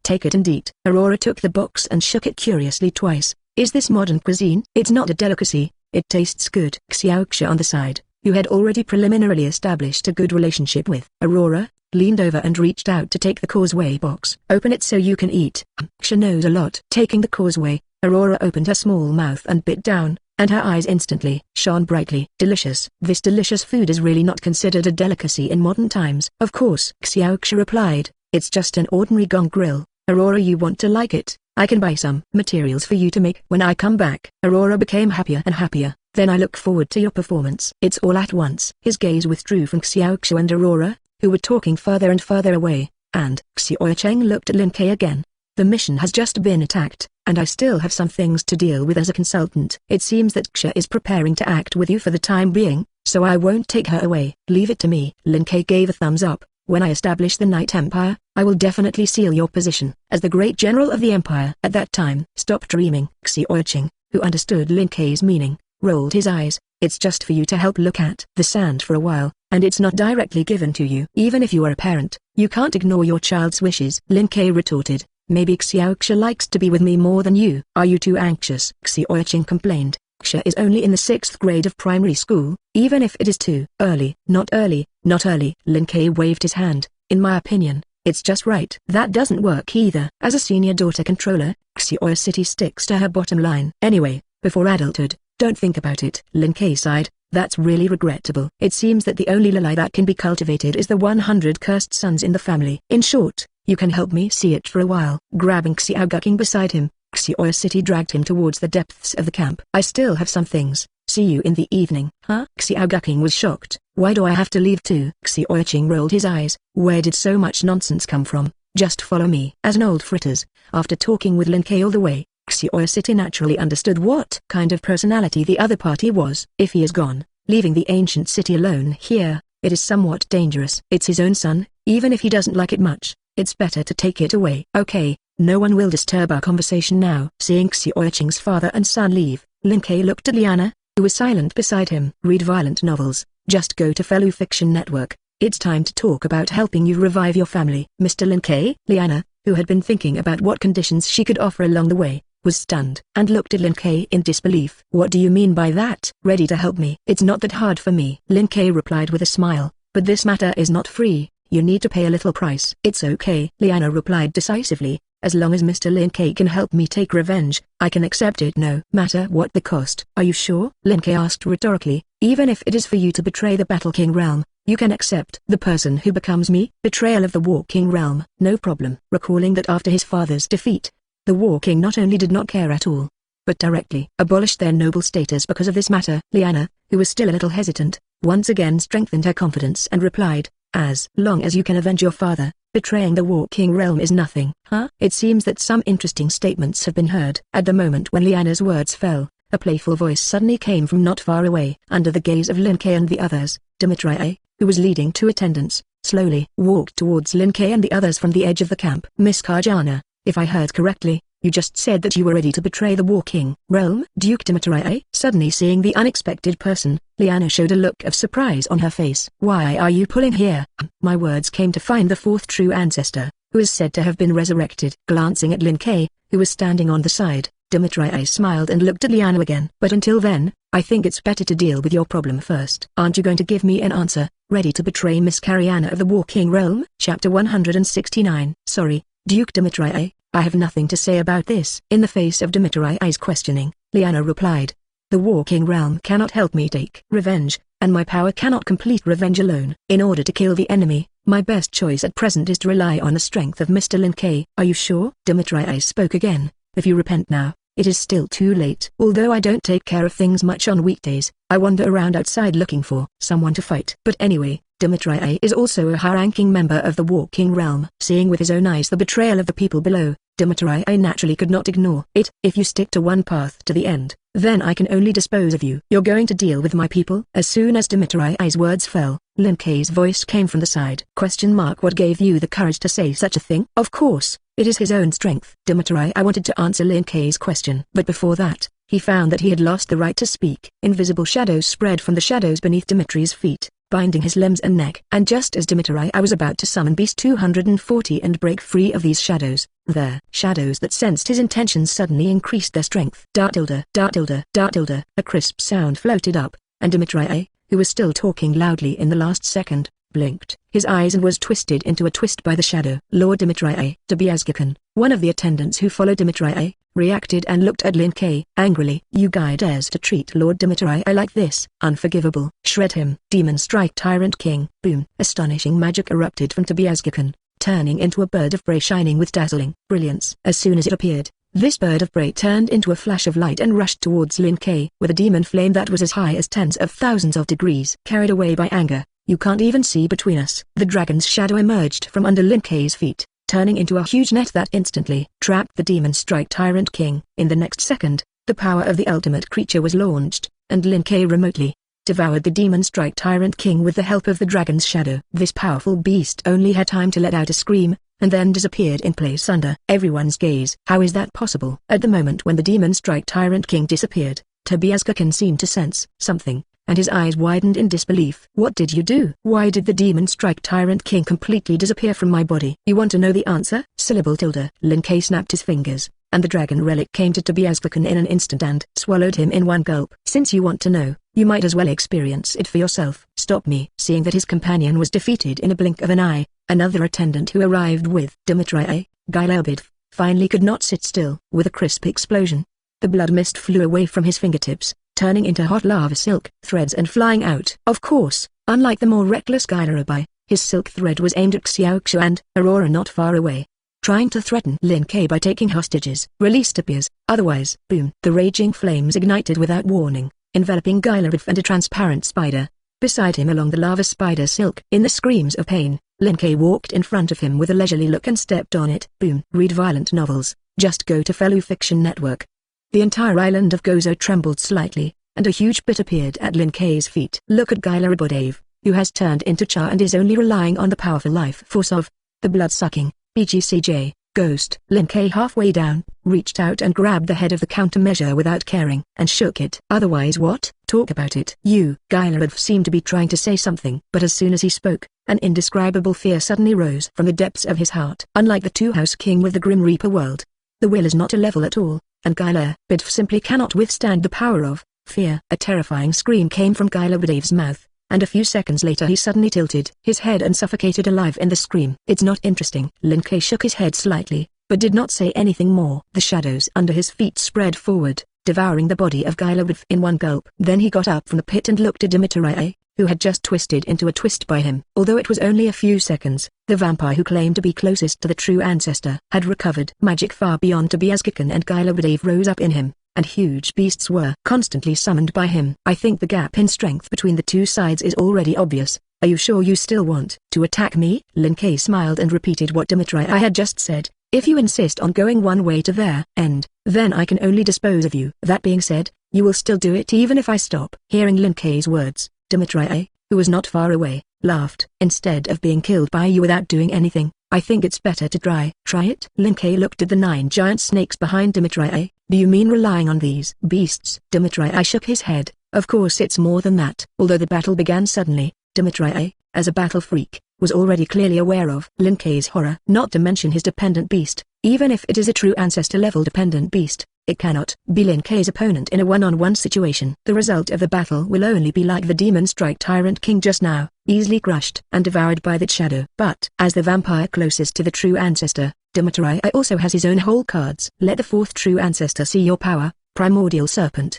Take it and eat. Aurora took the box and shook it curiously twice. Is this modern cuisine? It's not a delicacy, it tastes good. Xiaoxia on the side, who had already preliminarily established a good relationship with Aurora, leaned over and reached out to take the causeway box. Open it so you can eat. Xia knows a lot. Taking the causeway, Aurora opened her small mouth and bit down, and her eyes instantly shone brightly. Delicious. This delicious food is really not considered a delicacy in modern times. Of course, Xiaoxia replied, it's just an ordinary gong grill. Aurora, you want to like it? I can buy some materials for you to make when I come back. Aurora became happier and happier. Then I look forward to your performance. It's all at once. His gaze withdrew from Xiaoxia and Aurora, who were talking further and further away, and Xiao Cheng looked at Lin Kei again. The mission has just been attacked, and I still have some things to deal with as a consultant. It seems that Xia is preparing to act with you for the time being, so I won't take her away. Leave it to me. Lin Kei gave a thumbs up. When I establish the Night Empire, I will definitely seal your position as the great general of the empire. At that time, stop dreaming. Xiao Cheng, who understood Lin Kei's meaning, rolled his eyes. It's just for you to help look at the sand for a while, and it's not directly given to you. Even if you are a parent, you can't ignore your child's wishes. Lin Kei retorted. Maybe Xiaoxia likes to be with me more than you. Are you too anxious? Xiao Cheng complained. Xia is only in the 6th grade of primary school, even if it is too early. Not early, not early. Lin Kei waved his hand. In my opinion, it's just right. That doesn't work either. As a senior daughter controller, Xiao City sticks to her bottom line. Anyway, before adulthood, don't think about it. Lin Kei sighed. That's really regrettable. It seems that the only lily that can be cultivated is the 100 cursed sons in the family. In short, you can help me see it for a while. Grabbing Xiao Guking beside him, Xiao City dragged him towards the depths of the camp. I still have some things. See you in the evening. Huh? Xiao Guking was shocked. Why do I have to leave too? Xiao Cheng rolled his eyes. Where did so much nonsense come from? Just follow me. As an old fritters, after talking with Lin Kei all the way, Xiao City naturally understood what kind of personality the other party was. If he is gone, leaving the ancient city alone here, it is somewhat dangerous. It's his own son, even if he doesn't like it much, it's better to take it away. Okay, no one will disturb our conversation now. Seeing Xiao Cheng's father and son leave, Lin Kei looked at Liana, who was silent beside him. Read violent novels, just go to Fellow Fiction Network. It's time to talk about helping you revive your family. Mr. Lin Kei. Liana, who had been thinking about what conditions she could offer along the way, was stunned and looked at Lin Kei in disbelief. What do you mean by that? Ready to help me? It's not that hard for me. Lin Kei replied with a smile, but this matter is not free. You need to pay a little price. It's okay. Liana replied decisively. As long as Mr. Lin Kei can help me take revenge, I can accept it no matter what the cost. Are you sure? Lin Kei asked rhetorically. Even if it is for you to betray the Battle King realm, you can accept the person who becomes me? Betrayal of the War King realm. No problem. Recalling that after his father's defeat, the War King not only did not care at all, but directly abolished their noble status because of this matter. Liana, who was still a little hesitant, once again strengthened her confidence and replied, as long as you can avenge your father, betraying the War King realm is nothing. Huh? It seems that some interesting statements have been heard. At the moment when Liana's words fell, a playful voice suddenly came from not far away. Under the gaze of Lin Kei and the others, Dmitri, who was leading to attendants, slowly walked towards Lin Kei and the others from the edge of the camp. Miss Karjana, if I heard correctly, you just said that you were ready to betray the War King realm? Duke Dmitri? Suddenly seeing the unexpected person, Liana showed a look of surprise on her face. Why are you pulling here? My words came to find the fourth true ancestor, who is said to have been resurrected. Glancing at Lin Kei, who was standing on the side, Dimitri smiled and looked at Liana again. But until then, I think it's better to deal with your problem first. Aren't you going to give me an answer, ready to betray Miss Cariana of the Walking Realm? Chapter 169. Sorry, Duke Dimitri, I have nothing to say about this. In the face of Dimitri's questioning, Liana replied. The Walking Realm cannot help me take revenge, and my power cannot complete revenge alone. In order to kill the enemy, my best choice at present is to rely on the strength of Mr. Lin Kei. Are you sure? Dimitri spoke again. If you repent now, it is still too late. Although I don't take care of things much on weekdays, I wander around outside looking for someone to fight. But anyway, Dimitri is also a high-ranking member of the Walking Realm. Seeing with his own eyes the betrayal of the people below, Dimitri naturally could not ignore it. If you stick to one path to the end, then I can only dispose of you. You're going to deal with my people? As soon as Dimitri's words fell, Lin Kei's voice came from the side. What gave you the courage to say such a thing? Of course, it is his own strength. Dimitri wanted to answer Lin Kei's question. But before that, he found that he had lost the right to speak. Invisible shadows spread from the shadows beneath Dimitri's feet, binding his limbs and neck. And just as Dimitri was about to summon Beast 240 and break free of these shadows, the shadows that sensed his intentions suddenly increased their strength. A crisp sound floated up, and Dimitri, who was still talking loudly in the last second, blinked his eyes and was twisted into a twist by the shadow. Lord Dimitri, Tobiasgikan, one of the attendants who followed Dimitri, reacted and looked at Lin Kei angrily. You guy dares to treat Lord Dimitri like this? Unforgivable. Shred him. Demon strike Tyrant King. Boom. Astonishing magic erupted from Tobiasgikan, turning into a bird of prey shining with dazzling brilliance. As soon as it appeared, this bird of prey turned into a flash of light and rushed towards Lin Kei with a demon flame that was as high as tens of thousands of degrees. Carried away by anger, you can't even see between us. The dragon's shadow emerged from under Lin Kei's feet, turning into a huge net that instantly trapped the demon strike Tyrant King. In the next second, the power of the ultimate creature was launched, and Lin Kei remotely devoured the demon strike Tyrant King with the help of the dragon's shadow. This powerful beast only had time to let out a scream, and then disappeared in place under everyone's gaze. How is that possible? At the moment when the demon strike Tyrant King disappeared, Tobiasgikan seemed to sense something, and his eyes widened in disbelief. What did you do? Why did the demon strike Tyrant King completely disappear from my body? You want to know the answer? Syllable tilde. Lin Kei snapped his fingers, and the dragon relic came to Tobiasgikan in an instant and swallowed him in one gulp. Since you want to know, you might as well experience it for yourself. Stop me. Seeing that his companion was defeated in a blink of an eye, another attendant who arrived with Dimitri, Gilabid, finally could not sit still. With a crisp explosion, the blood mist flew away from his fingertips, turning into hot lava silk threads and flying out. Of course, unlike the more reckless Gilarabai, his silk thread was aimed at Xiaoxu and Aurora not far away, trying to threaten Lin Kei by taking hostages. Released appears, otherwise, boom. The raging flames ignited without warning, enveloping Gilarabai and a transparent spider beside him along the lava spider silk. In the screams of pain, Lin Kei walked in front of him with a leisurely look and stepped on it. Boom. Read violent novels, just go to Fellow Fiction Network. The entire island of Gozo trembled slightly, and a huge pit appeared at Lin Kei's feet. Look at Gilarabai, who has turned into Cha and is only relying on the powerful life force of the blood-sucking BGCJ ghost. Lin Kei halfway down, reached out and grabbed the head of the countermeasure without caring, and shook it. Otherwise what? Talk about it. You. Gilarabai seemed to be trying to say something, but as soon as he spoke, an indescribable fear suddenly rose from the depths of his heart. Unlike the two-house king with the Grim Reaper world, the will is not a level at all, and Gilarabai simply cannot withstand the power of fear. A terrifying scream came from Gilarabaiv's mouth, and a few seconds later he suddenly tilted his head and suffocated alive in the scream. It's not interesting. Lin Kei shook his head slightly, but did not say anything more. The shadows under his feet spread forward, devouring the body of Gilarabai in one gulp. Then he got up from the pit and looked at Dimitri, who had just twisted into a twist by him. Although it was only a few seconds, the vampire who claimed to be closest to the true ancestor had recovered magic far beyond Tobiasgikan, and Gilarabai rose up in him, and huge beasts were constantly summoned by him. I think the gap in strength between the two sides is already obvious. Are you sure you still want to attack me? Lin Kei smiled and repeated what Dimitri had just said. If you insist on going one way to their end, then I can only dispose of you. That being said, you will still do it even if I stop. Hearing Lin Kei's words, Dimitri, who was not far away, laughed. Instead of being killed by you without doing anything, I think it's better to try it? Lin Kei looked at the 9 giant snakes behind Dimitri. Do you mean relying on these beasts? Dimitri shook his head. Of course it's more than that. Although the battle began suddenly, Dimitri, as a battle freak, was already clearly aware of Lin Kei's horror. Not to mention his dependent beast. Even if it is a true ancestor-level dependent beast, it cannot be Lin Kei's opponent in a one-on-one situation. The result of the battle will only be like the Demon Strike Tyrant King just now, easily crushed and devoured by that shadow. But as the vampire closest to the true ancestor, Danmachi also has his own whole cards. Let the fourth true ancestor see your power, Primordial Serpent.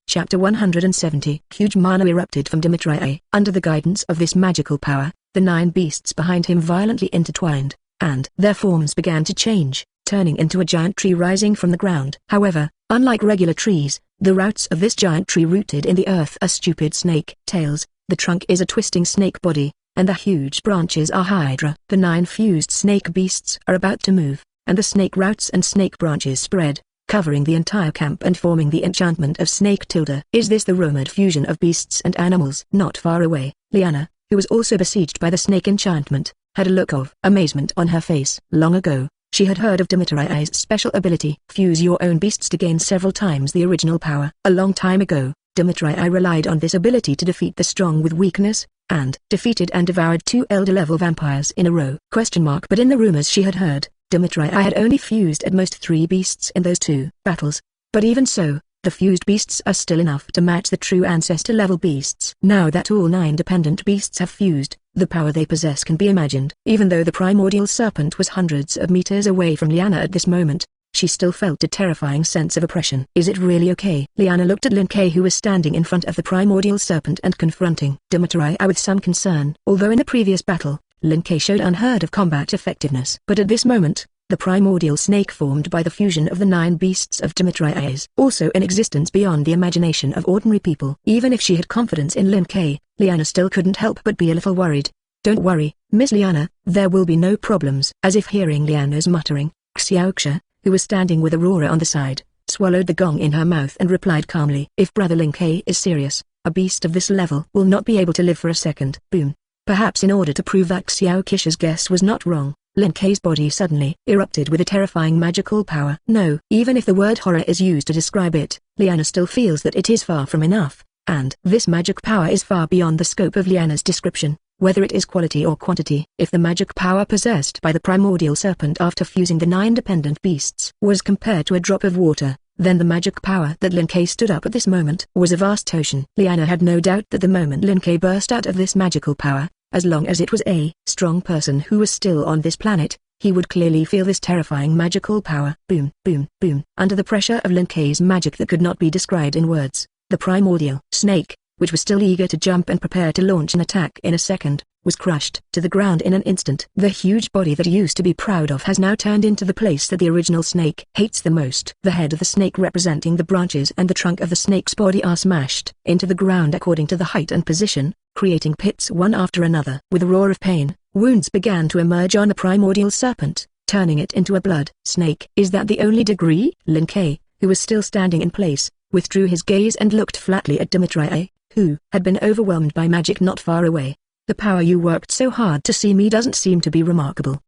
Chapter 170. Huge mana erupted from Danmachi. Under the guidance of this magical power, the 9 beasts behind him violently intertwined, and their forms began to change, turning into a giant tree rising from the ground. However, unlike regular trees, the roots of this giant tree rooted in the earth are stupid snake tails, the trunk is a twisting snake body, and the huge branches are hydra. The 9 fused snake beasts are about to move, and the snake roots and snake branches spread, covering the entire camp and forming the enchantment of Snake Tilda. Is this the rumored fusion of beasts and animals? Not far away, Liana, who was also besieged by the snake enchantment, had a look of amazement on her face. Long ago, she had heard of Danmachi's special ability, fuse your own beasts to gain several times the original power. A long time ago, Danmachi relied on this ability to defeat the strong with weakness, and defeated and devoured 2 elder-level vampires in a row. But in the rumors she had heard, Danmachi had only fused at most 3 beasts in those 2 battles. But even so, the fused beasts are still enough to match the true ancestor-level beasts. Now that all 9 dependent beasts have fused, the power they possess can be imagined. Even though the primordial serpent was hundreds of meters away from Liana at this moment, she still felt a terrifying sense of oppression. Is it really okay? Liana looked at Lin Kei, who was standing in front of the primordial serpent and confronting Danmachi with some concern. Although in the previous battle, Lin Kei showed unheard of combat effectiveness. But at this moment, the primordial snake formed by the fusion of the 9 beasts of Danmachi is also in existence beyond the imagination of ordinary people. Even if she had confidence in Lin Kei, Liana still couldn't help but be a little worried. Don't worry, Miss Liana, there will be no problems. As if hearing Liana's muttering, Xiaoxia, who was standing with Aurora on the side, swallowed the gong in her mouth and replied calmly. If Brother Lin Kei is serious, a beast of this level will not be able to live for a second. Boom. Perhaps in order to prove that Xiaoxia's guess was not wrong, Lin Kei's body suddenly erupted with a terrifying magical power. No, even if the word horror is used to describe it, Liana still feels that it is far from enough, and this magic power is far beyond the scope of Liana's description, whether it is quality or quantity. If the magic power possessed by the primordial serpent after fusing the 9 dependent beasts was compared to a drop of water, then the magic power that Lin Kei stood up at this moment was a vast ocean. Liana had no doubt that the moment Lin Kei burst out of this magical power, as long as it was a strong person who was still on this planet, he would clearly feel this terrifying magical power. Boom, boom, boom. Under the pressure of Lin Kei's magic that could not be described in words, the primordial snake, which was still eager to jump and prepare to launch an attack in a second, was crushed to the ground in an instant. The huge body that he used to be proud of has now turned into the place that the original snake hates the most. The head of the snake representing the branches and the trunk of the snake's body are smashed into the ground according to the height and position, creating pits one after another. With a roar of pain, wounds began to emerge on the primordial serpent, turning it into a blood snake. Is that the only degree? Lin Kei, who was still standing in place, withdrew his gaze and looked flatly at Danmachi, who had been overwhelmed by magic not far away. The power you worked so hard to see me doesn't seem to be remarkable.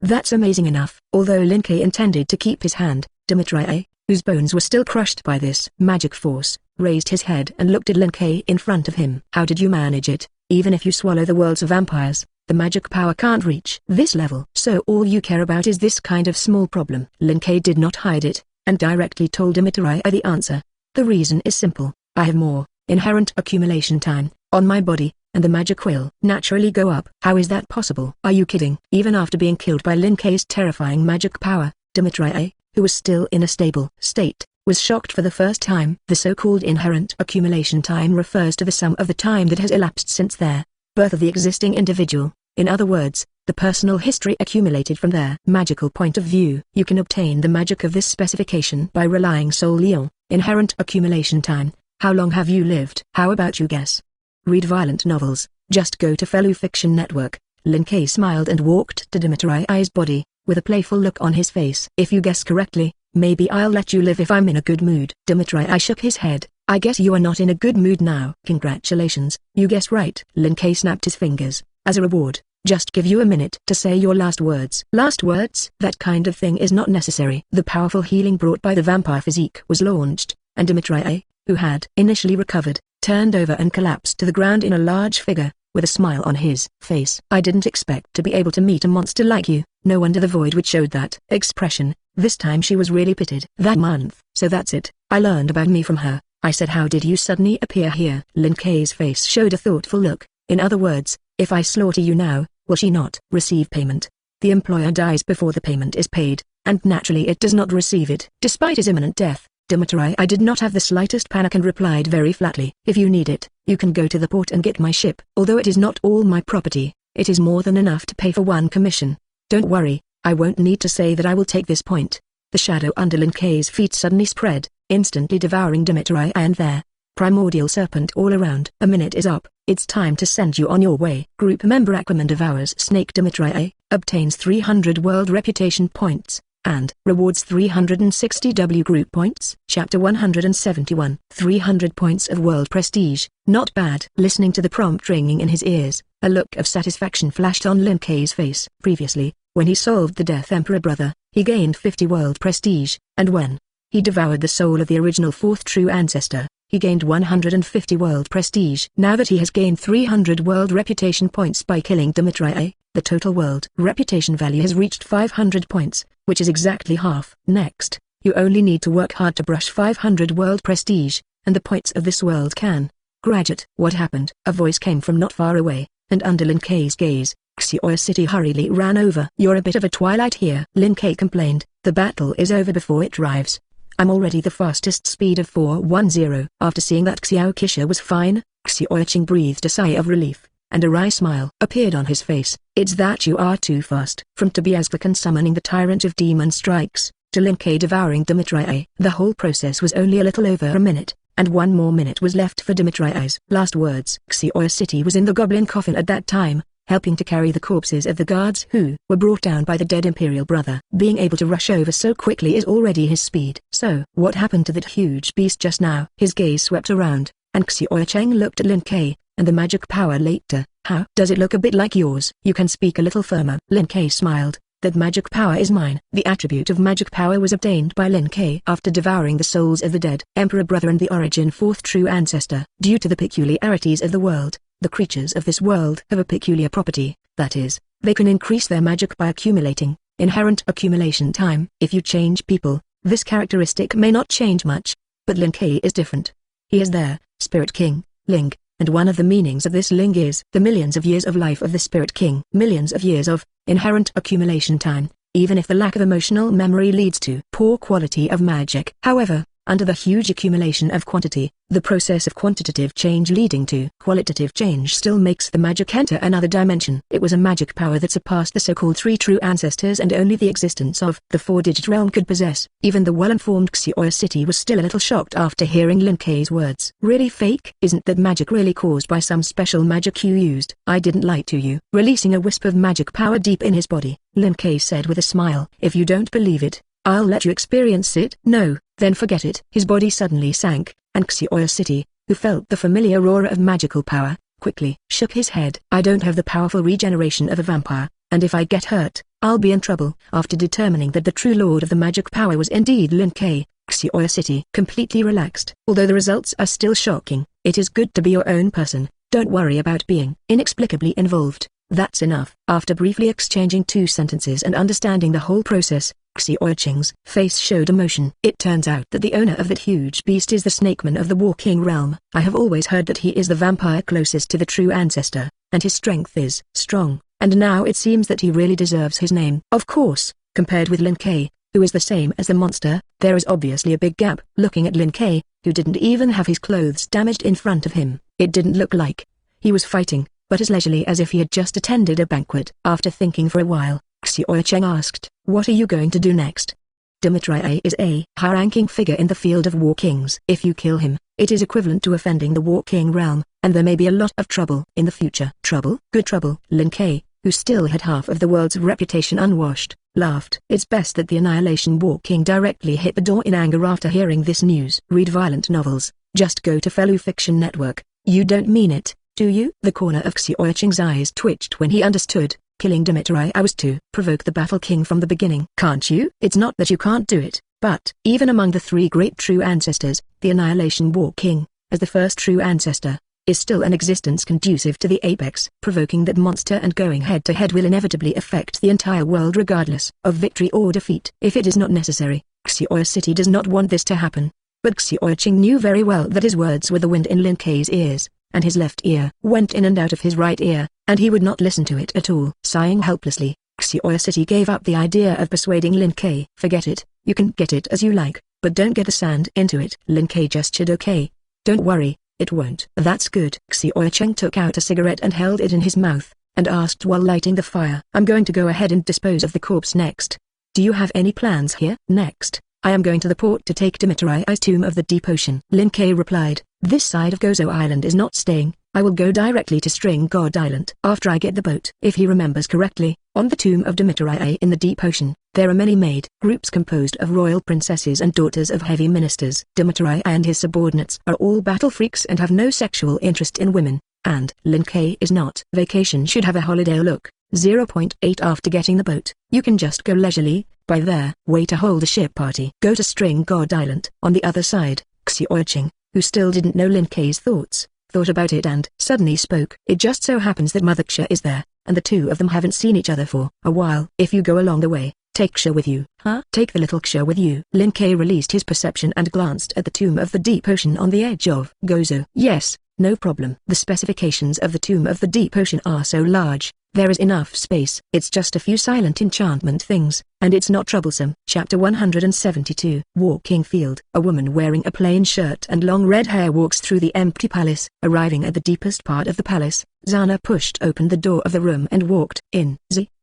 That's amazing enough. Although Lin Kei intended to keep his hand, Danmachi, whose bones were still crushed by this magic force, raised his head and looked at Lin Kei in front of him. How did you manage it? Even if you swallow the worlds of vampires, the magic power can't reach this level. So all you care about is this kind of small problem. Lin Kei did not hide it, and directly told Danmachi the answer. The reason is simple. I have more inherent accumulation time on my body, and the magic will naturally go up. How is that possible? Are you kidding? Even after being killed by Lin Kei's terrifying magic power, Danmachi, who was still in a stable state, was shocked for the first time. The so-called inherent accumulation time refers to the sum of the time that has elapsed since their birth of the existing individual. In other words, the personal history accumulated from their magical point of view. You can obtain the magic of this specification by relying solely on inherent accumulation time. How long have you lived? How about you guess? Read violent novels, just go to Fellow Fiction Network. Lin Kei smiled and walked to Danmachi's body, with a playful look on his face. If you guess correctly, maybe I'll let you live if I'm in a good mood. Danmachi shook his head. I guess you are not in a good mood now. Congratulations, you guessed right. Lin Kei snapped his fingers. As a reward, just give you a minute to say your last words. Last words? That kind of thing is not necessary. The powerful healing brought by the vampire physique was launched, and Danmachi, who had initially recovered, turned over and collapsed to the ground in a large figure, with a smile on his face. I didn't expect to be able to meet a monster like you. No wonder the void which showed that expression. This time she was really pitied. That month. So that's it. I learned about me from her. I said, how did you suddenly appear here? Lin Kei's face showed a thoughtful look. In other words, if I slaughter you now, will she not receive payment? The employer dies before the payment is paid, and naturally it does not receive it. Despite his imminent death, Danmachi did not have the slightest panic and replied very flatly, if you need it, you can go to the port and get my ship. Although it is not all my property, it is more than enough to pay for one commission. Don't worry, I won't need to say that I will take this point. The shadow under Lin Kei's feet suddenly spread, instantly devouring Danmachi and there. Primordial serpent all around. A minute is up, it's time to send you on your way. Group member Aquaman devours snake. Danmachi obtains 300 world reputation points, and rewards 360 W group points. Chapter 171. 300 points of world prestige. Not bad. Listening to the prompt ringing in his ears, a look of satisfaction flashed on Lin Kei's face. Previously, when he solved the Death Emperor brother, he gained 50 world prestige, and when he devoured the soul of the original fourth true ancestor, he gained 150 world prestige. Now that he has gained 300 world reputation points by killing Danmachi, the total world reputation value has reached 500 points, which is exactly half. Next, you only need to work hard to brush 500 world prestige, and the points of this world can graduate. What happened? A voice came from not far away, and under Lin Kei's gaze, Xiao City hurriedly ran over. You're a bit of a twilight here, Lin Kei complained. The battle is over before it arrives. I'm already the fastest speed of 410. After seeing that Xiao Kisha was fine, Xiao Qing breathed a sigh of relief, and a wry smile appeared on his face. It's that you are too fast. From Tobiasvakan summoning the tyrant of demon strikes, to Lin Kei devouring Danmachi, the whole process was only a little over a minute, and one more minute was left for Danmachi's last words. Xiao City was in the goblin coffin at that time, helping to carry the corpses of the guards who were brought down by the dead imperial brother. Being able to rush over so quickly is already his speed. So, what happened to that huge beast just now? His gaze swept around, and Xiao Cheng looked at Lin Kei, and the magic power later. How does it look? A bit like yours? You can speak a little firmer. Lin Kei smiled. That magic power is mine. The attribute of magic power was obtained by Lin Kei after devouring the souls of the dead emperor brother and the origin fourth true ancestor. Due to the peculiarities of the world, the creatures of this world have a peculiar property, that is, they can increase their magic by accumulating inherent accumulation time. If you change people, this characteristic may not change much, but Lin Kei is different. He is their Spirit King, Ling, and one of the meanings of this Ling is the millions of years of life of the Spirit King. Millions of years of inherent accumulation time, even if the lack of emotional memory leads to poor quality of magic. However, under the huge accumulation of quantity, the process of quantitative change leading to qualitative change still makes the magic enter another dimension. It was a magic power that surpassed the so-called three true ancestors and only the existence of the four-digit realm could possess. Even the well-informed Xiao City was still a little shocked after hearing Lin Kei's words. Really fake? Isn't that magic really caused by some special magic you used? I didn't lie to you. Releasing a wisp of magic power deep in his body, Lin Kei said with a smile. If you don't believe it, I'll let you experience it. No, then forget it. His body suddenly sank, and Xiao City, who felt the familiar aura of magical power, quickly shook his head. I don't have the powerful regeneration of a vampire, and if I get hurt, I'll be in trouble. After determining that the true lord of the magic power was indeed Lin Kei, Xiao City completely relaxed. Although the results are still shocking, it is good to be your own person. Don't worry about being inexplicably involved. That's enough. After briefly exchanging two sentences and understanding the whole process, Xiao Qing's face showed emotion. It turns out that the owner of that huge beast is the snakeman of the walking realm. I have always heard that he is the vampire closest to the true ancestor, and his strength is strong, and now it seems that he really deserves his name. Of course, compared with Lin Kei, who is the same as the monster, there is obviously a big gap. Looking at Lin Kei, who didn't even have his clothes damaged in front of him, it didn't look like he was fighting, but as leisurely as if he had just attended a banquet. After thinking for a while, Xiao Cheng asked, what are you going to do next? Danmachi is a high-ranking figure in the field of war kings. If you kill him, it is equivalent to offending the war king realm, and there may be a lot of trouble in the future. Trouble? Good trouble. Lin Kei, who still had half of the world's reputation unwashed, laughed. It's best that the Annihilation War King directly hit the door in anger after hearing this news. Read violent novels, just go to Fellow Fiction Network. You don't mean it, do you? The corner of Xiao Qing's eyes twitched when he understood. Killing Danmachi was to provoke the Battle King from the beginning. Can't you? It's not that you can't do it, but even among the three great true ancestors, the Annihilation War King, as the first true ancestor, is still an existence conducive to the apex, provoking that monster and going head-to-head will inevitably affect the entire world regardless of victory or defeat. If it is not necessary, Xiao City does not want this to happen. But Xiao Qing knew very well that his words were the wind in Lin Kei's ears, and his left ear went in and out of his right ear, and he would not listen to it at all. Sighing helplessly, Xiao City gave up the idea of persuading Lin Kei. Forget it, you can get it as you like, but don't get the sand into it. Lin Kei gestured okay. Don't worry, it won't. That's good. Xiao Qing took out a cigarette and held it in his mouth, and asked while lighting the fire. I'm going to go ahead and dispose of the corpse next. Do you have any plans here? Next, I am going to the port to take Dimitri's tomb of the deep ocean. Lin Kei replied, this side of Gozo Island is not staying. I will go directly to String God Island after I get the boat. If he remembers correctly, on the tomb of Dimitri in the deep ocean, there are many maid groups composed of royal princesses and daughters of heavy ministers. Dimitri and his subordinates are all battle freaks and have no sexual interest in women, and Lin Kei is not. Vacation should have a holiday look. 0.8 After getting the boat, you can just go leisurely, by their way to hold a ship party. Go to String God Island. On the other side, Xiao Qing, who still didn't know Lin Kei's thoughts, thought about it and suddenly spoke. It just so happens that Mother Xia is there, and the two of them haven't seen each other for a while. If you go along the way, take Xia with you. Huh? Take the little Xia with you. Lin Kei released his perception and glanced at the tomb of the deep ocean on the edge of Gozo. Yes, no problem. The specifications of the tomb of the deep ocean are so large, there is enough space. It's just a few silent enchantment things, and it's not troublesome. Chapter 172. Walking Field. A woman wearing a plain shirt and long red hair walks through the empty palace. Arriving at the deepest part of the palace, Zana pushed open the door of the room and walked in.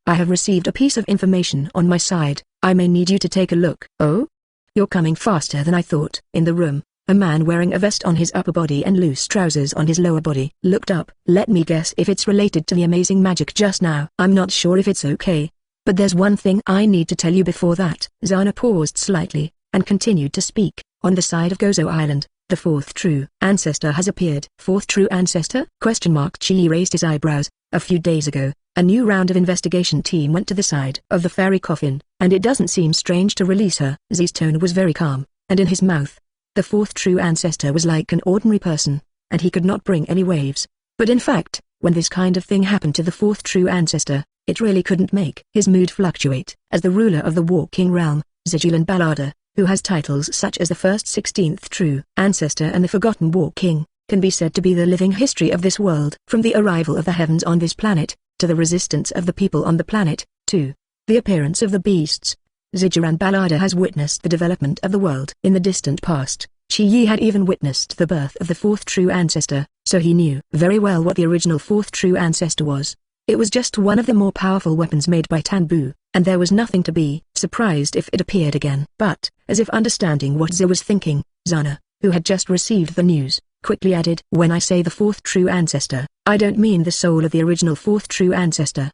I have received a piece of information on my side. I may need you to take a look. Oh? You're coming faster than I thought. In the room, a man wearing a vest on his upper body and loose trousers on his lower body looked up. Let me guess if it's related to the amazing magic just now. I'm not sure if it's okay, but there's one thing I need to tell you before that. Zana paused slightly, and continued to speak. On the side of Gozo Island, the fourth true ancestor has appeared. Fourth true ancestor? Chi raised his eyebrows. A few days ago, a new round of investigation team went to the side of the fairy coffin, and it doesn't seem strange to release her. Z's tone was very calm, and in his mouth, the fourth true ancestor was like an ordinary person, and he could not bring any waves. But in fact, when this kind of thing happened to the fourth true ancestor, it really couldn't make his mood fluctuate. As the ruler of the Walking Realm, Zijulan Ballada, who has titles such as the first 16th true ancestor and the Forgotten Walking, can be said to be the living history of this world. From the arrival of the heavens on this planet, to the resistance of the people on the planet, to the appearance of the beasts, Zijuran Ballada has witnessed the development of the world. In the distant past, Qi Yi had even witnessed the birth of the fourth true ancestor, so he knew very well what the original fourth true ancestor was. It was just one of the more powerful weapons made by Tanbu, and there was nothing to be surprised if it appeared again. But, as if understanding what Zi was thinking, Zana, who had just received the news, quickly added, when I say the fourth true ancestor, I don't mean the soul of the original fourth true ancestor,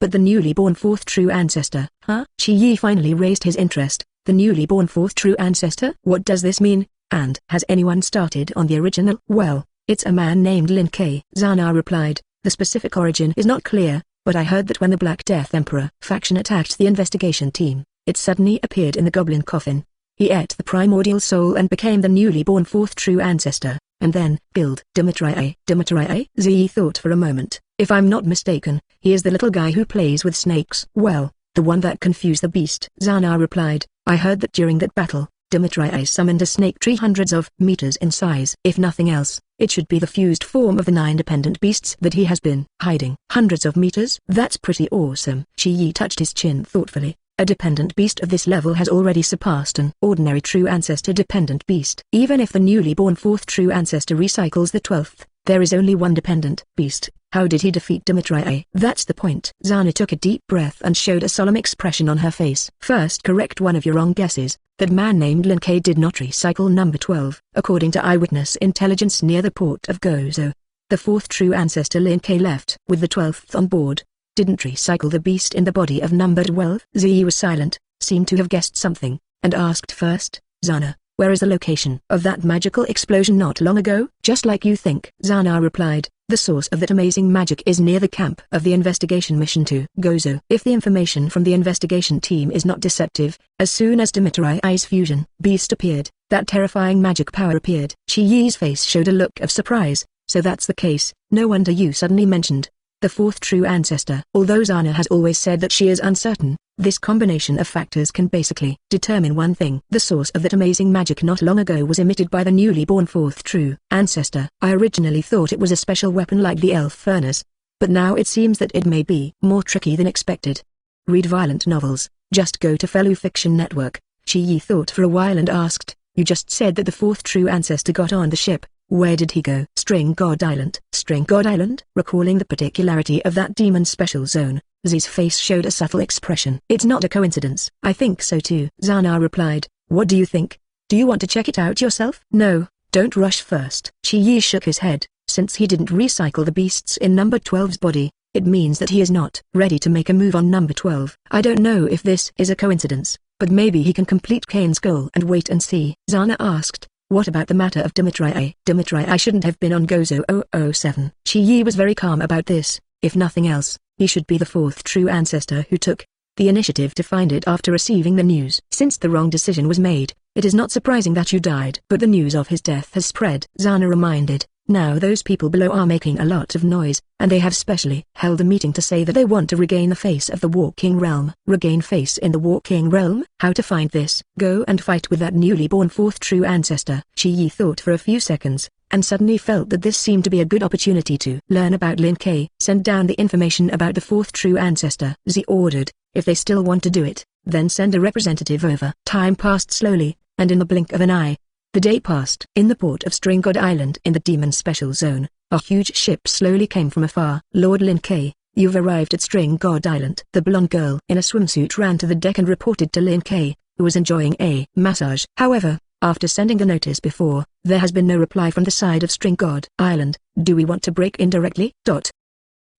but the newly born fourth true ancestor. Huh? Qi Yi finally raised his interest. The newly born fourth true ancestor? What does this mean? And has anyone started on the original? Well, it's a man named Lin Kei. Zana replied, the specific origin is not clear, but I heard that when the Black Death Emperor faction attacked the investigation team, it suddenly appeared in the goblin coffin. He ate the primordial soul and became the newly born fourth true ancestor, and then killed Dimitri. Dimitri? Zi thought for a moment. If I'm not mistaken, he is the little guy who plays with snakes. Well, the one that confused the beast. Zana replied, I heard that during that battle, Dimitri summoned a snake tree hundreds of meters in size. If nothing else, it should be the fused form of the 9 dependent beasts that he has been hiding. Hundreds of meters? That's pretty awesome. Qi Yi touched his chin thoughtfully. A dependent beast of this level has already surpassed an ordinary true ancestor dependent beast. Even if the newly born fourth true ancestor recycles the 12th, there is only one dependent beast. How did he defeat Dimitri? That's the point. Zana took a deep breath and showed a solemn expression on her face. First, correct one of your wrong guesses. That man named Lin Kei did not recycle number 12. According to eyewitness intelligence near the port of Gozo, the fourth true ancestor Lin Kei left with the 12th on board. Didn't recycle the beast in the body of number 12. Zi was silent, seemed to have guessed something, and asked first, Zana, where is the location of that magical explosion not long ago? Just like you think. Zana replied, the source of that amazing magic is near the camp of the investigation mission to Gozo. If the information from the investigation team is not deceptive, as soon as Dimitri's fusion beast appeared, that terrifying magic power appeared. Qi Yi's face showed a look of surprise. So that's the case. No wonder you suddenly mentioned the fourth true ancestor. Although Zana has always said that she is uncertain, this combination of factors can basically determine one thing. The source of that amazing magic not long ago was emitted by the newly born fourth true ancestor. I originally thought it was a special weapon like the elf furnace, but now it seems that it may be more tricky than expected. Read violent novels. Just go to Fellow Fiction Network. Chi Yi thought for a while and asked, you just said that the fourth true ancestor got on the ship. Where did he go? String God Island. String God Island? Recalling the particularity of that demon special zone, Zi's face showed a subtle expression. It's not a coincidence. I think so too. Zana replied. What do you think? Do you want to check it out yourself? No, don't rush first. Chi Yi shook his head. Since he didn't recycle the beasts in number 12's body, it means that he is not ready to make a move on number 12. I don't know if this is a coincidence, but maybe he can complete Kane's goal and wait and see. Zana asked. What about the matter of Dimitri? Dimitri shouldn't have been on Gozo 007. Chi Yi was very calm about this. If nothing else, he should be the fourth true ancestor who took the initiative to find it after receiving the news. Since the wrong decision was made, it is not surprising that you died. But the news of his death has spread. Zana reminded. Now those people below are making a lot of noise, and they have specially held a meeting to say that they want to regain the face of the walking realm. Regain face in the walking realm? How to find this? Go and fight with that newly born fourth true ancestor. Chi Yi thought for a few seconds, and suddenly felt that this seemed to be a good opportunity to learn about Lin Ke. Send down the information about the fourth true ancestor. Zi ordered. If they still want to do it, then send a representative over. Time passed slowly, and in the blink of an eye, the day passed. In the port of String God Island in the Demon Special Zone, a huge ship slowly came from afar. Lord Lin Ke, you've arrived at String God Island. The blonde girl in a swimsuit ran to the deck and reported to Lin Ke, who was enjoying a massage. However, after sending the notice before, there has been no reply from the side of String God Island. Do we want to break in directly?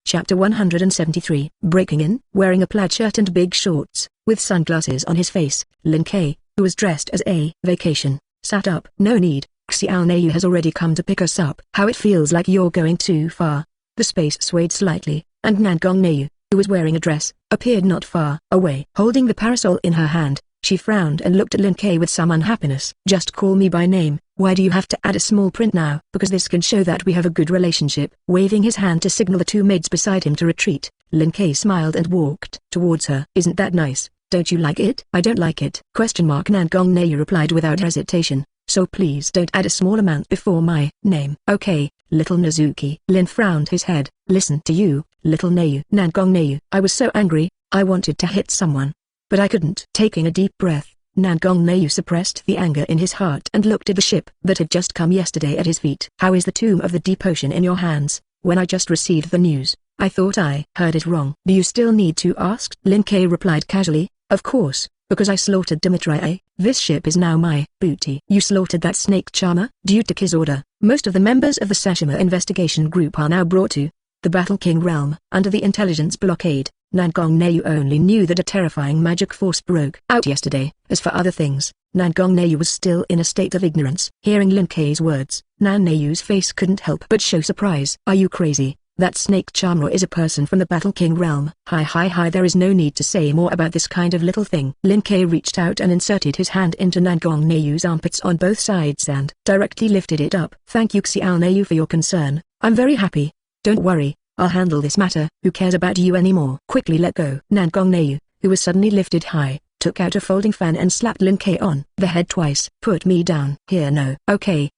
Chapter 173. Breaking in. Wearing a plaid shirt and big shorts, with sunglasses on his face, Lin Ke, who was dressed as a vacation, sat up. No need. Xiao Neiyu has already come to pick us up. How it feels like you're going too far. The space swayed slightly, and Nangong Neiyu, who was wearing a dress, appeared not far away. Holding the parasol in her hand, she frowned and looked at Lin Ke with some unhappiness. Just call me by name. Why do you have to add a small print now? Because this can show that we have a good relationship. Waving his hand to signal the two maids beside him to retreat, Lin Ke smiled and walked towards her. Isn't that nice? Don't you like it? I don't like it. Nangong Neiyu replied without hesitation. So please don't add a small amount before my name. Okay, little Nazuki. Lin frowned his head. Listen to you, little Neiyu. Nangong Neiyu. I was so angry, I wanted to hit someone, but I couldn't. Taking a deep breath, Nangong Neiyu suppressed the anger in his heart and looked at the ship that had just come yesterday at his feet. How is the tomb of the deep ocean in your hands? When I just received the news, I thought I heard it wrong. Do you still need to ask? Lin Ke replied casually. Of course, because I slaughtered Dimitri. This ship is now my booty. You slaughtered that snake charmer? Due to his order, most of the members of the Sashima investigation group are now brought to the Battle King realm. Under the intelligence blockade, Nangong Neiyu only knew that a terrifying magic force broke out yesterday. As for other things, Nangong Neiyu was still in a state of ignorance. Hearing Lin Ke's words, Nan Neiyu's face couldn't help but show surprise. Are you crazy? That snake charmer is a person from the Battle King realm. Hi, there is no need to say more about this kind of little thing. Lin Ke reached out and inserted his hand into Nangong Neiyu's armpits on both sides and directly lifted it up. Thank you Xiao Neiyu for your concern. I'm very happy. Don't worry, I'll handle this matter. Who cares about you anymore? Quickly let go. Nangong Neiyu, who was suddenly lifted high, took out a folding fan and slapped Lin Ke on the head twice. Put me down. Here no. Okay,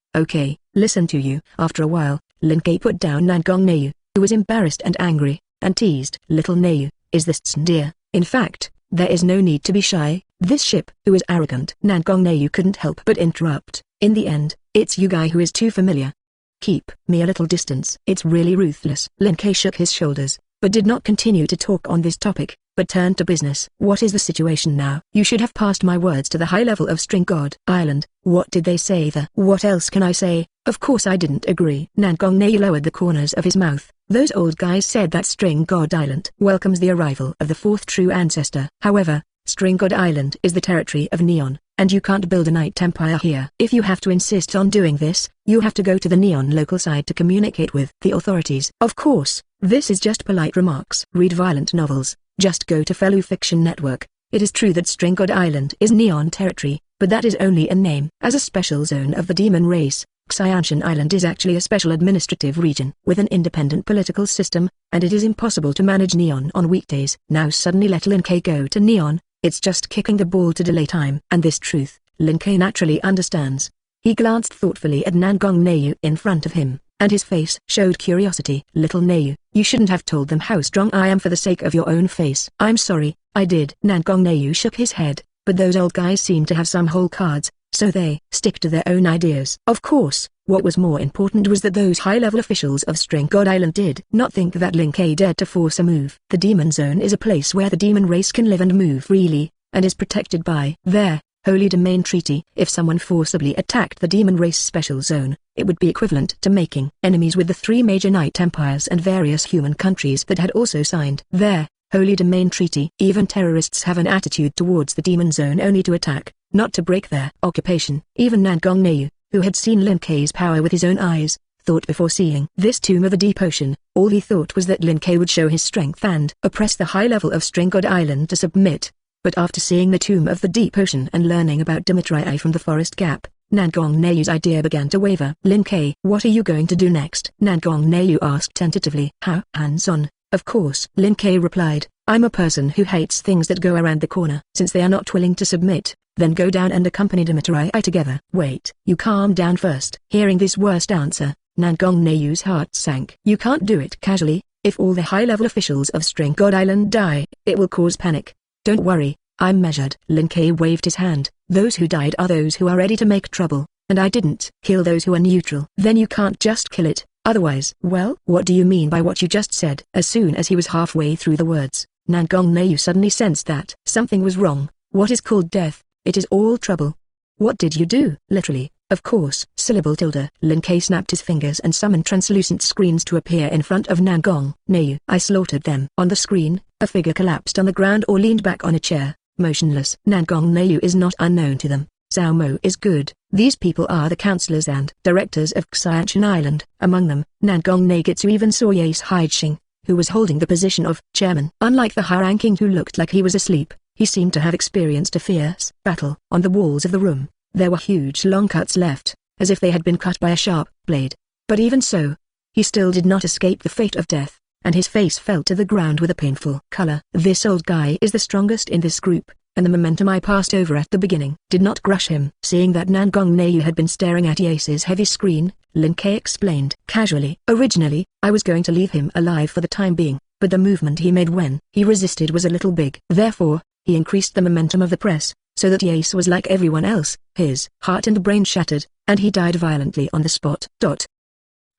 listen to you. After a while, Lin Ke put down Nangong Neiyu, who was embarrassed and angry, and teased. Little Neiyu, is this dear? In fact, there is no need to be shy. This ship, who is arrogant. Nangong Neiyu couldn't help but interrupt. In the end, it's you guy who is too familiar. Keep me a little distance. It's really ruthless. Lin Ke shook his shoulders, but did not continue to talk on this topic, but turned to business. What is the situation now? You should have passed my words to the high level of String God Island. What did they say there? What else can I say? Of course I didn't agree. Nangong Neiyu lowered the corners of his mouth. Those old guys said that String God Island welcomes the arrival of the fourth true ancestor. However, String God Island is the territory of Neon, and you can't build a night empire here. If you have to insist on doing this, you have to go to the Neon local side to communicate with the authorities. Of course, this is just polite remarks. Read violent novels. Just go to Fellow Fiction Network. It is true that String God Island is Neon territory, but that is only a name. As a special zone of the demon race, Xianshan Island is actually a special administrative region with an independent political system, and it is impossible to manage Neon on weekdays. Now suddenly let Lin Ke go to Neon, it's just kicking the ball to delay time. And this truth, Lin Ke naturally understands. He glanced thoughtfully at Nangong Neu in front of him, and his face showed curiosity. Little Neu, you shouldn't have told them how strong I am for the sake of your own face. I'm sorry, I did. Nangong Neu shook his head, but those old guys seem to have some whole cards, so they stick to their own ideas. Of course, what was more important was that those high-level officials of String God Island did not think that Lin Ke dared to force a move. The Demon Zone is a place where the demon race can live and move freely, and is protected by their Holy Domain Treaty. If someone forcibly attacked the demon race special zone, it would be equivalent to making enemies with the three major Night Empires and various human countries that had also signed their Holy Domain Treaty. Even terrorists have an attitude towards the demon zone only to attack, not to break their occupation. Even Nangong Neu, who had seen Lin Ke's power with his own eyes, thought before seeing this tomb of the deep ocean, all he thought was that Lin Ke would show his strength and oppress the high level of String God Island to submit. But after seeing the tomb of the deep ocean and learning about Dimitri from the forest gap, Nangong Neu's idea began to waver. Lin Ke, what are you going to do next? Nangong Neu asked tentatively. How? Hands-on, of course. Lin Ke replied, I'm a person who hates things that go around the corner. Since they are not willing to submit, then go down and accompany Dimitri together. Wait, you calm down first. Hearing this worst answer, Nangong Neu's heart sank. You can't do it casually. If all the high-level officials of String God Island die, it will cause panic. Don't worry, I'm measured. Lin Ke waved his hand. Those who died are those who are ready to make trouble, and I didn't kill those who are neutral. Then you can't just kill it, otherwise. Well, what do you mean by what you just said? As soon as he was halfway through the words, Nangong Neu suddenly sensed that something was wrong. What is called death? It is all trouble. What did you do? Literally, of course. Syllable tilde. Lin Ke snapped his fingers and summoned translucent screens to appear in front of Nangong Neu. I slaughtered them. On the screen, a figure collapsed on the ground or leaned back on a chair, motionless. Nangong Neu is not unknown to them. Zhao Mo is good. These people are the counselors and directors of Xianshan Island. Among them, Nangong Negetsu even saw Yace Hideshing, who was holding the position of chairman. Unlike the high-ranking who looked like he was asleep, he seemed to have experienced a fierce battle. On the walls of the room, there were huge long cuts left, as if they had been cut by a sharp blade. But even so, he still did not escape the fate of death, and his face fell to the ground with a painful color. This old guy is the strongest in this group, and the momentum I passed over at the beginning did not crush him. Seeing that Nangong Neu had been staring at Yace's heavy screen, Lin Ke explained casually. Originally, I was going to leave him alive for the time being, but the movement he made when he resisted was a little big. Therefore, he increased the momentum of the press, so that Yace was like everyone else, his heart and brain shattered, and he died violently on the spot.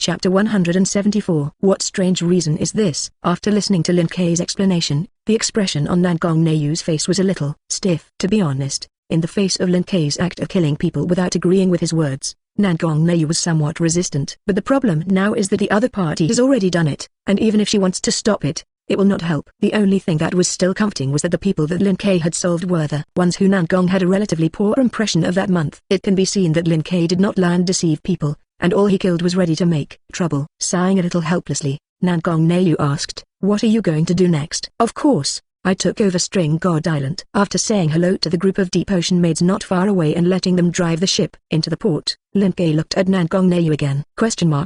Chapter 174. What strange reason is this? After listening to Lin Ke's explanation, the expression on Nangong Neu's face was a little stiff. To be honest, in the face of Lin Ke's act of killing people without agreeing with his words, Nangong Neu was somewhat resistant. But the problem now is that the other party has already done it, and even if she wants to stop it, it will not help. The only thing that was still comforting was that the people that Lin Ke had solved were the ones who Nangong had a relatively poor impression of that month. It can be seen that Lin Ke did not lie and deceive people, and all he killed was ready to make trouble. Sighing a little helplessly, Nangong Neu asked, what are you going to do next? Of course, I took over String God Island. After saying hello to the group of deep ocean maids not far away and letting them drive the ship into the port, Lin Ke looked at Nangong Neu again.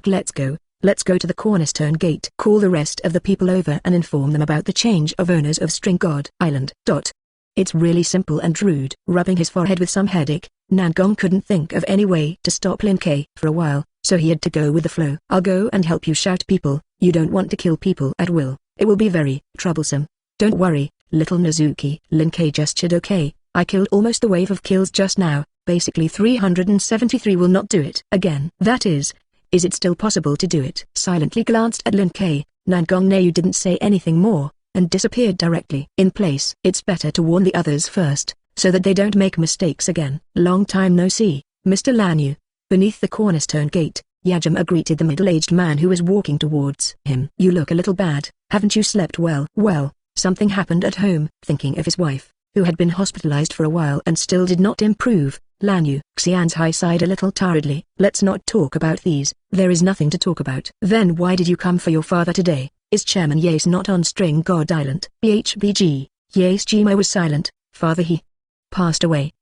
Let's go. Let's go to the Cornerstone Gate. Call the rest of the people over and inform them about the change of owners of String God Island. It's really simple and rude. Rubbing his forehead with some headache, Nangong couldn't think of any way to stop Lin Ke for a while, so he had to go with the flow. I'll go and help you shout people. You don't want to kill people at will. It will be very troublesome. Don't worry, little Nazuki. Lin Ke gestured. Okay, I killed almost the wave of kills just now. Basically 373 will not do it again. That is it still possible to do it? Silently glanced at Lin Ke, Nangong Neu didn't say anything more, and disappeared directly. In place. It's better to warn the others first, so that they don't make mistakes again. Long time no see, Mr. Lanyu. Beneath the Cornerstone Gate, Yajima greeted the middle-aged man who was walking towards him. You look a little bad. Haven't you slept well? Well, something happened at home. Thinking of his wife, who had been hospitalized for a while and still did not improve, Lanyu Xian's high sighed a little tiredly. Let's not talk about these. There is nothing to talk about. Then why did you come for your father today? Is Chairman Yace not on String God Island? BHBG. Yace Jima was silent. Father he passed away.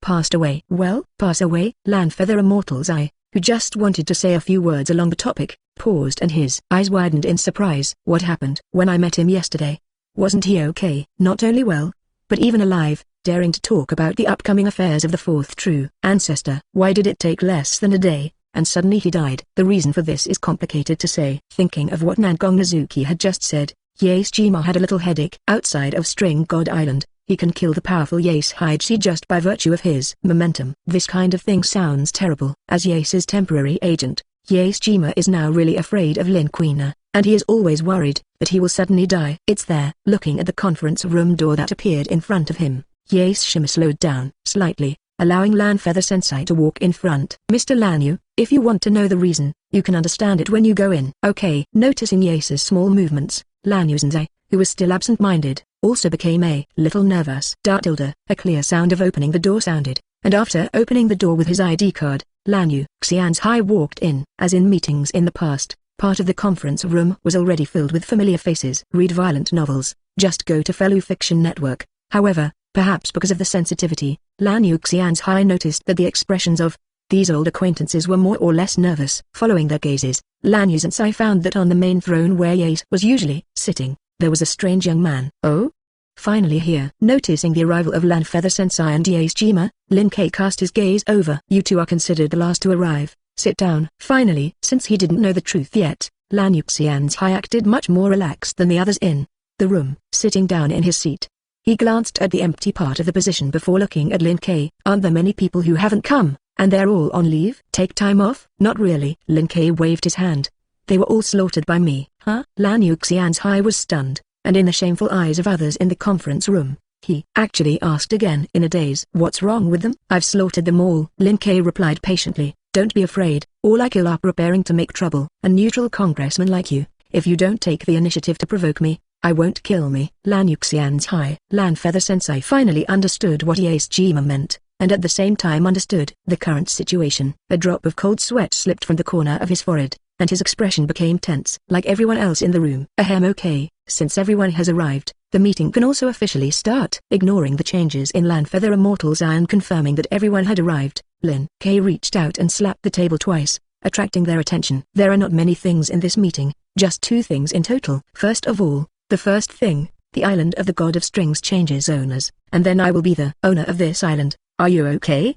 Well, pass away? Land feather immortals who just wanted to say a few words along the topic, paused and his eyes widened in surprise. What happened? When I met him yesterday, wasn't he okay? Not only well, but even alive, daring to talk about the upcoming affairs of the fourth true ancestor. Why did it take less than a day, and suddenly he died? The reason for this is complicated to say. Thinking of what Nangong Nazuki had just said, Yaeshima had a little headache. Outside of String God Island, he can kill the powerful Yace Hideshi just by virtue of his momentum. This kind of thing sounds terrible. As Yace's temporary agent, Yaeshima is now really afraid of Lin Kuina, and he is always worried that he will suddenly die. It's there. Looking at the conference room door that appeared in front of him, Yaeshima slowed down slightly, allowing Lan Feather Sensei to walk in front. Mr. Lanyu, if you want to know the reason, you can understand it when you go in. Okay. Noticing Yace's small movements, Lanyu Sensei, who was still absent-minded, also became a little nervous. A clear sound of opening the door sounded, and after opening the door with his ID card, Lanyu Xianzhai walked in. As in meetings in the past, part of the conference room was already filled with familiar faces. Read violent novels, just go to Fellow Fiction Network. However, perhaps because of the sensitivity, Lanyu Xianzhai noticed that the expressions of these old acquaintances were more or less nervous. Following their gazes, Lanyu Sensei found that on the main throne where Yace was usually sitting, there was a strange young man. Oh? Finally here. Noticing the arrival of Lan Feather Sensei and Yaeshima, Lin Kei cast his gaze over. You two are considered the last to arrive. Sit down. Finally, since he didn't know the truth yet, Lanyu Xianzhai acted much more relaxed than the others in the room. Sitting down in his seat, he glanced at the empty part of the position before looking at Lin Kei. Aren't there many people who haven't come, and they're all on leave? Take time off? Not really. Lin Kei waved his hand. They were all slaughtered by me. Huh? Lanyu Xianzhai was stunned, and in the shameful eyes of others in the conference room, he actually asked again in a daze. What's wrong with them? I've slaughtered them all. Lin Kei replied patiently. Don't be afraid. All I kill are preparing to make trouble. A neutral congressman like you, if you don't take the initiative to provoke me, I won't kill me. Lanyu Xianzhai. Lan Feather Sensei finally understood what Yaeshima meant, and at the same time understood the current situation. A drop of cold sweat slipped from the corner of his forehead, and his expression became tense. Like everyone else in the room. Okay, since everyone has arrived, the meeting can also officially start. Ignoring the changes in Lan Feather Immortal's eye and confirming that everyone had arrived, Lin Kei reached out and slapped the table twice, attracting their attention. There are not many things in this meeting, just 2 things in total. First of all, the first thing, the island of the God of Strings changes owners, and then I will be the owner of this island. Are you okay?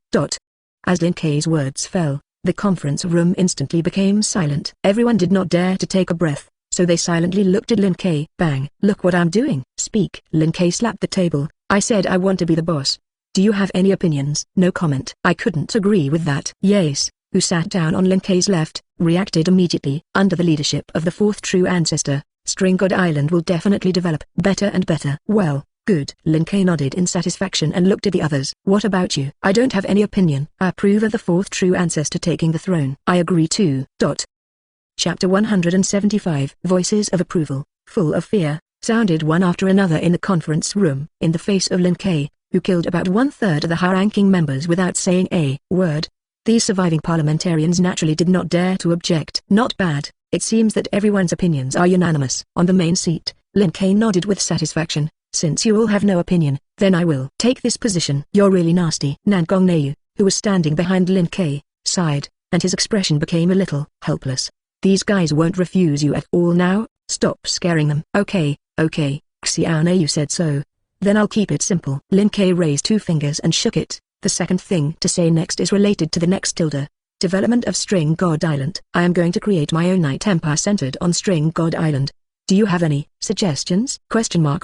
As Lin Kei's words fell, the conference room instantly became silent. Everyone did not dare to take a breath, so they silently looked at Lin Kei. Bang! Look what I'm doing. Speak. Lin Kei slapped the table. I said I want to be the boss. Do you have any opinions? No comment. I couldn't agree with that. Yace, who sat down on Lin Kei's left, reacted immediately. Under the leadership of the fourth true ancestor, String God Island will definitely develop better and better. Well, good. Lin Kei nodded in satisfaction and looked at the others. What about you? I don't have any opinion. I approve of the fourth true ancestor taking the throne. I agree too. Chapter 175. Voices of approval, full of fear, sounded one after another in the conference room. In the face of Lin Kei, who killed about 1/3 of the high-ranking members without saying a word, these surviving parliamentarians naturally did not dare to object. Not bad. It seems that everyone's opinions are unanimous. On the main seat, Lin Kei nodded with satisfaction. Since you all have no opinion, then I will take this position. You're really nasty. Nangong Nayu, who was standing behind Lin Kei, sighed, and his expression became a little helpless. These guys won't refuse you at all now. Stop scaring them. Okay, Xiao Nayu said so. Then I'll keep it simple. Lin Kei raised 2 fingers and shook it. The second thing to say next is related to the next tilde. Development of String God Island. I am going to create my own night empire centered on String God Island. Do you have any suggestions?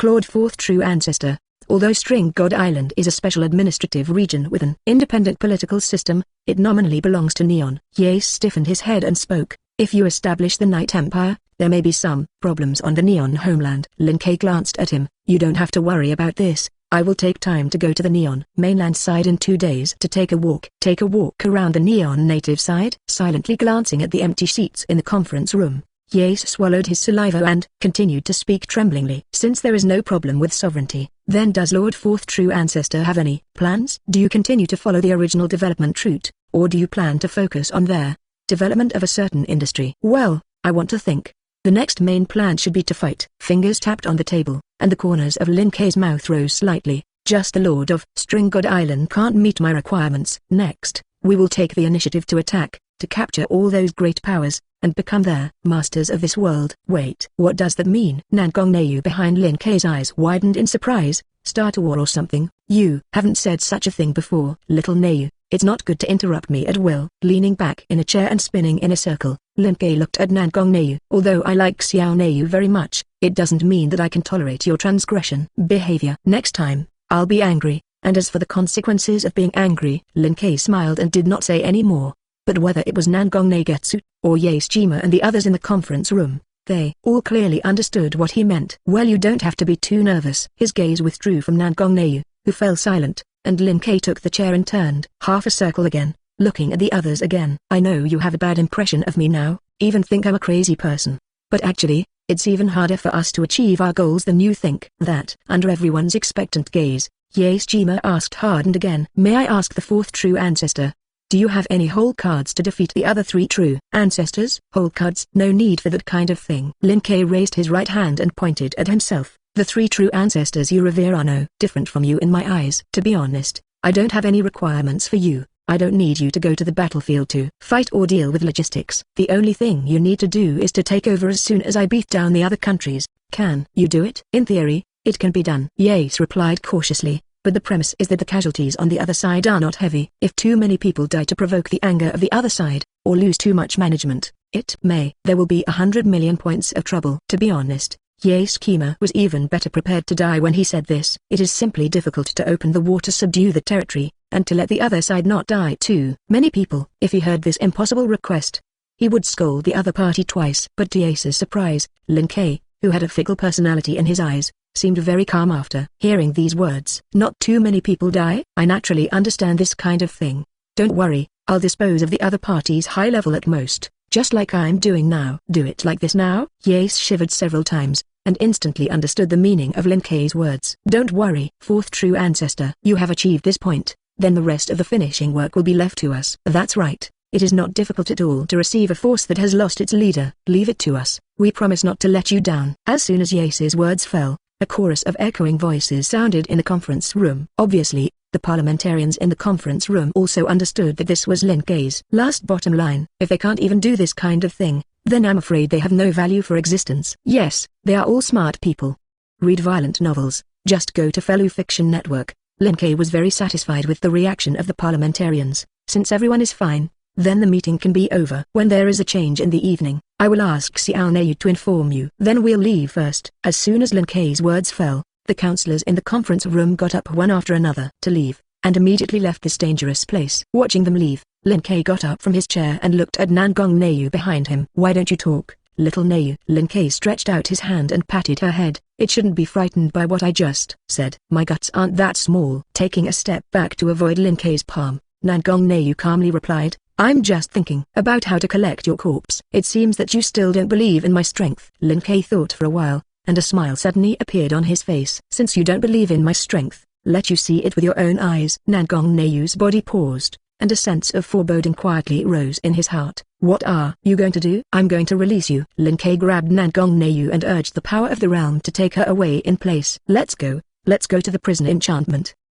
Lord Fourth True Ancestor. Although String God Island is a special administrative region with an independent political system, it nominally belongs to Neon. Yace stiffened his head and spoke. If you establish the Night Empire, there may be some problems on the Neon homeland. Lin Kei glanced at him. You don't have to worry about this. I will take time to go to the Neon mainland side in 2 days to take a walk. Take a walk around the Neon native side? Silently glancing at the empty seats in the conference room, Yace swallowed his saliva and continued to speak tremblingly. Since there is no problem with sovereignty, then does Lord Fourth True Ancestor have any plans? Do you continue to follow the original development route, or do you plan to focus on their development of a certain industry? Well, I want to think. The next main plan should be to fight. Fingers tapped on the table, and the corners of Lin Kei's mouth rose slightly. Just the Lord of String God Island can't meet my requirements. Next, we will take the initiative to attack, to capture all those great powers, and become their masters of this world. Wait, what does that mean? Nangong Neu behind Lin Kei's eyes widened in surprise. Start a war or something? You haven't said such a thing before. Little Neu, it's not good to interrupt me at will. Leaning back in a chair and spinning in a circle, Lin Kei looked at Nangong Neu. Although I like Xiao Neu very much, it doesn't mean that I can tolerate your transgression behavior. Next time, I'll be angry, and as for the consequences of being angry, Lin Kei smiled and did not say any more. But whether it was Nangong Neigetsu, or Yaeshima and the others in the conference room, they all clearly understood what he meant. Well, you don't have to be too nervous. His gaze withdrew from Nangong Neu, who fell silent, and Lin Kei took the chair and turned half a circle again, looking at the others again. I know you have a bad impression of me now, even think I'm a crazy person. But actually, it's even harder for us to achieve our goals than you think. That, under everyone's expectant gaze, Yaeshima asked hard and again. May I ask the fourth true ancestor? Do you have any whole cards to defeat the other three true ancestors? Whole cards? No need for that kind of thing. Lin Kei raised his right hand and pointed at himself. The three true ancestors you revere are no different from you in my eyes. To be honest, I don't have any requirements for you. I don't need you to go to the battlefield to fight or deal with logistics. The only thing you need to do is to take over as soon as I beat down the other countries. Can you do it? In theory, it can be done. Yace replied cautiously. But the premise is that the casualties on the other side are not heavy. If too many people die to provoke the anger of the other side, or lose too much management, there will be 100 million points of trouble. To be honest, Yaeshima was even better prepared to die when he said this. It is simply difficult to open the war to subdue the territory, and to let the other side not die too. Many people, if he heard this impossible request, he would scold the other party twice. But to Yace's surprise, Lin Kei, who had a fickle personality in his eyes, seemed very calm after hearing these words. Not too many people die? I naturally understand this kind of thing. Don't worry, I'll dispose of the other party's high level at most, just like I'm doing now. Do it like this now? Yace shivered several times, and instantly understood the meaning of Lin Kei's words. Don't worry, fourth true ancestor. You have achieved this point, then the rest of the finishing work will be left to us. That's right. It is not difficult at all to receive a force that has lost its leader. Leave it to us. We promise not to let you down. As soon as Yace's words fell, a chorus of echoing voices sounded in the conference room. Obviously, the parliamentarians in the conference room also understood that this was Lin Kei's last bottom line. If they can't even do this kind of thing, then I'm afraid they have no value for existence. Yes, they are all smart people. Read violent novels, just go to Fellow Fiction Network. Lin Kei was very satisfied with the reaction of the parliamentarians. Since everyone is fine, then the meeting can be over. When there is a change in the evening, I will ask Xiao Neu to inform you. Then we'll leave first. As soon as Lin Kei's words fell, the councillors in the conference room got up one after another to leave, and immediately left this dangerous place. Watching them leave, Lin Kei got up from his chair and looked at Nangong Neu behind him. Why don't you talk, little Neu? Lin Kei stretched out his hand and patted her head. It shouldn't be frightened by what I just said. My guts aren't that small. Taking a step back to avoid Lin Kei's palm, Nangong Neu calmly replied, I'm just thinking about how to collect your corpse. It seems that you still don't believe in my strength. Lin Kei thought for a while, and a smile suddenly appeared on his face. Since you don't believe in my strength, let you see it with your own eyes. Nangong Neu's body paused, and a sense of foreboding quietly rose in his heart. What are you going to do? I'm going to release you. Lin Kei grabbed Nangong Neu and urged the power of the realm to take her away in place. Let's go to the prison enchantment.